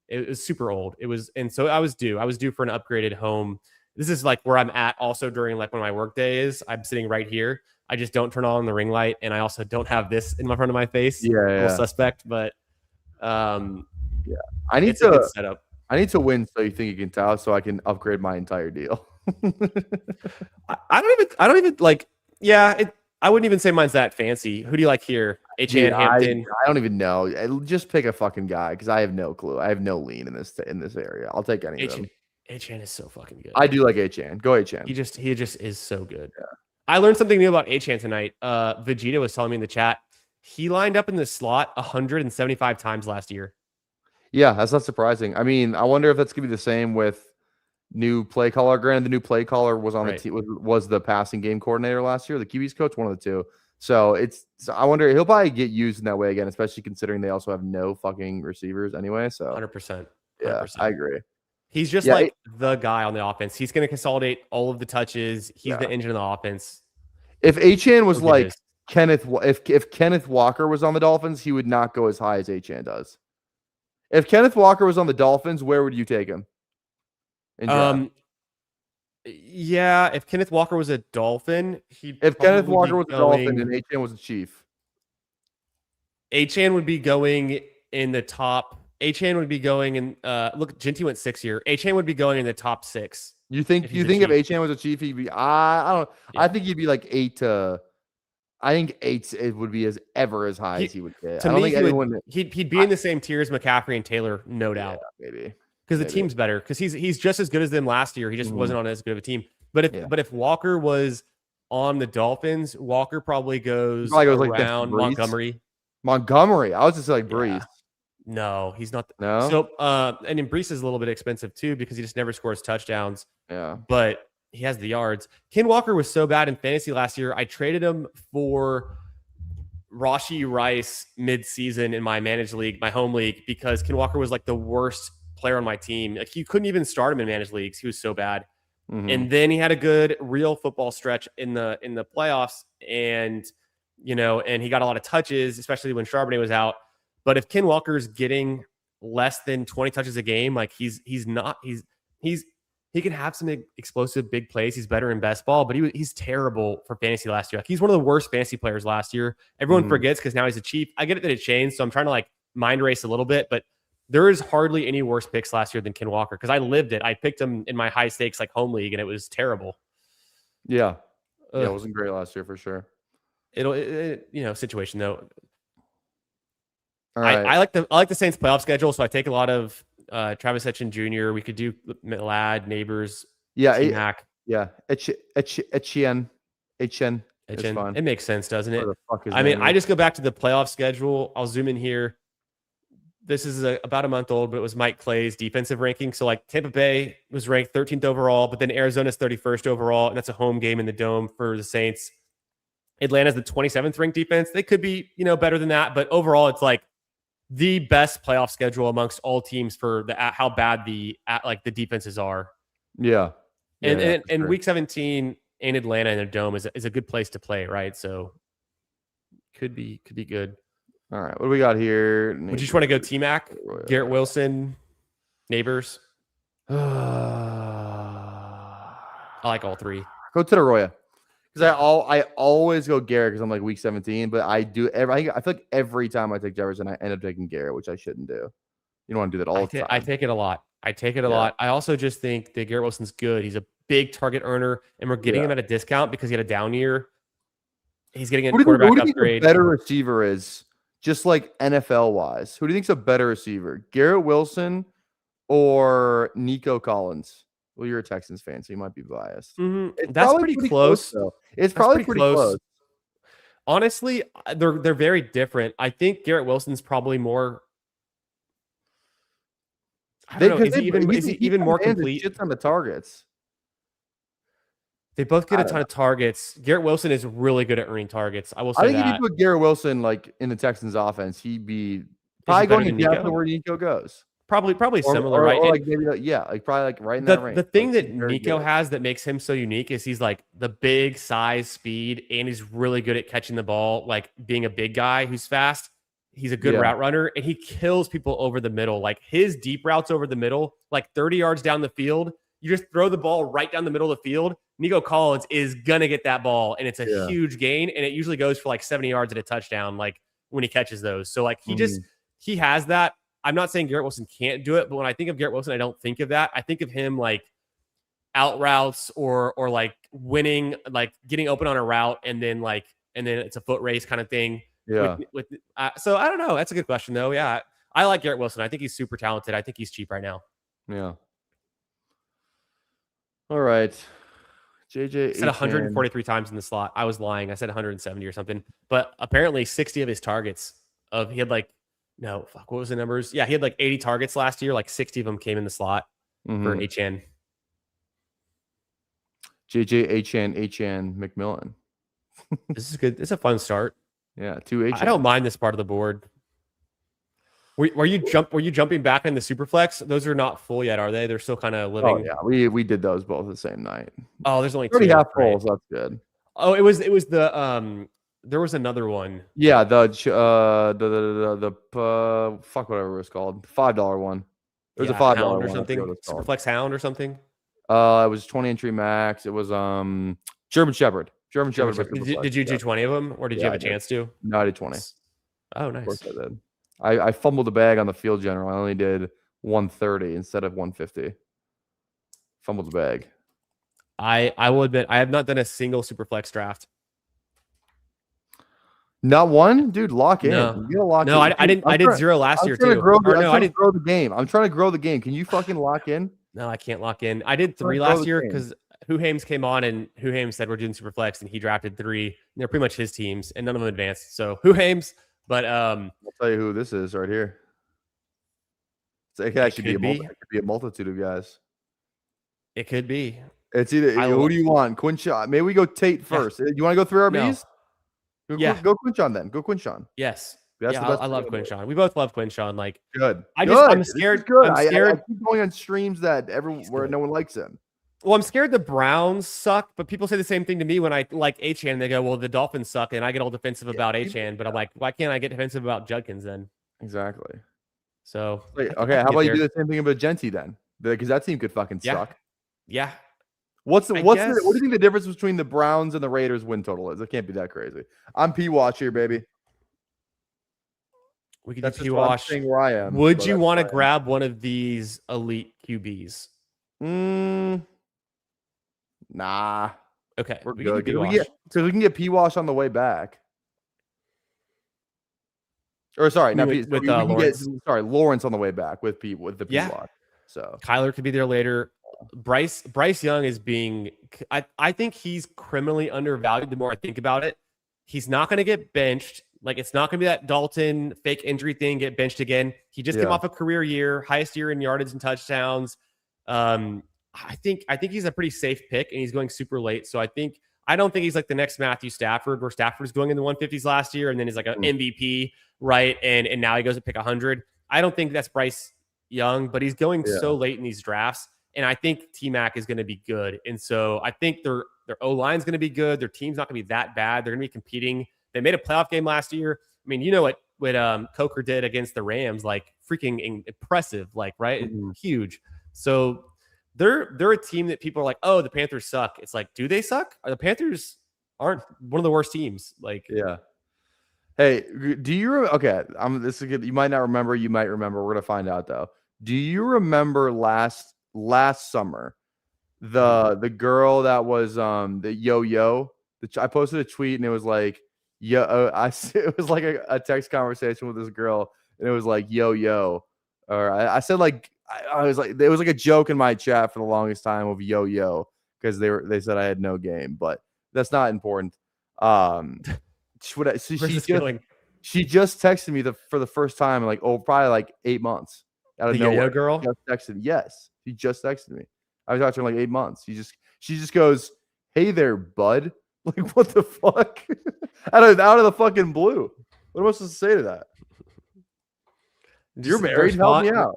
it was super old. It was, and so I was due for an upgraded home. This is like where I'm at also during like when my work day is. I'm sitting right here. I just don't turn on the ring light, and I also don't have this in front of my face. Yeah. Suspect, but I need a good setup. I need to win, so you think you can tell, so I can upgrade my entire deal. I don't even like. Yeah, I wouldn't even say mine's that fancy. Who do you like here? H.A. Hampton. I don't even know. Just pick a fucking guy because I have no clue. I have no lean in this area. I'll take any of them. H.A. is so fucking good. I do like H.A. Go H.A. He just is so good. Yeah. I learned something new about H.A. tonight. Vegeta was telling me in the chat. He lined up in the slot 175 times last year. Yeah, that's not surprising. I mean, I wonder if that's gonna be the same with new play caller. Granted, the new play caller was on the team, was the passing game coordinator last year, the QB's coach, one of the two. So I wonder, he'll probably get used in that way again, especially considering they also have no fucking receivers anyway. So 100%. Yeah, I agree. He's just like the guy on the offense. He's going to consolidate all of the touches. He's the engine of the offense. If Achane was like if Kenneth Walker was on the Dolphins, he would not go as high as Achane does. If Kenneth Walker was on the Dolphins, where would you take him? Yeah, if Kenneth Walker was a Dolphin, if Kenneth Walker was a Dolphin and Achane was a Chief, Achane would be going in the top. Achane would be going in. Look, Genty went 6 here. Achane would be going in the top 6. You think if Achane was a Chief, he'd be? I don't. Yeah. I think he'd be like 8 to. I think 8 it would be as high as he would get. To me, he'd be in the same tier as McCaffrey and Taylor, no doubt. Maybe. Because the team's better. Because he's just as good as them last year. He just wasn't on as good of a team. But if Walker was on the Dolphins, Walker probably goes around Montgomery. Montgomery. I was just like Breeze. No, he's not. No. So, and then Brees is a little bit expensive too because he just never scores touchdowns. Yeah. But he has the yards. Ken Walker was so bad in fantasy last year. I traded him for Rashi Rice mid-season in my managed league, my home league, because Ken Walker was like the worst player on my team. Like you couldn't even start him in managed leagues. He was so bad. And then he had a good real football stretch in the playoffs, and and he got a lot of touches, especially when Charbonnet was out. But if Ken Walker's getting less than 20 touches a game, like he can have some explosive big plays. He's better in best ball, but he's terrible for fantasy last year. Like he's one of the worst fantasy players last year. Everyone forgets because now he's a Chief. I get it that it changed, so I'm trying to like mind race a little bit, but there is hardly any worse picks last year than Ken Walker because I lived it. I picked him in my high stakes like home league, and it was terrible. Yeah, it wasn't great last year for sure. Situation though. All right. I like the Saints playoff schedule, so I take a lot of Travis Etienne Jr. We could do Ladd, Neighbors, T-Mac. Etienne. It makes sense, doesn't it? I I just go back to the playoff schedule. I'll zoom in here. This is about a month old, but it was Mike Clay's defensive ranking. So like Tampa Bay was ranked 13th overall, but then Arizona's 31st overall, and that's a home game in the Dome for the Saints. Atlanta's the 27th ranked defense. They could be, better than that, but overall it's like the best playoff schedule amongst all teams for how bad the defenses are. Yeah. And week 17 in Atlanta in a Dome is a good place to play, right? So could be good. All right, what do we got here? Would you just want to go T-Mac, Garrett Wilson, Neighbors? I like all three. Go to the Roya. Because I always go Garrett because I'm like week 17, but I feel like every time I take Jefferson, I end up taking Garrett, which I shouldn't do. You don't want to do that all the time. I take it a lot. I also just think that Garrett Wilson's good. He's a big target earner, and we're getting him at a discount because he had a down year. He's getting a quarterback upgrade. The better receiver is just like NFL wise. Who do you think's a better receiver, Garrett Wilson or Nico Collins? Well, you're a Texans fan, so you might be biased. That's pretty close. Though. It's probably pretty close. Honestly, they're very different. I think Garrett Wilson's probably more. I don't know. Is he even more complete? Shit ton of targets. They both get a ton of targets. Garrett Wilson is really good at earning targets. I will say that. I think if you put Garrett Wilson like in the Texans offense, he'd be probably going to where Nico goes. Probably similar, right? Or like maybe probably like right in that range. The thing that Nico has that makes him so unique is he's like the big size, speed, and he's really good at catching the ball, like being a big guy who's fast. He's a good route runner, and he kills people over the middle. Like his deep routes over the middle, like 30 yards down the field, you just throw the ball right down the middle of the field. Nico Collins is gonna get that ball, and it's a huge gain, and it usually goes for like 70 yards at a touchdown, like when he catches those. So like he has that. I'm not saying Garrett Wilson can't do it, but when I think of Garrett Wilson, I don't think of that. I think of him like out routes or like winning, like getting open on a route, and then it's a foot race kind of thing. Yeah. So I don't know. That's a good question though. Yeah, I like Garrett Wilson. I think he's super talented. I think he's cheap right now. Yeah. All right. JJ said 143 times in the slot. I was lying. I said 170 or something. But apparently 60 of his targets he had like what was the numbers? Yeah, he had like 80 targets last year. Like 60 of them came in the slot for HN. JJ HN McMillan. This is good. It's a fun start. Yeah, 2 HN. I don't mind this part of the board. Were you jumping back in the Superflex? Those are not full yet, are they? They're still kind of living. Oh yeah, we did those both the same night. Oh, there's only 30 two half fulls. That's good. Oh, it was the there was another one. Yeah, the fuck whatever it was called, $5 one. There was a $5 or something. Superflex Hound or something. It was 20 entry max. It was German Shepherd. Did you do 20 of them, or did you have a chance to? No, I did 20. Oh, nice. Of course I did. I fumbled the bag on the field general. I only did 130 instead of 150. Fumbled the bag. I will admit I have not done a single Superflex draft. Not one, dude. Lock in. No, you gotta lock in. I didn't. I did zero last year too. I didn't grow the game. I'm trying to grow the game. Can you fucking lock in? No, I can't lock in. I did 3 last year because Who Hames came on and Who Hames said we're doing Superflex, and he drafted 3. And they're pretty much his teams, and none of them advanced. So Who Hames, but I'll tell you who this is right here. So it could actually could be. it could be a multitude of guys. It could be. It's either who do you want? Quinshon. Maybe we go Tate first. You want to go 3 RBs? No. Go Quinshon then. Go Quinshon. Yes. That's the best I love Quinshon. We both love Quinshon. Like, good. I'm scared. Good. I'm scared. I keep going on streams that where no one likes him. Well, I'm scared the Browns suck, but people say the same thing to me when I like Achane. They go, well, the Dolphins suck, and I get all defensive about Achane, but I'm like, why can't I get defensive about Judkins then? Exactly. So, wait, okay, how about you do the same thing about Genty then? Because that team could fucking suck. Yeah. What do you think the difference between the Browns and the Raiders win total is? It can't be that crazy. I'm P-Watch here, baby. We could do P-Wash. Where I am. Would you want to grab one of these elite QBs? Nah. Okay. We're good. So we can get P-Wash on the way back. Or sorry, not with Lawrence. Lawrence on the way back with the P-Wash. So Kyler could be there later. Bryce Young is being I think he's criminally undervalued the more I think about it. He's not going to get benched. Like, it's not going to be that Dalton fake injury thing, get benched again. He just came off a career year, highest year in yardage and touchdowns. I think he's a pretty safe pick, and he's going super late. So I don't think he's like the next Matthew Stafford, where Stafford's going in the 150s last year, and then he's like an MVP, right? And now he goes to pick 100. I don't think that's Bryce Young, but he's going so late in these drafts, and I think T-Mac is going to be good. And so I think their O-line is going to be good. Their team's not going to be that bad. They're going to be competing. They made a playoff game last year. I mean, you know what Coker did against the Rams, like freaking impressive, like, right? Huge. So they're a team that people are like, oh, the Panthers suck. It's like, do they suck? The Panthers aren't one of the worst teams. Like, yeah. Hey, do you this is good. You might not remember, you might remember. We're gonna find out though. Do you remember last summer the girl that was the yo-yo? I posted a tweet and it was like, it was like a text conversation with this girl, and it was like yo-yo, or I said like I was like, there was like a joke in my chat for the longest time of yo-yo because they said I had no game, but that's not important. She just texted me for the first time in like probably like 8 months out of nowhere. Yo-yo girl just texted. Yes, she just texted me. I was talking to her in like 8 months. She just goes, "Hey there, bud." Like, what the fuck? out of the fucking blue. What am I supposed to say to that? You're married. Help me out.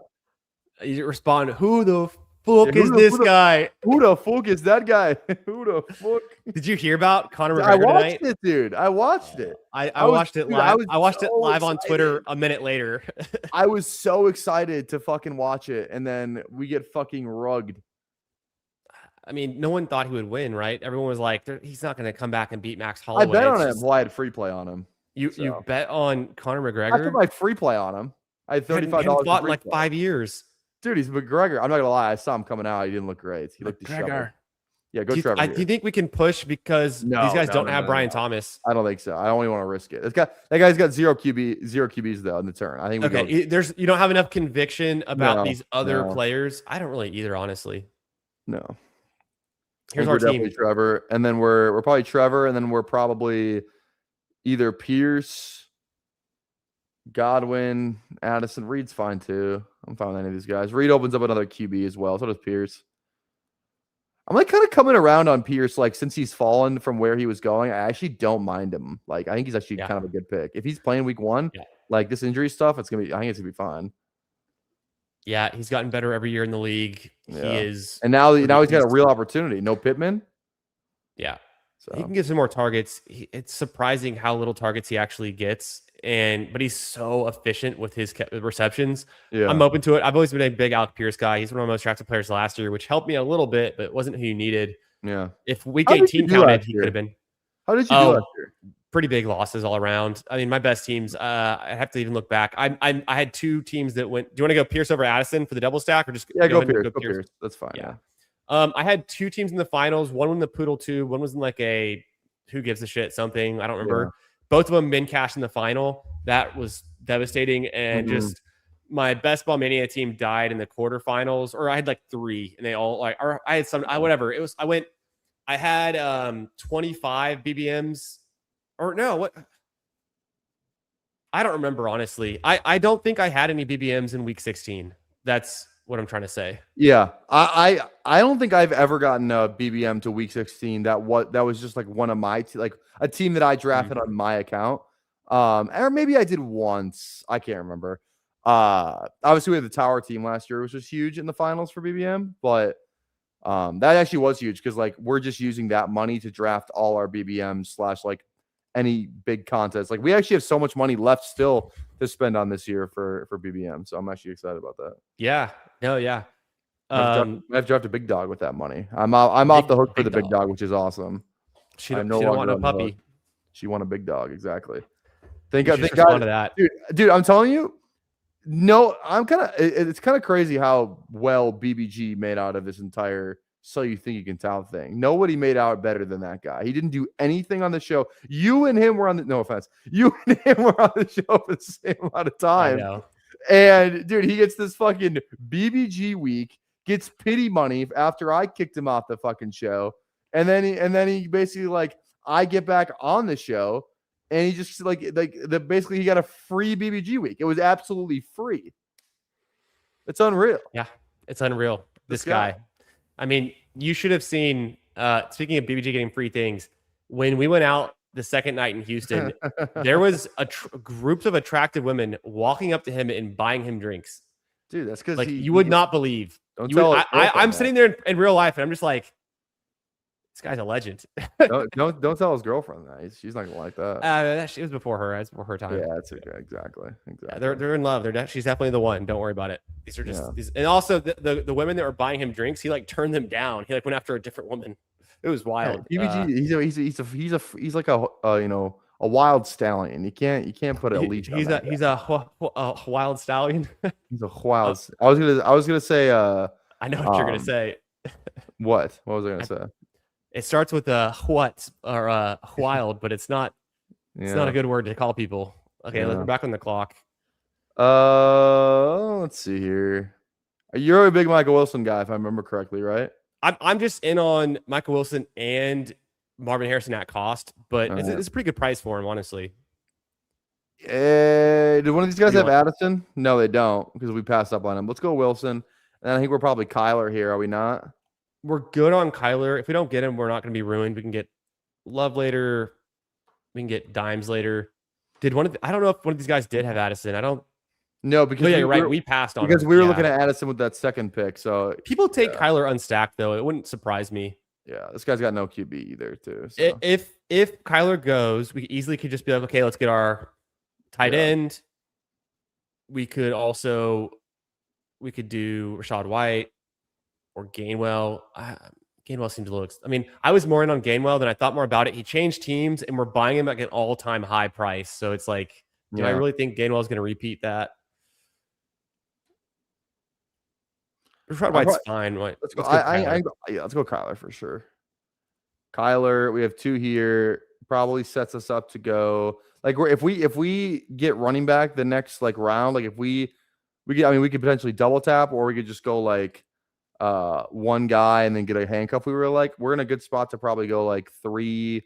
You respond, who the fuck is this guy? Who the fuck is that guy? Who the fuck? Did you hear about Conor McGregor I watched tonight? it, dude. I watched it. I watched it live. I watched it live on Twitter a minute later. I was so excited to fucking watch it, and then we get fucking rugged. I mean, no one thought he would win, right? Everyone was like, he's not going to come back and beat Max Holloway. I bet on him. Well, I had free play on him. You bet on Conor McGregor? I put my free play on him. I had $35. Fought in like 5 years. Dude, he's McGregor. I'm not gonna lie. I saw him coming out. He didn't look great. He looked disheveled. Yeah, go Trevor. Do you think we can push because these guys don't have Brian Thomas? I don't think so. I don't even want to risk it. That guy's got zero QBs though in the turn. I think you don't have enough conviction about these other players. I don't really either, honestly. No. Here's our team. Trevor, and then we're probably Trevor, and then we're probably either Pierce, Godwin, Addison. Reed's fine too. I'm fine with any of these guys. Reed opens up another QB as well. So does Pierce. I'm like kind of coming around on Pierce. Like, since he's fallen from where he was going, I actually don't mind him. Like, I think he's actually kind of a good pick. If he's playing week 1, like this injury stuff, I think it's gonna be fine. Yeah, he's gotten better every year in the league. He is, and now he's got a real opportunity. No Pittman. Yeah, so he can get some more targets. It's surprising how little targets he actually gets, but he's so efficient with his receptions. Yeah, I'm open to it. I've always been a big Alec Pierce guy. He's one of my most drafted players last year, which helped me a little bit, but it wasn't who you needed. Yeah, if week 18 counted, he could have been. How did you do last year? Pretty big losses all around. I mean, my best teams, I have to even look back. I had 2 teams that went. Do you want to go Pierce over Addison for the double stack, or just go Pierce? That's fine. Yeah. I had 2 teams in the finals. One was in the Poodle 2. One was in like a who gives a shit something. I don't remember. Yeah. Both of them been cashed in the final. That was devastating. And just my best ball mania team died in the quarterfinals, or I had like 3, and they all like, or I had some, whatever it was. I had 25 BBMs. Or no, what? I don't remember, honestly. I don't think I had any BBMs in week 16. That's what I'm trying to say. Yeah, I don't think I've ever gotten a BBM to week 16 that was just like one of my like a team that I drafted on my account. Or maybe I did once. I can't remember. Obviously we had the tower team last year, which was huge in the finals for BBM, but that actually was huge because like we're just using that money to draft all our BBMs / like any big contest. Like we actually have so much money left still to spend on this year for BBM. So I'm actually excited about that. Yeah. No, yeah. I've drafted a big dog with that money. I'm off the hook for the big dog, which is awesome. She don't want no puppy. She want a big dog, exactly. Thank God to that. Dude, I'm telling you, no, it's kind of crazy how well BBG made out of this entire So You Think You Can Tell thing. Nobody made out better than that guy. He didn't do anything on the show. You and him were on the no offense. You and him were on the show for the same amount of time. I know. And dude, he gets this fucking BBG week, gets pity money after I kicked him off the fucking show. And then he basically like I get back on the show and he just basically he got a free BBG week. It was absolutely free. It's unreal. Yeah, it's unreal. This guy. I mean, you should have seen speaking of BBG getting free things, when we went out the second night in Houston, there was groups of attractive women walking up to him and buying him drinks. Dude, that's because like you would not believe. I'm sitting there in real life and I'm just like, this guy's a legend. don't tell his girlfriend that. She's not gonna like that. It was before her. It was before her time. Yeah, that's okay. Exactly. Yeah, they're in love. She's definitely the one. Don't worry about it. These are just these, and also the women that were buying him drinks, he like turned them down. He like went after a different woman. It was wild. BBG, he's like a a wild stallion. You can't put a leash. He's a wild stallion. He's a wild. I was gonna say. I know what you're gonna say. What was I gonna say? It starts with a what or wild, but it's not. It's not a good word to call people. Okay, we're back on the clock. Let's see here. You're a big Michael Wilson guy, if I remember correctly, right? I'm just in on Michael Wilson and Marvin Harrison at cost, but it's a pretty good price for him, honestly. Do one of these guys have Addison? No, they don't, because we passed up on him. Let's go Wilson. And I think we're probably Kyler here, are we not? We're good on Kyler. If we don't get him, we're not going to be ruined. We can get Love later. We can get Dimes later. I don't know if one of these guys did have Addison. I don't. No, because you're right. We passed on because we were looking at Addison with that second pick. So people take Kyler unstacked though. It wouldn't surprise me. Yeah, this guy's got no QB either, too. So. If Kyler goes, we easily could just be like, okay, let's get our tight end. We could do Rashad White or Gainwell. Gainwell seems a little. I mean, I was more in on Gainwell than I thought more about it. He changed teams, and we're buying him at an all-time high price. So it's like, do I really think Gainwell is going to repeat that? Rashad White's fine. Let's go. Let's go Kyler for sure. Kyler, we have two here. Probably sets us up to go. Like if we get running back the next like round, like if we could potentially double tap, or we could just go like one guy and then get a handcuff. We're in a good spot to probably go like 3,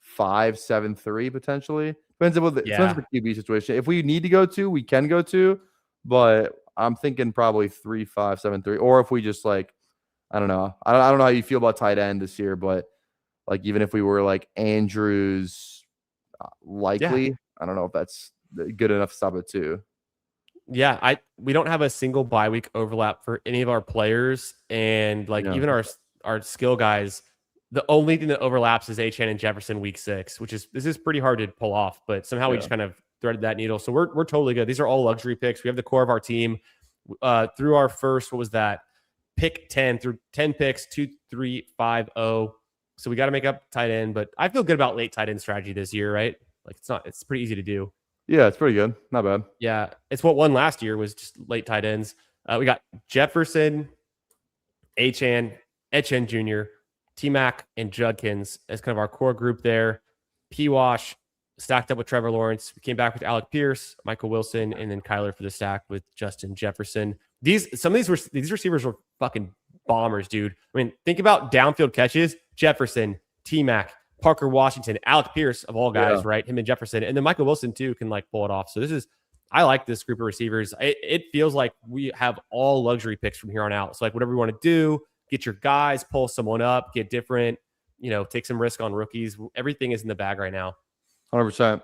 5, 7, 3 potentially. Depends on the QB situation. If we need to go 2, we can go 2, but I'm thinking probably 3, 5, 7, 3. Or if we just like, I don't know. I don't know how you feel about tight end this year, but like even if we were like Andrews likely, I don't know if that's good enough to stop at 2. Yeah, we don't have a single bye week overlap for any of our players, and like even our skill guys, the only thing that overlaps is Achane and Jefferson week 6, this is pretty hard to pull off, but somehow we just kind of threaded that needle. So we're totally good. These are all luxury picks. We have the core of our team through our first, what was that? Pick 10 through 10 picks, 2, 3, 5, 0. So we got to make up tight end, but I feel good about late tight end strategy this year, right? Like it's pretty easy to do. Yeah, it's pretty good. Not bad. Yeah, it's what won last year was just late tight ends. We got Jefferson, Etienne Jr., T-Mac, and Judkins as kind of our core group there. P-Wash stacked up with Trevor Lawrence. We came back with Alec Pierce, Michael Wilson, and then Kyler for the stack with Justin Jefferson. These receivers were fucking bombers, dude. I mean, think about downfield catches. Jefferson, T-Mac, Parker Washington, Alec Pierce of all guys, right? Him and Jefferson, and then Michael Wilson too can like pull it off. So I like this group of receivers. It feels like we have all luxury picks from here on out. So like whatever you want to do, get your guys, pull someone up, get different, take some risk on rookies. Everything is in the bag right now. 100%.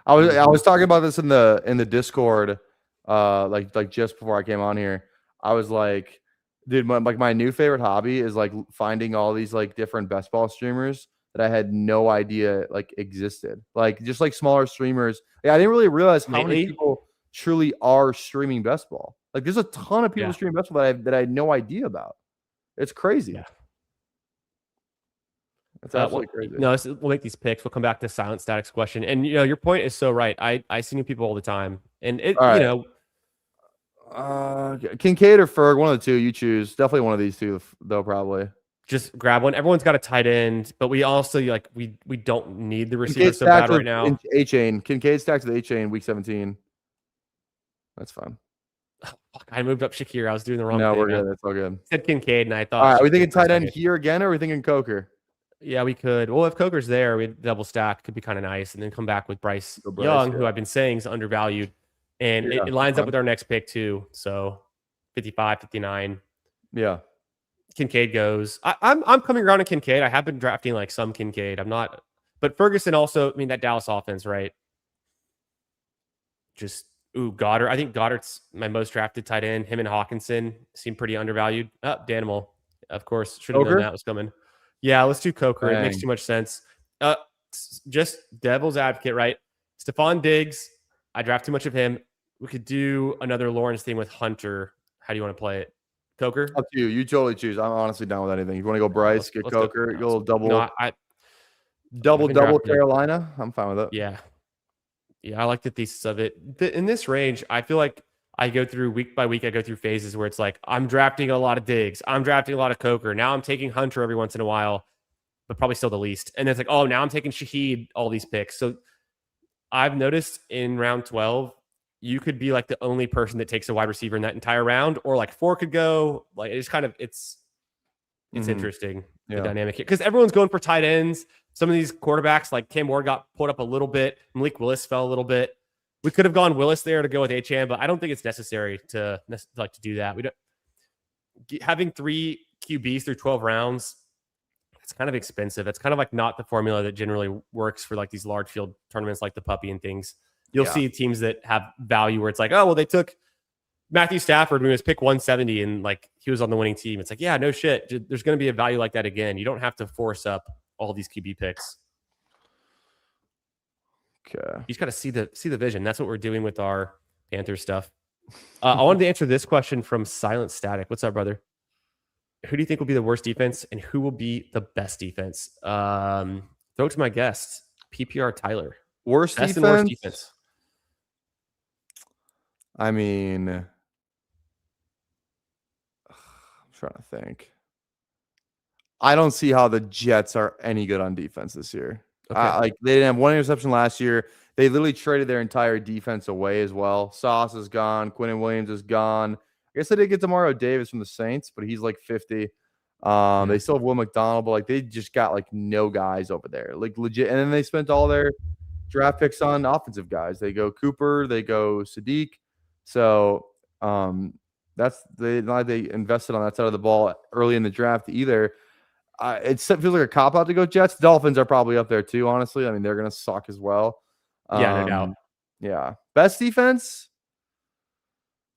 I was talking about this in the Discord, like just before I came on here. I was like, dude, my new favorite hobby is like finding all these like different best ball streamers that I had no idea like existed. Like just like smaller streamers. Yeah, I didn't really realize how many people truly are streaming best ball. Like there's a ton of people streaming best ball that I had no idea about. It's crazy. Yeah. That's absolutely crazy. No, we'll make these picks. We'll come back to Silent Static's question. And your point is so right. I see new people all the time. And it, right. Kincaid or Ferg, one of the two you choose. Definitely one of these two, though, probably. Just grab one. Everyone's got a tight end, but we also we don't need the receiver so bad right now. A-chain. Kincaid stacks with A-chain week 17. That's fine. Oh, fuck, I moved up Shakir. I was doing the wrong thing. No, we're good. That's all good. I said Kincaid, and I thought. All right, are we thinking tight end here again, or are we thinking Coker? Yeah, we could. Well, if Coker's there, we double stack. Could be kind of nice, and then come back with Bryce Young, who I've been saying is undervalued, and it lines up with our next pick too. So 55, 59. Yeah. Kincaid goes. I'm coming around on Kincaid. I have been drafting like some Kincaid. I'm not, but Ferguson also. I mean that Dallas offense, right? Just Goddard. I think Goddard's my most drafted tight end. Him and Hawkinson seem pretty undervalued. Danimal, of course, should have known that was coming. Yeah, let's do Coker. It makes too much sense. Just devil's advocate, right? Stephon Diggs. I draft too much of him. We could do another Lawrence thing with Hunter. How do you want to play it? Coker? Up to you. You totally choose. I'm honestly down with anything. You want to go Bryce, get Coker, go a little double. No, double Carolina. I'm fine with it. Yeah. Yeah, I like the thesis of it. In this range, I feel like I go through week by week. I go through phases where it's like I'm drafting a lot of Diggs. I'm drafting a lot of Coker. Now I'm taking Hunter every once in a while, but probably still the least. And it's like, oh, now I'm taking Shaheed, all these picks. So I've noticed in round 12, you could be like the only person that takes a wide receiver in that entire round, or like 4 could go. Like it's kind of it's interesting, the dynamic here, because everyone's going for tight ends. Some of these quarterbacks, like Cam Ward, got pulled up a little bit. Malik Willis fell a little bit. We could have gone Willis there to go with HM, but I don't think it's necessary to do that. We don't having 3 QBs through 12 rounds. It's kind of expensive. It's kind of like not the formula that generally works for like these large field tournaments like the Puppy and things. You'll see teams that have value where it's like, oh, well, they took Matthew Stafford when he was pick 170 and like he was on the winning team. It's like, yeah, no shit. There's going to be a value like that again. You don't have to force up all these QB picks. Okay. You just got to see the vision. That's what we're doing with our Panthers stuff. I wanted to answer this question from Silent Static. What's up, brother? Who do you think will be the worst defense and who will be the best defense? Throw it to my guest, PPR Tyler. Worst best defense? And worst defense. I mean, I'm trying to think. I don't see how the Jets are any good on defense this year. Okay. Like they didn't have 1 interception last year. They literally traded their entire defense away as well. Sauce is gone. Quinnen Williams is gone. I guess they did get Demario Davis from the Saints, but he's like 50. They still have Will McDonald, but like they just got like no guys over there, like legit. And then they spent all their draft picks on offensive guys. They go Cooper, they go Sadiq. So that's they invested on that side of the ball early in the draft either. It feels like a cop out to go Jets. Dolphins are probably up there too, honestly. I mean, they're gonna suck as well. Yeah, no doubt. Yeah. Best defense?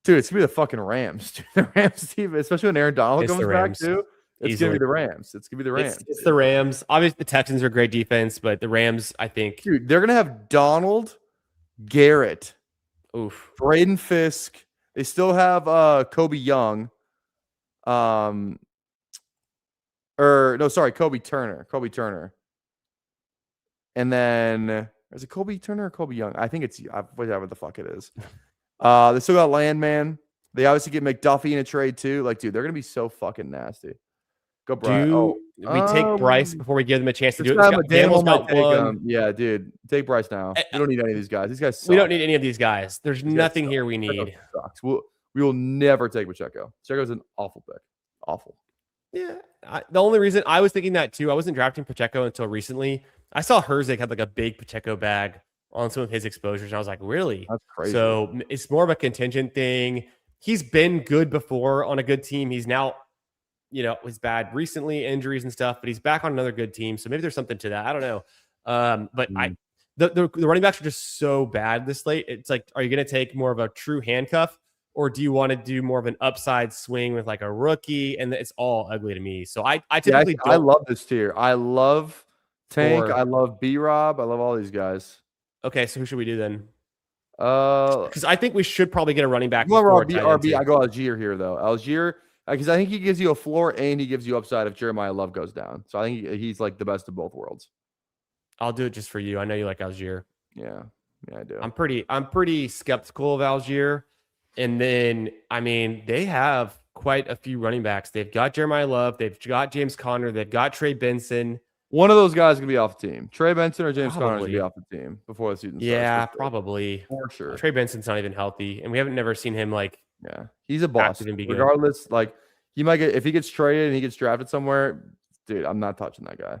Dude, it's gonna be the fucking Rams. Dude, the Rams team, especially when Aaron Donald comes back too. It's gonna be the Rams. It's gonna be the Rams. It's the Rams. Obviously, the Texans are great defense, but the Rams, I think, dude, they're gonna have Donald, Garrett, Braden Fisk. They still have Kobe Young. Kobe Turner. And then is it Kobe Turner or Kobe Young? I think it's whatever the fuck it is. They still got Landman. They obviously get McDuffie in a trade too. Like, dude, they're gonna be so fucking nasty. Go Bryce. We take Bryce before we give them a chance to do it. Yeah, dude, take Bryce now. We don't need any of these guys. These guys suck. We don't need any of these guys. There's nothing here we need. Sucks. We will never take Pacheco. Pacheco's an awful pick. Awful. Yeah. The only reason I was thinking that too, I wasn't drafting Pacheco until recently. I saw Herzig had like a big Pacheco bag on some of his exposures. And I was like, really? That's crazy. So it's more of a contingent thing. He's been good before on a good team. He's now, was bad recently, injuries and stuff, but he's back on another good team. So maybe there's something to that. I don't know. But the running backs are just so bad this late. It's like, are you going to take more of a true handcuff, or do you want to do more of an upside swing with like a rookie? And it's all ugly to me. So I typically I love this tier. I love Tank. I love B-Rob. I love all these guys. Okay, so who should we do then? Because I think we should probably get a running back. RB. I go Algier here though. Algier, because I think he gives you a floor and he gives you upside if Jeremiah Love goes down. So I think he's like the best of both worlds. I'll do it just for you. I know you like Algier. Yeah, I do. I'm pretty skeptical of Algier. And then, I mean, they have quite a few running backs. They've got Jeremiah Love. They've got James Conner. They've got Trey Benson. One of those guys is going to be off the team. Trey Benson or James Conner is going to be off the team before the season starts. Yeah, probably. For sure. Trey Benson's not even healthy. And we haven't never seen him he's a boss. Regardless, he might get, if he gets traded and he gets drafted somewhere, dude, I'm not touching that guy.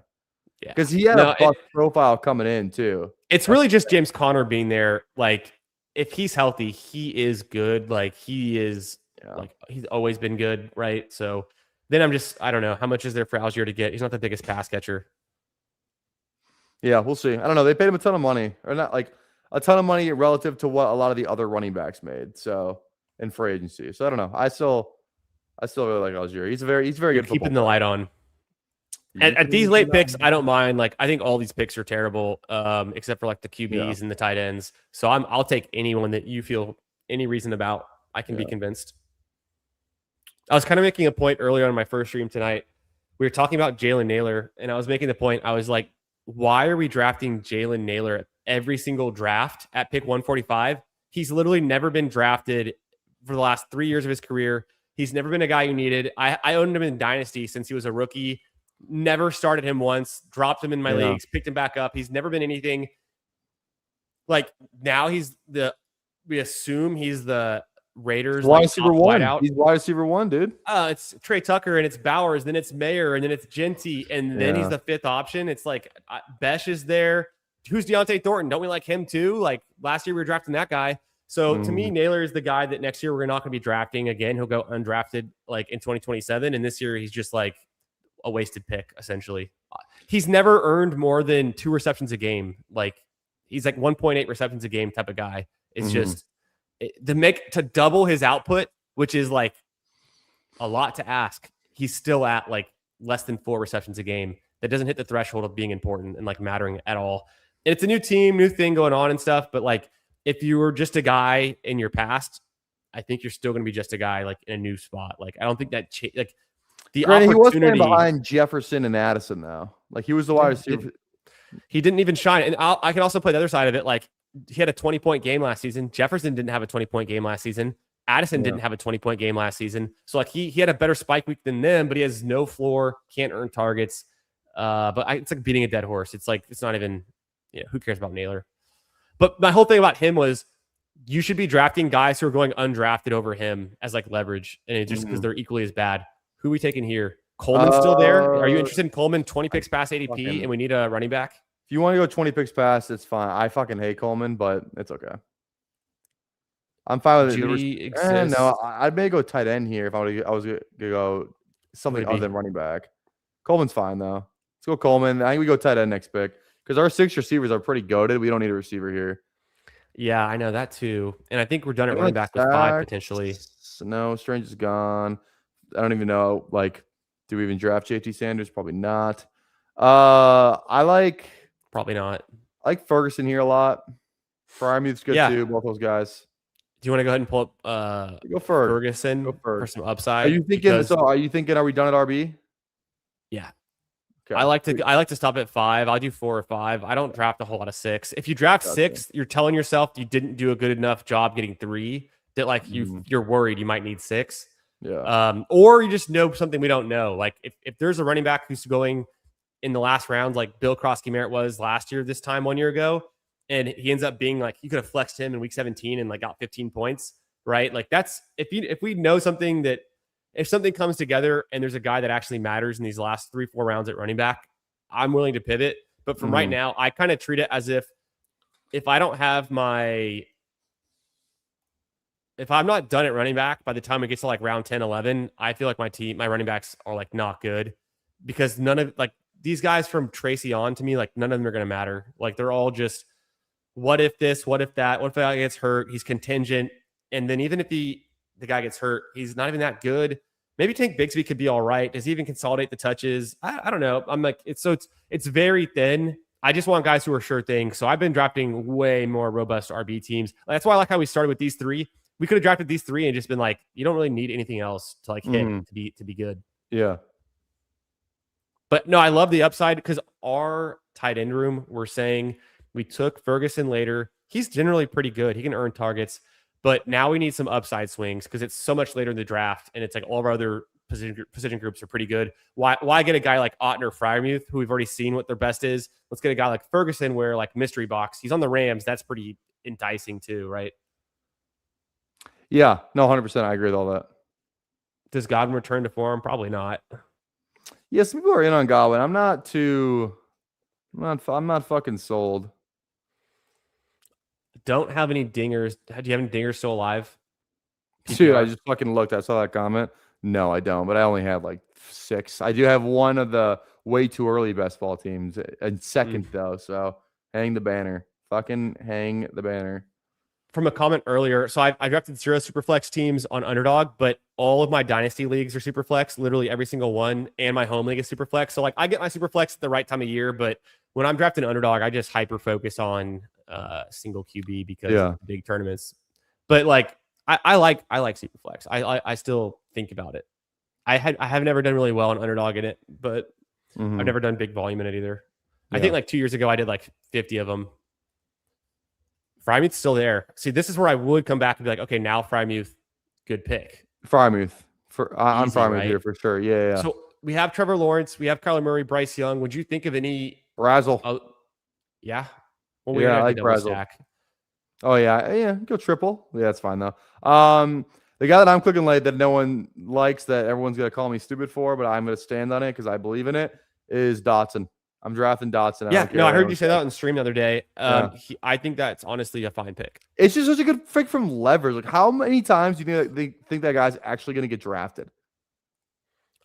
Yeah. Because he had a bust profile coming in too. It's really just James Conner being there. Like, if he's healthy, he is good. Like, he is he's always been good, right? So then I don't know. How much is there for Algier to get? He's not the biggest pass catcher. Yeah, we'll see. I don't know. They paid him a ton of money, or not like a ton of money relative to what a lot of the other running backs made. So in free agency. So I don't know. I still really like Algier. He's very good. Keeping the light on. At these late picks, I don't mind. Like, I think all these picks are terrible, except for like the QBs and the tight ends. So I'll take anyone that you feel any reason about. I can be convinced. I was kind of making a point earlier on my first stream tonight. We were talking about Jalen Naylor, and I was making the point. I was like, why are we drafting Jalen Naylor at every single draft at pick 145? He's literally never been drafted for the last 3 years of his career. He's never been a guy you needed. I owned him in Dynasty since he was a rookie. Never started him once, dropped him in my leagues, picked him back up. He's never been anything. Like, now we assume he's the Raiders wide receiver one. He's wide receiver one, dude. It's Trey Tucker, and it's Bowers, then it's Mayer, and then it's Genty, and then he's the fifth option. It's like Besh is there. Who's Deontay Thornton? Don't we like him too? Like, last year we were drafting that guy. So to me, Naylor is the guy that next year we're not going to be drafting again. He'll go undrafted like in 2027, and this year he's just like a wasted pick essentially. He's never earned more than 2 receptions a game. Like, he's like 1.8 receptions a game type of guy. It's just to double his output, which is like a lot to ask. He's still at like less than 4 receptions a game. That doesn't hit the threshold of being important and like mattering at all. And it's a new team, new thing going on and stuff. But like, if you were just a guy in your past, I think you're still going to be just a guy like in a new spot. Like, I don't think that like the opportunity. He was playing behind Jefferson and Addison though. Like, he was the wide receiver. He didn't even shine. And I can also play the other side of it. Like, he had a 20-point game last season. Jefferson didn't have a 20-point game last season. Addison didn't have a 20-point game last season. So like, he had a better spike week than them, but he has no floor, can't earn targets. But it's like beating a dead horse. It's like, it's not even, who cares about Naylor? But my whole thing about him was, you should be drafting guys who are going undrafted over him as like leverage, and it's just because they're equally as bad. Who are we taking here? Coleman's still there. Are you interested in Coleman? 20 picks past ADP, and we need a running back. If you want to go 20 picks past, it's fine. I fucking hate Coleman, but it's okay. I'm fine with it. No, I may go tight end here if I was gonna go something other than running back. Coleman's fine though. Let's go Coleman. I think we go tight end next pick because our 6 receivers are pretty goated. We don't need a receiver here. Yeah, I know that too. And I think we're done at running back with 5 potentially. No, Strange is gone. I don't even know. Like, do we even draft JT Sanders? Probably not. Probably not. I like Ferguson here a lot. Frymuth's good too. Both those guys. Do you want to go ahead and pull up go Ferguson for some upside? Are you thinking? Are we done at RB? Yeah. Okay. I like to stop at 5. I'll do 4 or 5. I don't draft a whole lot of 6. If you draft 6, you're telling yourself you didn't do a good enough job getting 3 that like you're worried you might need 6. Yeah. Or you just know something we don't know. Like if there's a running back who's going in the last round, like Bill Krosky-Merritt was last year, this time 1 year ago, and he ends up being like, you could have flexed him in week 17 and like got 15 points, right? Like, that's if we know something, that if something comes together and there's a guy that actually matters in these last 3-4 rounds at running back, I'm willing to pivot. But from right now, I kind of treat it as if if I don't have if I'm not done at running back by the time it gets to like round 10, 11, I feel like my running backs are like not good because none of like these guys from Tracy on to me, like none of them are going to matter. Like they're all just, what if this, what if that, what if the guy gets hurt? He's contingent. And then even if the guy gets hurt, he's not even that good. Maybe Tank Bigsby could be all right. Does he even consolidate the touches? I don't know. I'm like, it's very thin. I just want guys who are sure things. So I've been drafting way more robust RB teams. That's why I like how we started with these three. We could have drafted these three and just been like, you don't really need anything else to like hit to be good. Yeah. But no, I love the upside because our tight end room, we're saying we took Ferguson later. He's generally pretty good. He can earn targets, but now we need some upside swings because it's so much later in the draft, and it's like all of our other position groups are pretty good. Why get a guy like Otten or Freiermuth, who we've already seen what their best is? Let's get a guy like Ferguson, where like mystery box. He's on the Rams. That's pretty enticing too, right? Yeah. No, 100%. I agree with all that. Does Godwin return to form? Probably not. Yeah, some people are in on Godwin. I'm not fucking sold. Don't have any dingers. Do you have any dingers still alive? PPR? Dude, I just fucking looked. I saw that comment. No, I don't. But I only have like 6. I do have one of the way too early best ball teams and second though. So hang the banner. Fucking hang the banner. From a comment earlier, so I drafted 0 Superflex teams on Underdog, but all of my Dynasty leagues are Superflex, literally every single one, and my home league is Superflex. So like I get my Superflex at the right time of year, but when I'm drafting Underdog, I just hyper focus on single QB because of the big tournaments. But like I like Superflex. I still think about it. I have never done really well on Underdog in it, but I've never done big volume in it either. I think like 2 years ago I did like 50 of them. Freiermuth's still there. See, this is where I would come back and be like, okay, now Freiermuth, good pick. Freiermuth. I'm Freiermuth right? here for sure. Yeah. So we have Trevor Lawrence. We have Kyler Murray, Bryce Young. Would you think of any? Brazzle. Yeah. Well, I like Brazzle. Stack. Oh, yeah. Go triple. Yeah, that's fine, though. The guy that I'm clicking late that no one likes, that everyone's going to call me stupid for, but I'm going to stand on it because I believe in it, is Dotson. I'm drafting Dotson. I heard you say that on the stream the other day. I think that's honestly a fine pick. It's just such a good pick from leverage. Like, how many times do you think that guy's actually going to get drafted?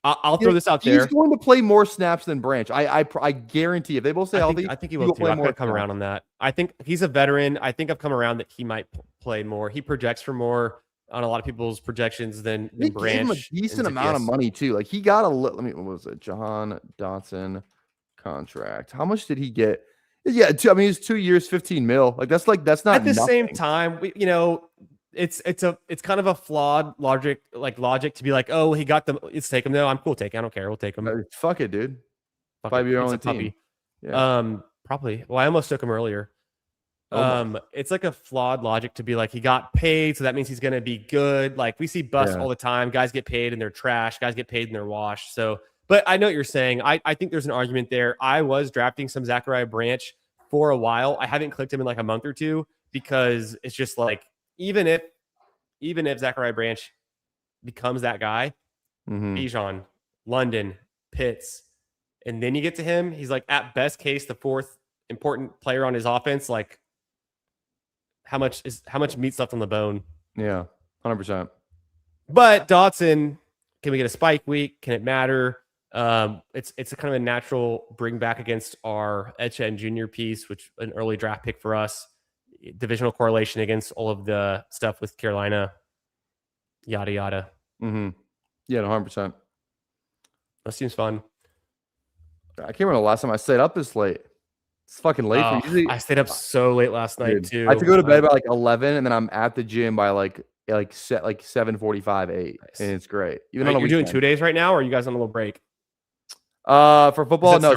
I'll throw this out there. He's going to play more snaps than Branch. I guarantee if they both stay healthy, I think he will too. I'm going to come around on that. I think he's a veteran. I think I've come around that he might play more. He projects for more on a lot of people's projections than Branch. Gave him a decent amount of money too. Like he got what was it? Jahan Dotson contract. How much did he get? Yeah, it's 2 years, 15 mil. Like that's not at the same time. It's kind of a flawed logic to be like, oh, he got them. Let's take him. No, I'm cool taking. I don't care. We'll take him. Fuck it, dude. Probably your only team. Yeah. Probably. Well, I almost took him earlier. It's like a flawed logic to be like, he got paid, so that means he's going to be good. Like we see busts all the time. Guys get paid and they're trash. Guys get paid and they're washed. So, but I know what you're saying. I think there's an argument there. I was drafting some Zachariah Branch for a while. I haven't clicked him in like a month or two because it's just like, even if Zachariah Branch becomes that guy, Bijan, London, Pitts, and then you get to him, he's like at best case the fourth important player on his offense. Like how much meat's left on the bone? Yeah, 100%. But Dotson, can we get a spike week? Can it matter? It's a kind of a natural bring back against our Etienne Jr. piece, which an early draft pick for us. Divisional correlation against all of the stuff with Carolina, yada yada. Yeah, 100%. That seems fun. I can't remember the last time I stayed up this late. It's fucking late for me. I stayed up so late last night too. I have to go to bed by like 11, and then I'm at the gym by like 7:45, 8, nice. And it's great. Even on you're doing 2 days right now, or are you guys on a little break? For football, no.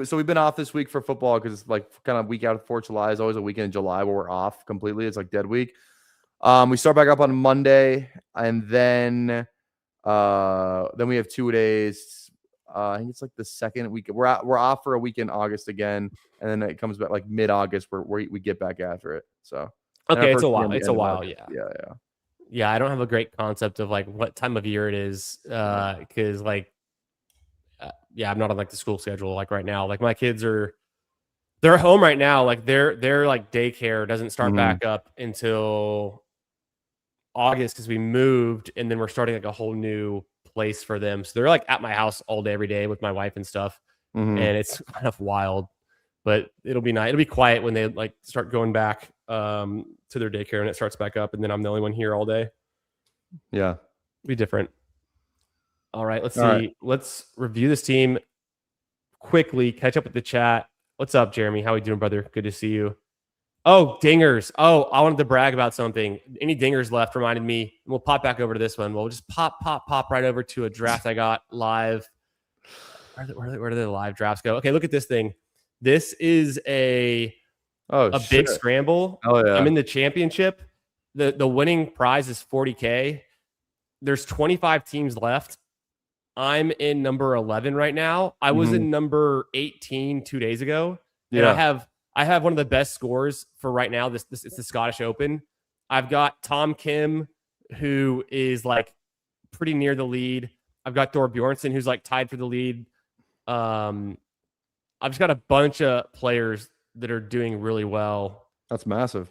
So we've been off this week for football because it's like kind of week out of 4th of July is always a weekend in July where we're off completely. It's like dead week. We start back up on Monday, and then we have 2 days. I think it's like the second week. We're off for a week in August again, and then it comes back like mid-August where we get back after it. So okay, it's a while. It's a while. Yeah. I don't have a great concept of like what time of year it is because like. I'm not on like the school schedule like right now. Like my kids are They're at home right now. Like their like daycare doesn't start Mhm. back up until August because we moved, and then we're starting like a whole new place for them. So they're like at my house all day, every day with my wife and stuff, Mhm. and it's kind of wild. But it'll be nice. It'll be quiet when they like start going back to their daycare and it starts back up, and then I'm the only one here all day. Yeah. It'll be different. All right, let's All right. see. Let's review this team quickly. Catch up with the chat. What's up, Jeremy? How we doing, brother? Good to see you. Oh, dingers. Oh, I wanted to brag about something. Any dingers left reminded me. We'll pop back over to this one. We'll just pop right over to a draft I got live. Where do the live drafts go? Okay, look at this thing. This is a big scramble. Oh yeah. I'm in the championship. The winning prize is $40K. There's 25 teams left. I'm in number 11 right now. I was in number 18 2 days ago. And I have one of the best scores for right now. This it's the Scottish Open. I've got Tom Kim, who is like pretty near the lead. I've got Thor Bjornsson, who's like tied for the lead. I've just got a bunch of players that are doing really well. That's massive.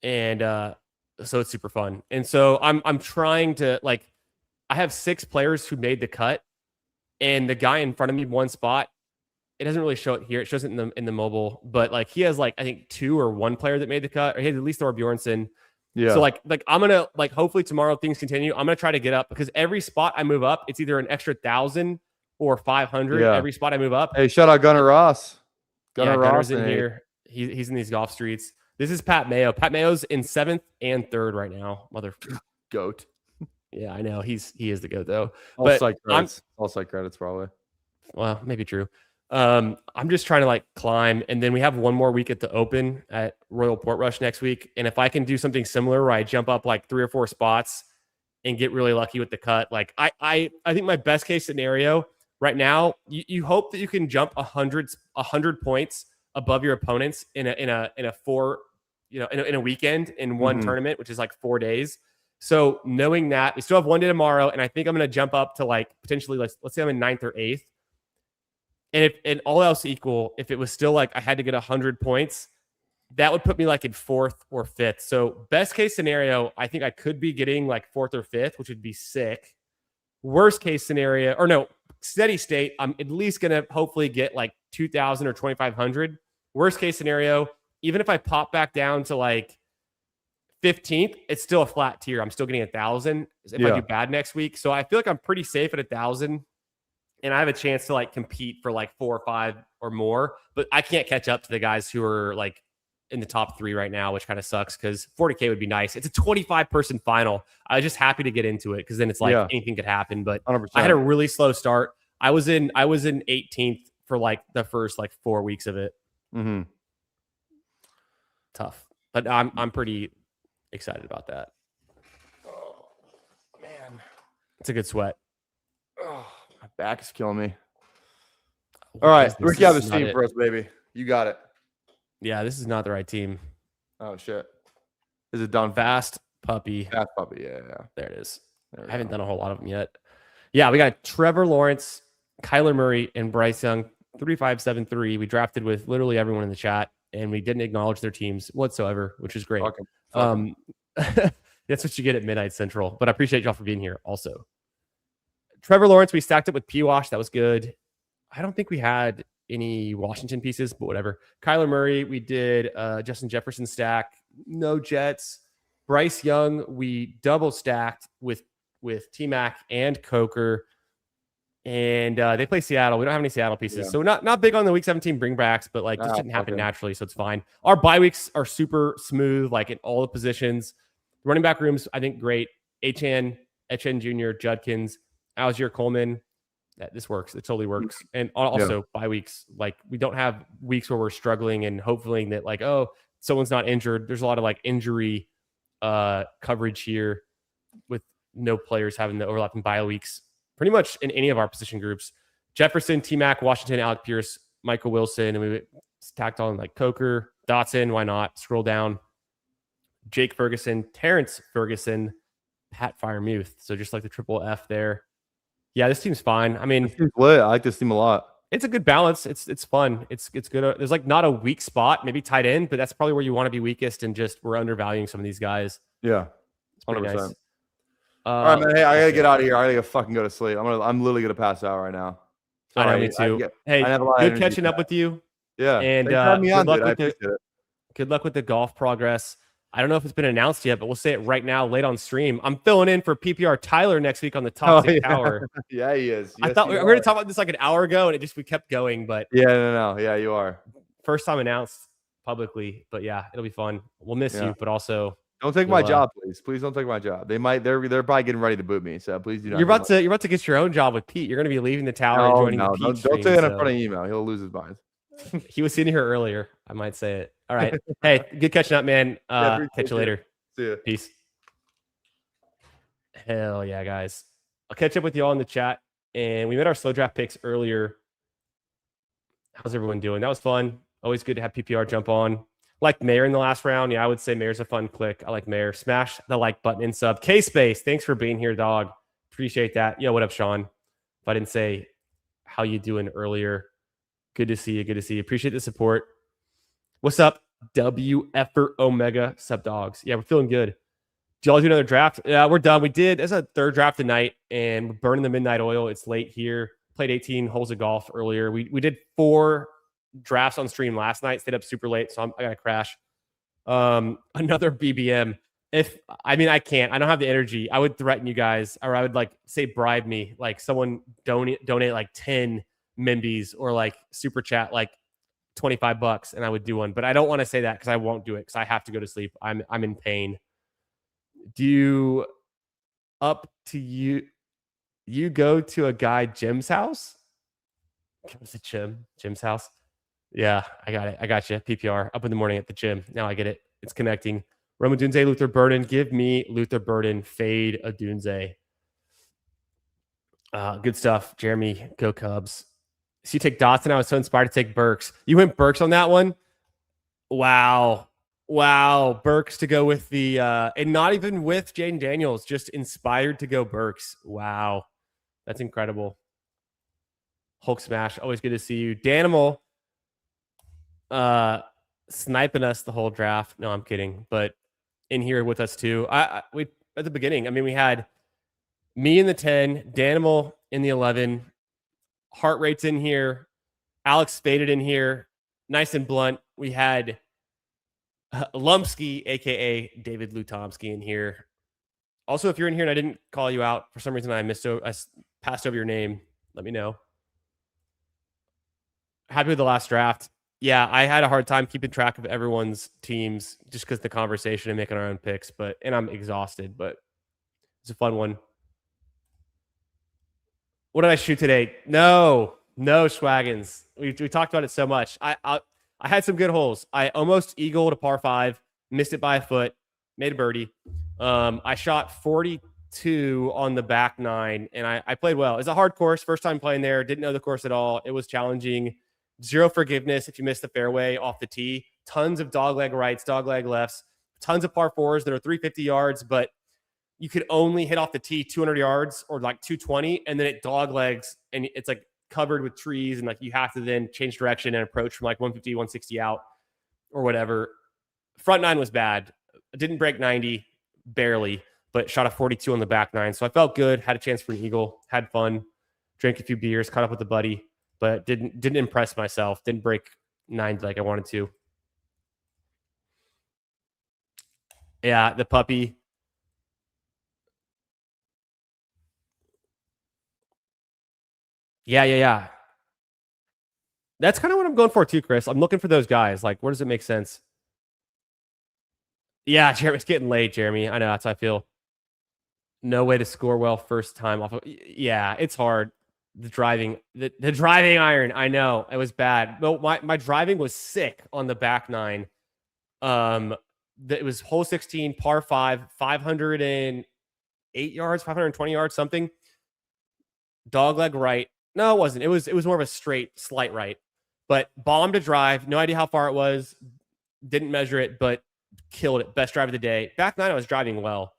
And so it's super fun. And so I'm trying to like, I have 6 players who made the cut, and the guy in front of me, one spot, it doesn't really show it here. It shows it in the mobile, but like he has like I think 2 or 1 player that made the cut, or he has at least Thor Bjornsson. Yeah. So like I'm gonna like hopefully tomorrow things continue. I'm gonna try to get up because every spot I move up, it's either an extra 1,000 or 500. Yeah. Every spot I move up. Hey, shout out Gunnar Ross. Gunner's in here. He's in these golf streets. This is Pat Mayo. Pat Mayo's in 7th and 3rd right now. Mother goat. Yeah, I know. He is the goat though. All But site credits. All site credits probably. Well, maybe true. I'm just trying to like climb, and then we have one more week at the Open at Royal Portrush next week. And if I can do something similar where I jump up like 3 or 4 spots and get really lucky with the cut, like I think my best case scenario right now, you hope that you can jump 100 points above your opponents in a 4, in a weekend in one tournament, which is like 4 days. So knowing that we still have one day tomorrow, and I think I'm going to jump up to like potentially let's say I'm in 9th or 8th. And if all else equal, if it was still like I had to get 100 points, that would put me like in 4th or 5th. So best case scenario, I think I could be getting like 4th or 5th, which would be sick. Worst case scenario, or no, steady state, I'm at least going to hopefully get like 2,000 or 2,500. Worst case scenario, even if I pop back down to like 15th, it's still a flat tier. I'm still getting 1,000 if I do bad next week. So I feel like I'm pretty safe at 1,000. And I have a chance to like compete for like 4 or 5 or more, but I can't catch up to the guys who are like in the top 3 right now, which kind of sucks because 40K would be nice. It's a 25-person final. I was just happy to get into it because then it's like anything could happen. But 100%. I had a really slow start. I was in 18th for like the first like 4 weeks of it. Tough, but I'm pretty excited about that. Oh man, it's a good sweat. Oh, my back is killing me. All right, Ricky, have a team for us, baby. You got it. Yeah, this is not the right team. Oh shit, is it done? Fast puppy. Fast puppy. Yeah. There it is. I haven't done a whole lot of them yet. Yeah, we got Trevor Lawrence, Kyler Murray, and Bryce Young. 3573. We drafted with literally everyone in the chat, and we didn't acknowledge their teams whatsoever, which is great. That's what you get at Midnight Central. But I appreciate y'all for being here also. Trevor Lawrence, we stacked up with P-Wash. That was good. I don't think we had any Washington pieces, but whatever. Kyler Murray, we did Justin Jefferson stack. No Jets. Bryce Young, we double stacked with T-Mac and Coker. And they play Seattle. We don't have any Seattle pieces. So not big on the week 17 bringbacks, but like this didn't happen naturally, so it's fine. Our bye weeks are super smooth, like in all the positions. Running back rooms, I think great. Etienne Jr., Judkins, Algier Coleman. This works. It totally works. And also bye weeks, like we don't have weeks where we're struggling and hoping that like, oh, someone's not injured. There's a lot of like injury coverage here with no players having the overlapping bye weeks pretty much in any of our position groups. Jefferson, T-Mac, Washington, Alec Pierce, Michael Wilson, and we tacked on like Coker, Dotson, why not? Scroll down. Jake Ferguson, Terrence Ferguson, Pat Fryermuth. So just like the triple F there. Yeah, this team's fine. I mean, this team's lit. I like this team a lot. It's a good balance. It's fun. It's good. There's like not a weak spot, maybe tight end, but that's probably where you want to be weakest, and just we're undervaluing some of these guys. Yeah, It's pretty 100%. nice. All right, man. Hey, I gotta get out of here. I gotta fucking go to sleep. I'm literally gonna pass out right now. I know, Sorry. me too. I Hey, have a lot of good energy catching for up that. with you. Yeah. And Thanks for having me on, good luck dude. I with appreciate it. good luck with the golf progress. I don't know if it's been announced yet, but we'll say it right now, late on stream. I'm filling in for PPR Tyler next week on the Toxic Tower. Yeah, he is. I Yes, thought we you were going are. to talk about this like an hour ago, and we kept going. But Yeah, no. Yeah, you are. first time announced publicly. But yeah, it'll be fun. We'll miss Yeah. you, but also Don't take my job, please. Please don't take my job. They're probably getting ready to boot me. So please do not. you're about to get your own job with Pete. You're going to be leaving the tower and joining the Pete don't stream, say that in front of email. He'll lose his mind. He was sitting here earlier. I might say it. All right. Hey, good catching up, man. Catch you later. See ya. Peace. Hell yeah, guys. I'll catch up with you all in the chat. And we made our slow draft picks earlier. How's everyone doing? That was fun. Always good to have PPR jump on. Like Mayor in the last round. Yeah, I would say Mayor's a fun click. I like Mayor. Smash the like button and sub. K-Space, thanks for being here, dog. Appreciate that. Yo, what up, Sean? If I didn't say how you doing earlier, good to see you. Good to see you. Appreciate the support. What's up, W Effort Omega sub dogs? Yeah, we're feeling good. Do y'all do another draft? Yeah, we're done. We did. It's a third draft tonight, and we're burning the midnight oil. It's late here. Played 18 holes of golf earlier. We did 4 drafts on stream last night. Stayed up super late, so I got to crash. Another BBM. I can't. I don't have the energy. I would threaten you guys, or I would like say bribe me, like someone donate like 10 Mimbies or like super chat like $25, and I would do one. But I don't want to say that because I won't do it because I have to go to sleep. I'm in pain. Do you up to you? You go to a guy Jim's house? Comes to Jim's house. Yeah, I got it. I got you. PPR up in the morning at the gym. Now I get it. It's connecting. Roman Dunze, Luther Burden. Give me Luther Burden. Fade a Dunze. Good stuff. Jeremy, go Cubs. So you take Dotson. I was so inspired to take Burks. You went Burks on that one? Wow. Burks to go with the and not even with Jaden Daniels, just inspired to go Burks. Wow. That's incredible. Hulk smash. Always good to see you. Danimal sniping us the whole draft. No, I'm kidding. But in here with us too. We at the beginning, I mean, we had me in the 10, Danimal in the 11, heart rate's in here, Alex Spaded in here, nice and blunt. We had Lumpsky, aka David Lutomsky, in here. Also, if you're in here and I didn't call you out for some reason, I passed over your name. Let me know. Happy with the last draft. Yeah, I had a hard time keeping track of everyone's teams just because the conversation and making our own picks. And I'm exhausted, but it's a fun one. What did I shoot today? No Swaggins. We talked about it so much. I had some good holes. I almost eagled a par 5, missed it by a foot, made a birdie. I shot 42 on the back 9, and I played well. It's a hard course. First time playing there. Didn't know the course at all. It was challenging. Zero forgiveness if you miss the fairway off the tee. Tons of dogleg rights, dogleg lefts. Tons of par 4s that are 350 yards, but you could only hit off the tee 200 yards or like 220, and then it doglegs, and it's like covered with trees, and like you have to then change direction and approach from like 150, 160 out or whatever. Front 9 was bad. Didn't break 90, barely, but shot a 42 on the back 9. So I felt good, had a chance for an eagle, had fun, drank a few beers, caught up with a buddy, but didn't impress myself. Didn't break 90 like I wanted to. Yeah, the puppy. Yeah. That's kind of what I'm going for too, Chris. I'm looking for those guys. Like, where does it make sense? Yeah, Jeremy's getting late, Jeremy. I know, that's how I feel. No way to score well first time off of. Yeah, it's hard. The driving iron. I know it was bad. But my driving was sick on the back 9. It was hole 16, par 5, 508 yards, 520 yards, something. Dogleg right. No, it wasn't. It was more of a straight, slight right. But bombed a drive. No idea how far it was. Didn't measure it, but killed it. Best drive of the day. Back 9, I was driving well.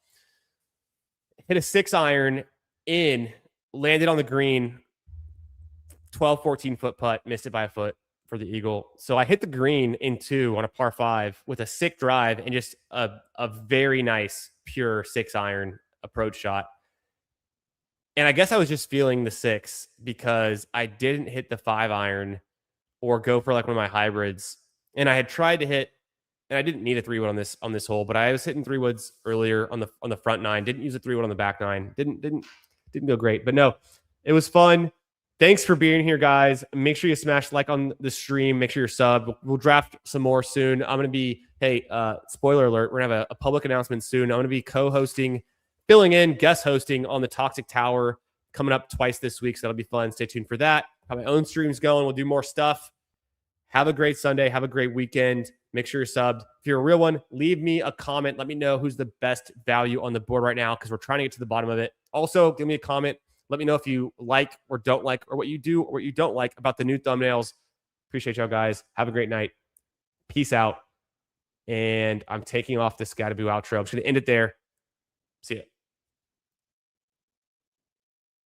Hit a 6 iron in, landed on the green. 12, 14-foot putt, missed it by a foot for the eagle. So I hit the green in 2 on a par 5 with a sick drive and just a very nice, pure 6-iron approach shot. And I guess I was just feeling the 6 because I didn't hit the 5-iron or go for like one of my hybrids. And I had tried to hit, and I didn't need a 3-wood on this hole, but I was hitting 3-woods earlier on the front 9. Didn't use a 3-wood on the back 9. Didn't go great. But no, it was fun. Thanks for being here, guys. Make sure you smash like on the stream. Make sure you're subbed. We'll draft some more soon. I'm going to be, spoiler alert, we're going to have a public announcement soon. I'm going to be co-hosting, filling in, guest hosting on the Toxic Tower coming up twice this week. So that'll be fun. Stay tuned for that. Have my own streams going. We'll do more stuff. Have a great Sunday. Have a great weekend. Make sure you're subbed. If you're a real one, leave me a comment. Let me know who's the best value on the board right now because we're trying to get to the bottom of it. Also, give me a comment. Let me know if you like or don't like or what you do or what you don't like about the new thumbnails. Appreciate y'all, guys. Have a great night. Peace out. And I'm taking off this Scattaboo outro. I'm just going to end it there. See ya.